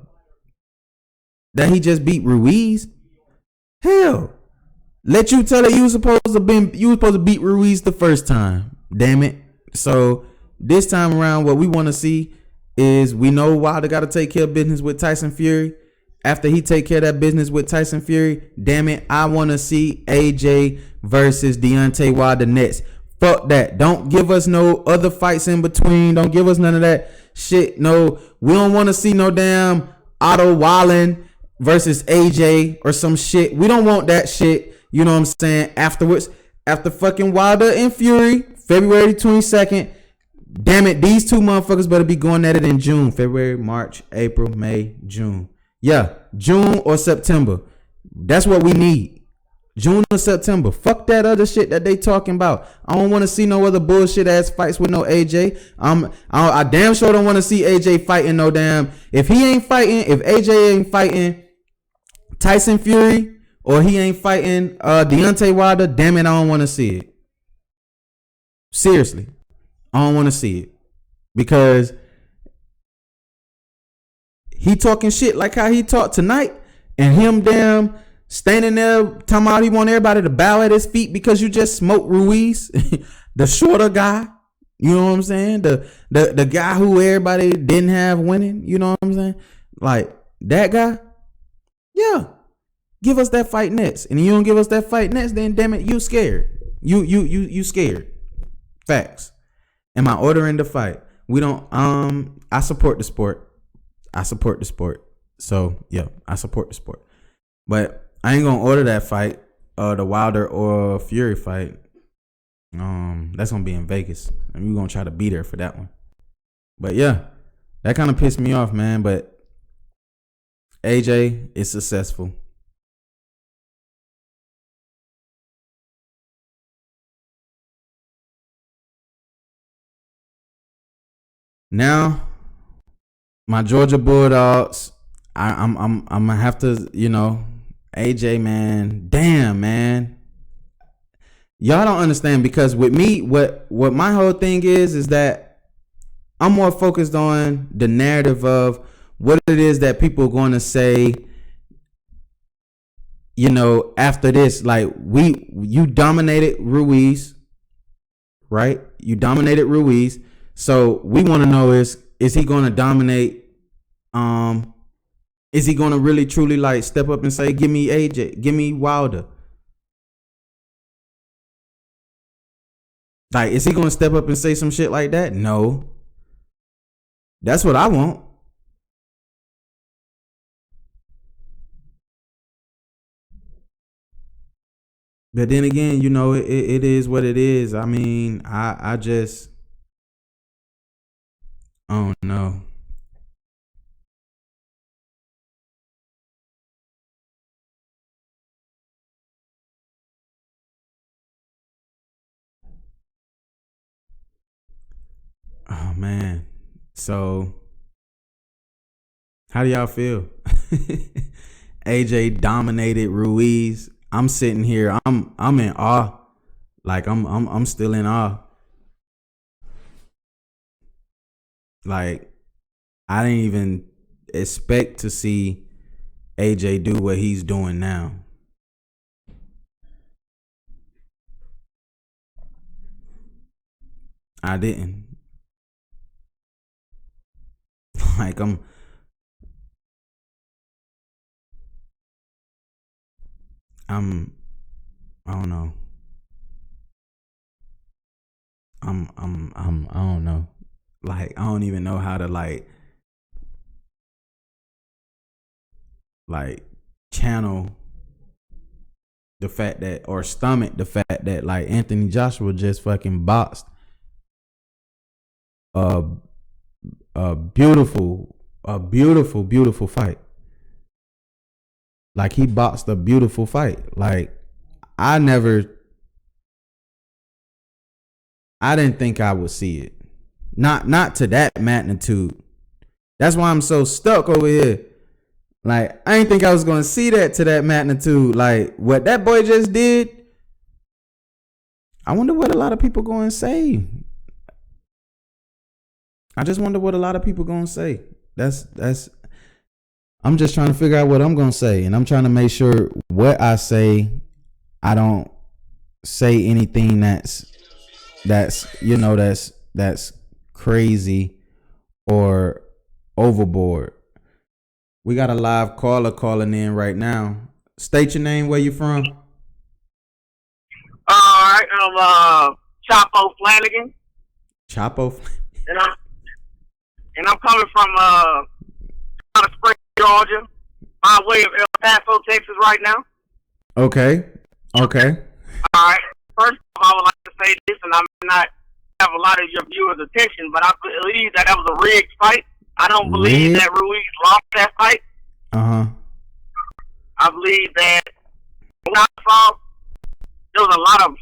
that he just beat Ruiz. Hell, let you tell it you was supposed to beat Ruiz the first time. Damn it. So this time around, what we want to see is, we know Wilder got to take care of business with Tyson Fury. After he take care of that business with Tyson Fury, damn it, I want to see AJ versus Deontay Wilder next. Fuck that. Don't give us no other fights in between. Don't give us none of that shit. No, we don't want to see no damn Otto Wallen versus AJ or some shit. We don't want that shit. You know what I'm saying? Afterwards, after fucking Wilder and Fury, February 22nd, damn it, these two motherfuckers better be going at it in June, February, March, April, May, June. Yeah, June or September. That's what we need. June or September. Fuck that other shit that they talking about. I don't want to see no other bullshit ass fights with no AJ. I damn sure don't want to see AJ fighting no damn. If AJ ain't fighting Tyson Fury or he ain't fighting Deontay Wilder, damn it, I don't want to see it. Seriously, I don't want to see it because he talking shit like how he talked tonight, and him damn standing there talking about he want everybody to bow at his feet because you just smoked Ruiz, the shorter guy. You know what I'm saying? The guy who everybody didn't have winning. You know what I'm saying? Like that guy. Yeah, give us that fight next, and you don't give us that fight next, then damn it, you scared. You scared. Facts. Am I ordering the fight? We don't. I support the sport. So yeah, I support the sport. But I ain't gonna order that fight, the Wilder or Fury fight. That's gonna be in Vegas, and we're gonna try to be there for that one. But yeah, that kind of pissed me off, man. But AJ is successful. Now, my Georgia Bulldogs, I'm gonna have to, AJ, man, damn, man. Y'all don't understand, because with me, what my whole thing is that I'm more focused on the narrative of what it is that people are going to say, after this. Like, you dominated Ruiz, right? You dominated Ruiz. So we want to know is he going to dominate? Is he going to really truly like step up and say, give me AJ, give me Wilder? Like, is he going to step up and say some shit like that? No. That's what I want. But then again, it is what it is. I mean, I just, I don't know. Oh man. So how do y'all feel? AJ dominated Ruiz. I'm sitting here. I'm in awe. Like I'm still in awe. Like, I didn't even expect to see AJ do what he's doing now. I didn't. Like, I don't know. I don't know. Like, I don't even know how to like channel the fact that, or stomach the fact that, like, Anthony Joshua just fucking boxed a beautiful fight. Like, he boxed a beautiful fight. Like, I didn't think I would see it. Not to that magnitude. That's why I'm so stuck over here. Like, I didn't think I was gonna see that to that magnitude. Like, what that boy just did. I wonder what a lot of people gonna say. I just wonder what a lot of people gonna say. I'm just trying to figure out what I'm gonna say, and I'm trying to make sure what I say, I don't say anything that's crazy or overboard. We got a live caller calling in right now. State your name, where you from? All right, I'm Chapo Flanagan. Chapo. And I'm coming from Spring, Georgia, my way of El Paso, Texas, right now. Okay. All right. First of all, I would like to say this, and I'm not have a lot of your viewers' attention, but I believe that was a rigged fight. I don't believe that Ruiz lost that fight. I believe that when I saw there was a lot of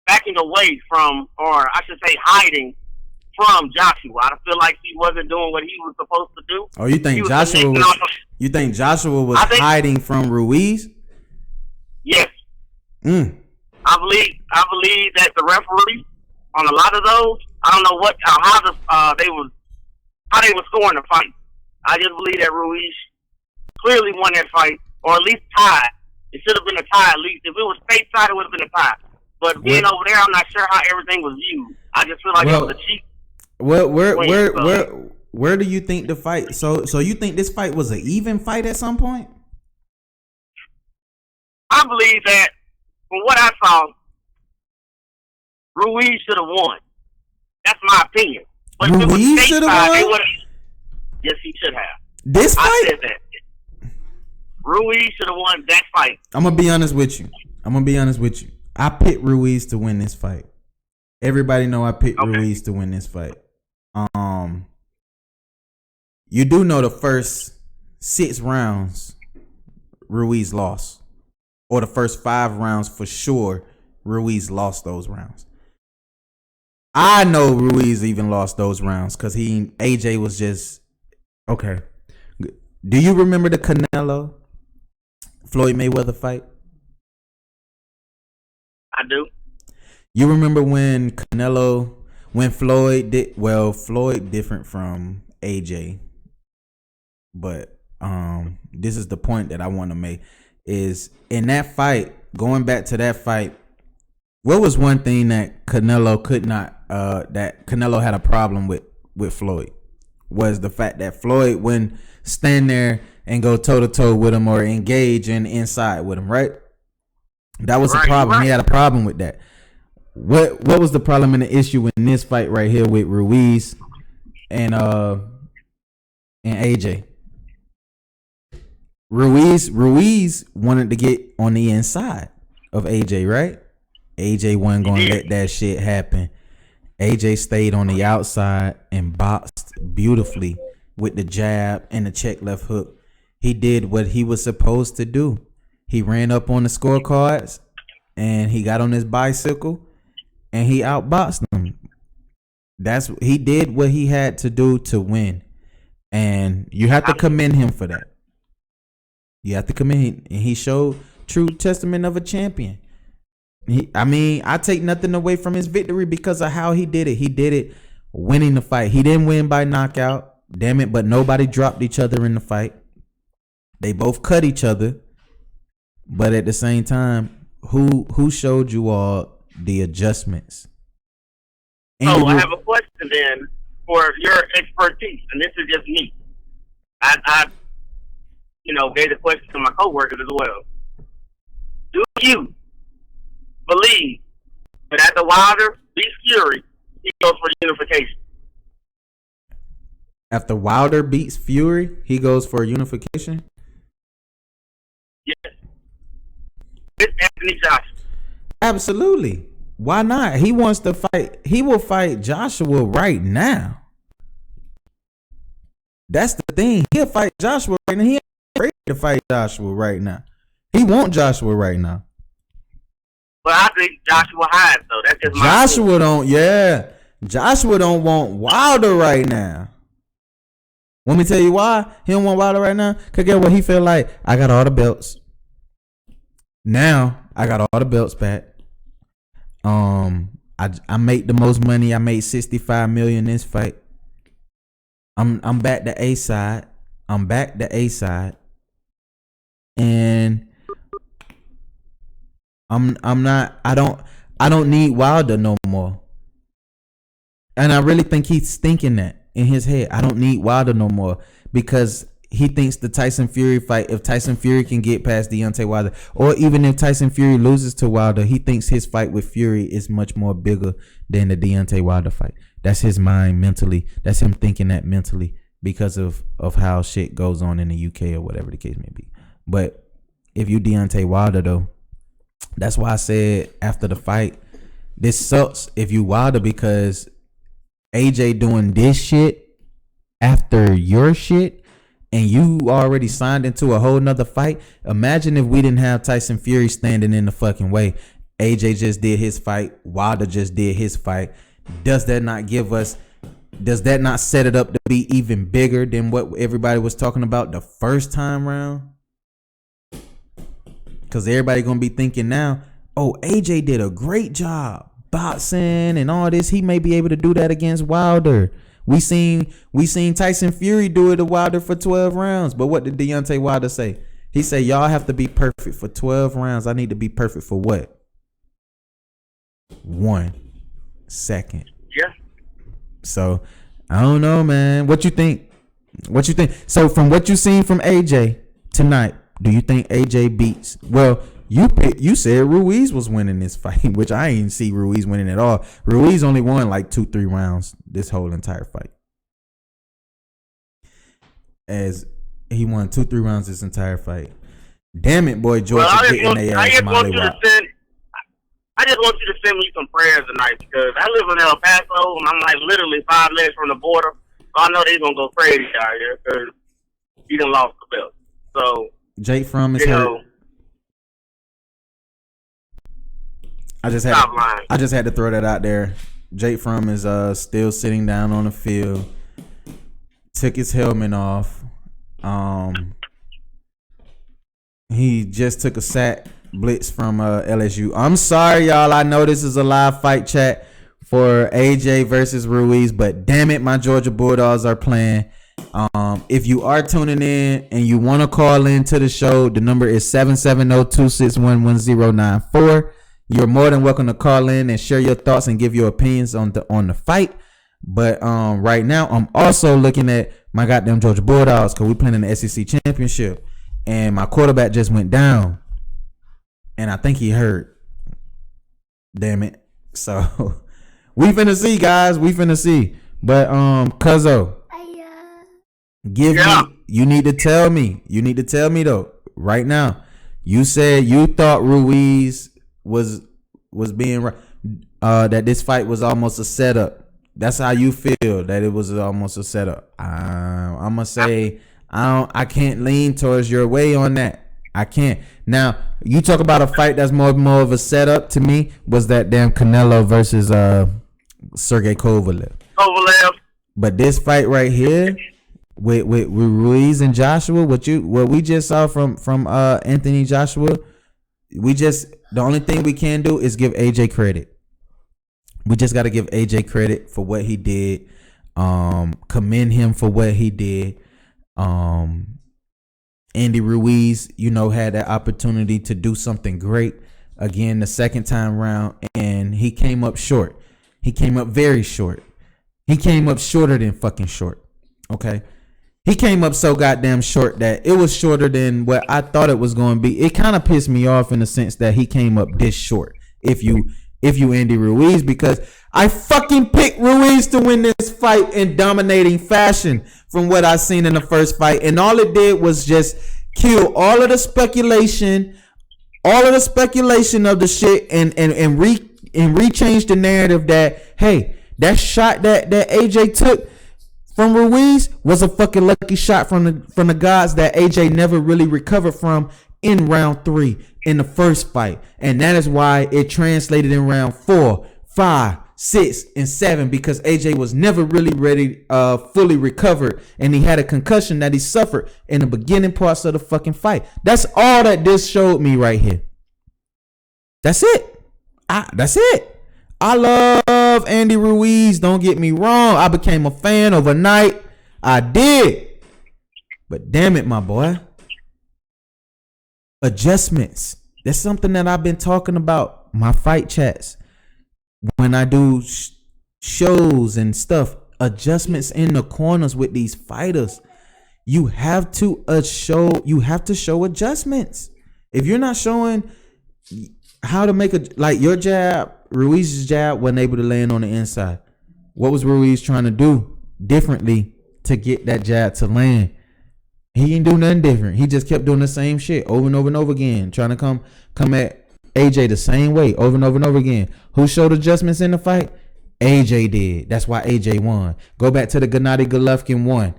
backing away from, or I should say hiding from Joshua. I feel like he wasn't doing what he was supposed to do. Oh, you think Joshua was? You think Joshua was hiding from Ruiz? Yes. I believe that the referee on a lot of those, I don't know how they were scoring the fight. I just believe that Ruiz clearly won that fight, or at least tied. It should have been a tie at least. If it was stateside, it would have been a tie. But being over there, I'm not sure how everything was viewed. I just feel like it was a cheap. Where do you think the fight? So you think this fight was an even fight at some point? I believe that from what I saw, Ruiz should have won. That's my opinion. But Ruiz should have won? Yes, he should have. This fight? I said that. Ruiz should have won that fight. I'm going to be honest with you. I picked Ruiz to win this fight. Everybody know I picked Ruiz to win this fight. You do know the first 6 rounds Ruiz lost. Or the first 5 rounds for sure, Ruiz lost those rounds. I know Ruiz even lost those rounds because AJ was just okay. Do you remember the Canelo Floyd Mayweather fight? I do. You remember when Floyd did Floyd different from AJ, but this is the point that I want to make is in that fight, going back to that fight, what was one thing that Canelo could not that Canelo had a problem with Floyd was the fact that Floyd wouldn't stand there and go toe to toe with him or engage inside with him, right? That was a problem. Right. He had a problem with that. What was the problem and the issue in this fight right here with Ruiz and AJ? Ruiz wanted to get on the inside of AJ, right? AJ wasn't going to let that shit happen. AJ stayed on the outside and boxed beautifully with the jab and the check left hook. He did what he was supposed to do. He ran up on the scorecards and he got on his bicycle and he outboxed them. He did what he had to do to win. And you have to commend him for that. You have to commend him. And he showed true testament of a champion. I take nothing away from his victory because of how he did it. He did it winning the fight. He didn't win by knockout. Damn it, but nobody dropped each other in the fight. They both cut each other. But at the same time, who showed you all the adjustments? I have a question then for your expertise, and this is just me. I gave the question to my coworkers as well. Do you believe that after Wilder beats Fury, he goes for unification? After Wilder beats Fury, he goes for unification? Yes. It's Anthony Joshua. Absolutely. Why not? He wants to fight. He will fight Joshua right now. That's the thing. He'll fight Joshua right now. He ain't afraid to fight Joshua right now. He wants Joshua right now. But I think Joshua hides though. That's just my Joshua don't. Yeah, Joshua don't want Wilder right now. Want me to tell you why he don't want Wilder right now? Cause get what he feel like. I got all the belts. Now I got all the belts back. I made the most money. I made $65 million this fight. I'm back to A side. And I don't need Wilder no more. And I really think he's thinking that in his head. I don't need Wilder no more because he thinks the Tyson Fury fight, if Tyson Fury can get past Deontay Wilder, or even if Tyson Fury loses to Wilder, he thinks his fight with Fury is much more bigger than the Deontay Wilder fight. That's his mind mentally. That's him thinking that mentally because of how shit goes on in the UK or whatever the case may be. But if you Deontay Wilder though, that's why I said after the fight, this sucks if you Wilder because AJ doing this shit after your shit and you already signed into a whole nother fight. Imagine if we didn't have Tyson Fury standing in the fucking way. AJ just did his fight. Wilder just did his fight. Does that not set it up to be even bigger than what everybody was talking about the first time round? Because everybody gonna be thinking now, oh, AJ did a great job boxing and all this. He may be able to do that against Wilder. We seen Tyson Fury do it to Wilder for 12 rounds. But what did Deontay Wilder say? He said, y'all have to be perfect for 12 rounds. I need to be perfect for what? 1 second. Yeah. So I don't know, man. What you think? So from what you seen from AJ tonight, do you think AJ beats? Well, you said Ruiz was winning this fight, which I ain't see Ruiz winning at all. Ruiz only won like 2-3 rounds this whole entire fight. As he won 2-3 rounds this entire fight. Damn it, boy, George, getting their ass mollywopped. I just want you to send me some prayers tonight because I live in El Paso and I'm like literally 5 minutes from the border. So I know they're gonna go crazy out here because he done lost the belt. So Jake Fromm is hurt. I just had to throw that out there. Jake Fromm is still sitting down on the field. Took his helmet off. He just took a sack blitz from LSU. I'm sorry, y'all. I know this is a live fight chat for AJ versus Ruiz, but damn it, my Georgia Bulldogs are playing. If you are tuning in and you want to call into the show, the number is 770-261-1094. You're more than welcome to call in and share your thoughts and give your opinions on the fight. But right now, I'm also looking at my goddamn Georgia Bulldogs because we're playing in the SEC championship, and my quarterback just went down, and I think he hurt. Damn it! So we finna see, guys. We finna see. But Cuzzo, give me. You need to tell me. You need to tell me though. Right now, you said you thought Ruiz was being that this fight was almost a setup. That's how you feel, that it was almost a setup. I'm gonna say I can't lean towards your way on that. I can't. Now you talk about a fight that's more of a setup. To me, was that damn Canelo versus Sergey Kovalev. But this fight right here with Ruiz and Joshua, what we just saw from Anthony Joshua, the only thing we can do is give AJ credit. We just got to give AJ credit for what he did. Commend him for what he did. Andy Ruiz, had that opportunity to do something great again the second time round, and he came up short. He came up very short. He came up shorter than fucking short. Okay. He came up so goddamn short that it was shorter than what I thought it was going to be. It kind of pissed me off in the sense that he came up this short. If you Andy Ruiz, because I fucking picked Ruiz to win this fight in dominating fashion from what I seen in the first fight, and all it did was just kill all of the speculation of the shit and rechange the narrative that, hey, that shot that AJ took from Ruiz was a fucking lucky shot from the gods that AJ never really recovered from in round 3 in the first fight. And that is why it translated in round 4, 5, 6, and 7, because AJ was never really ready, fully recovered, and he had a concussion that he suffered in the beginning parts of the fucking fight. That's all that this showed me right here. That's it. That's it. I love Andy Ruiz. Don't get me wrong. I became a fan overnight. I did. But damn it, my boy. Adjustments. That's something that I've been talking about. My fight chats. When I do shows and stuff. Adjustments in the corners with these fighters. You have to show adjustments. If you're not showing how to make your jab, Ruiz's jab wasn't able to land on the inside. What was Ruiz trying to do differently to get that jab to land? He didn't do nothing different. He just kept doing the same shit over and over and over again, trying to come at AJ the same way over and over and over again. Who showed adjustments in the fight? AJ did. That's why AJ won. Go back to the Gennady Golovkin one.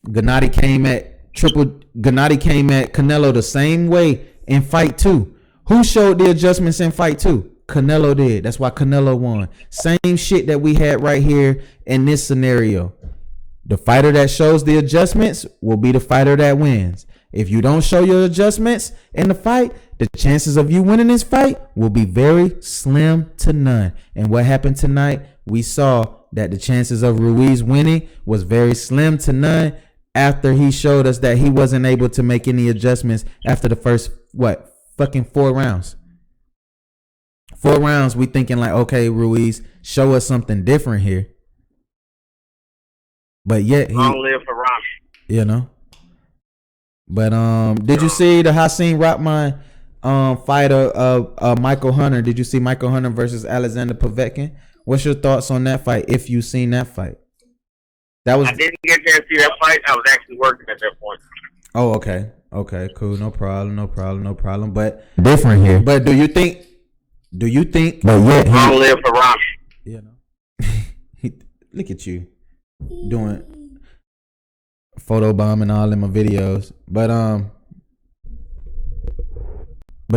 Gennady came at Canelo the same way in fight 2. Who showed the adjustments in fight 2? Canelo did. That's why Canelo won. Same shit that we had right here in this scenario. The fighter that shows the adjustments will be the fighter that wins. If you don't show your adjustments in the fight, the chances of you winning this fight will be very slim to none. And what happened tonight, we saw that the chances of Ruiz winning was very slim to none after he showed us that he wasn't able to make any adjustments after the first, fucking 4 rounds. 4 rounds, we thinking like, okay, Ruiz, show us something different here. But yet, long live for Rock. You know. But did you see the Hasim Rahman fighter Michael Hunter? Did you see Michael Hunter versus Alexander Povetkin? What's your thoughts on that fight? If you seen that fight, I didn't get to see that fight. I was actually working at that point. Oh, okay, cool, no problem. But different here. But do you think? But yet, long live for Rock. You know, look at you doing photo bombing all in my videos, but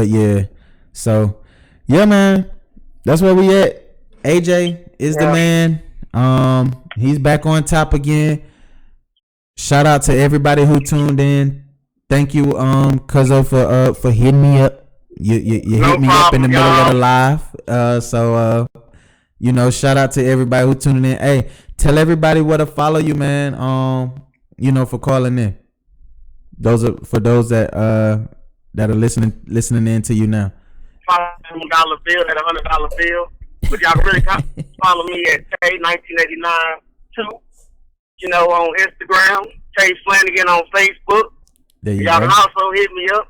yeah, so yeah, man, that's where we at. AJ is the man. He's back on top again. Shout out to everybody who tuned in. Thank you, Cuzzo, for hitting me up. You hit me up in the middle of the live. Shout out to everybody who tuning in. Hey, tell everybody where to follow you, man. For calling in. Those are for those that are listening in to you now. Follow me $1 bill at $100 bill. But y'all can really follow me at Tay1989 on Instagram. Tay Flanagan on Facebook. There you y'all go. can also hit me up.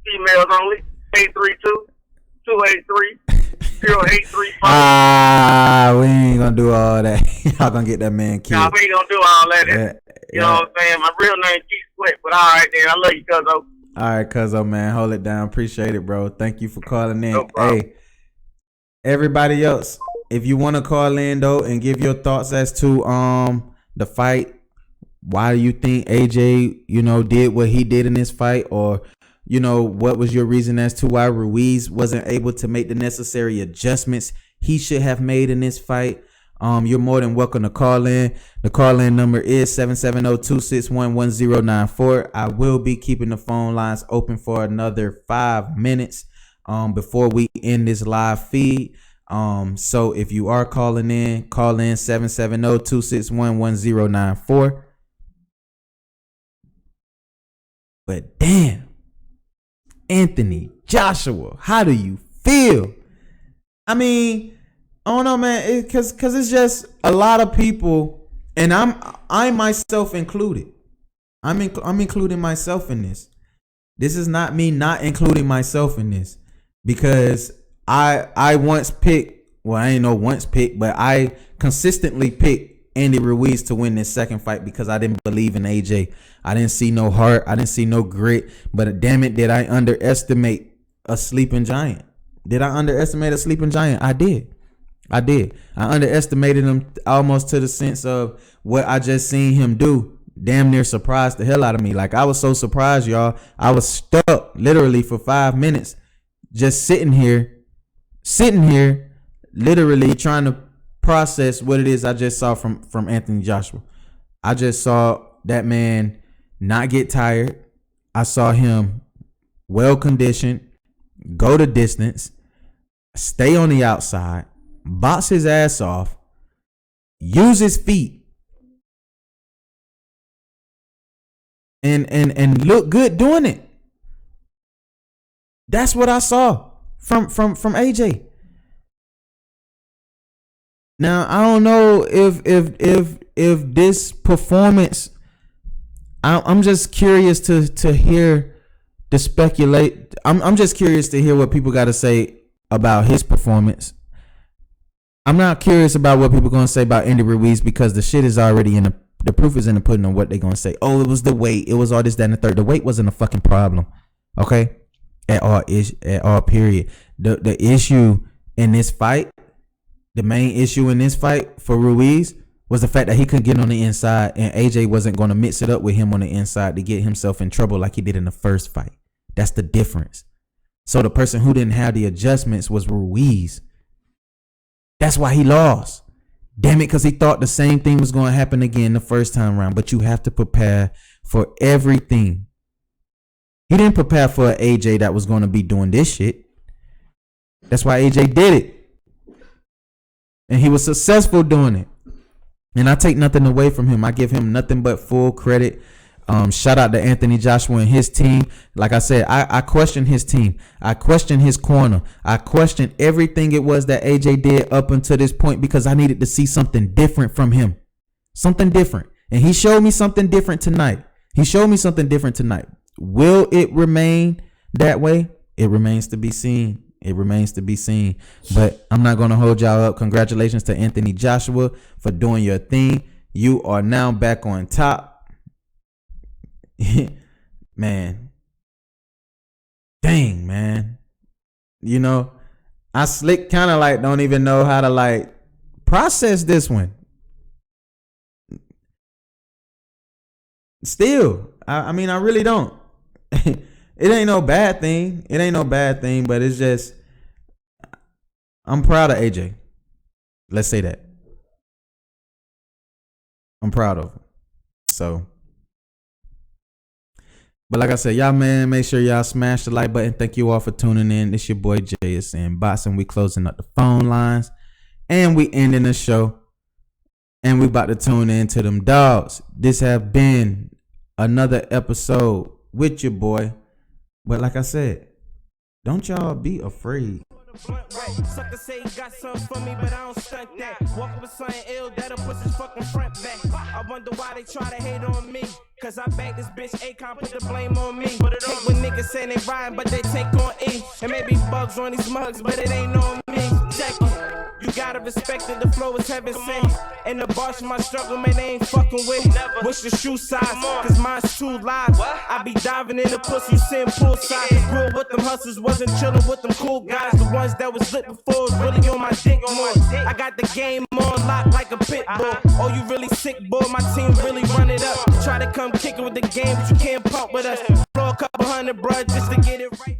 Females only. 832-283-0835. We ain't gonna do all that. Y'all gonna get that man killed. Nah, we ain't gonna do all that. You know what I'm saying? My real name Keith Sweat, but all right, then. I love you, Cuzzo. All right, Cuzzo, man. Hold it down. Appreciate it, bro. Thank you for calling in. No problem. Hey, everybody else, if you want to call in, though, and give your thoughts as to the fight, why do you think AJ, did what he did in this fight, or what was your reason as to why Ruiz wasn't able to make the necessary adjustments he should have made in this fight? You're more than welcome to call in. The call-in number is 770-261-1094. I will be keeping the phone lines open for another 5 minutes before we end this live feed. So if you are calling in, call in 770-261-1094. But damn, Anthony Joshua, how do you feel? I mean, I don't know, man, because it's just a lot of people, and I myself included. I'm including myself in this. This is not me not including myself in this, because I once picked, well, I ain't no once picked, but I consistently picked Andy Ruiz to win this second fight because I didn't believe in AJ. I didn't see no heart. I didn't see no grit. But damn it, did I underestimate a sleeping giant? Did I underestimate a sleeping giant? I did. I underestimated him almost to the sense of what I just seen him do. Damn near surprised the hell out of me. Like, I was so surprised, y'all. I was stuck literally for 5 minutes just sitting here, literally trying to process what it is I just saw from Anthony Joshua. I just saw that man not get tired. I saw him well conditioned, go the distance, stay on the outside, box his ass off, use his feet, and look good doing it. That's what I saw from AJ. Now, I don't know if this performance, I'm just curious to hear the speculate. I'm just curious to hear what people got to say about his performance. I'm not curious about what people going to say about Andy Ruiz, because the shit is already in the proof is in the pudding on what they're going to say. Oh, it was the weight. It was all this, that, and the third. The weight wasn't a fucking problem. Okay? at all period. The issue in this fight, the main issue in this fight for Ruiz was the fact that he couldn't get on the inside, and AJ wasn't going to mix it up with him on the inside to get himself in trouble like he did in the first fight. That's the difference. So the person who didn't have the adjustments was Ruiz. That's why he lost. Damn it, because he thought the same thing was going to happen again the first time around. But you have to prepare for everything. He didn't prepare for an AJ that was going to be doing this shit. That's why AJ did it. And he was successful doing it. And I take nothing away from him. I give him nothing but full credit. Shout out to Anthony Joshua and his team. Like I said, I questioned his team. I questioned his corner. I questioned everything it was that AJ did up until this point because I needed to see something different from him. Something different. And he showed me something different tonight. Will it remain that way? It remains to be seen. But I'm not going to hold y'all up. Congratulations to Anthony Joshua for doing your thing. You are now back on top. Man. Dang, man. You know, I slick kind of like don't even know how to like process this one. Still, I mean, I really don't. It ain't no bad thing. But it's just, I'm proud of AJ. Let's say that. I'm proud of him. So, but like I said, y'all, man, make sure y'all smash the like button. Thank you all for tuning in. It's your boy JSN Boxing. We closing up the phone lines and we ending the show. And we about to tune in to them dogs. This have been another episode with your boy. But like I said, don't y'all be afraid. Sucker say he got something for me, but I don't stunt that. Walking with something ill, that'll push his fucking front back. I wonder why they try to hate on me. Cause I back this bitch, Akon put the blame on me. But it ain't when niggas say they rhyme, but they take on E. And maybe bugs on these mugs, but it ain't on me. Check it. You gotta respect it, the flow is heaven sent. And the bars from my struggle, man, they ain't fucking with. What's your shoe size? Cause mine's too live. I be diving in the pussy, sitting poolside. Grill with them hustlers, wasn't chillin' with them cool guys. The ones that was lit before was really on my dick more. I got the game on lock like a pit bull. Oh, you really sick, boy, my team really run it up. Try to come kickin' with the game, but you can't pump with us. Blow a couple hundred, bruh, just to get it right.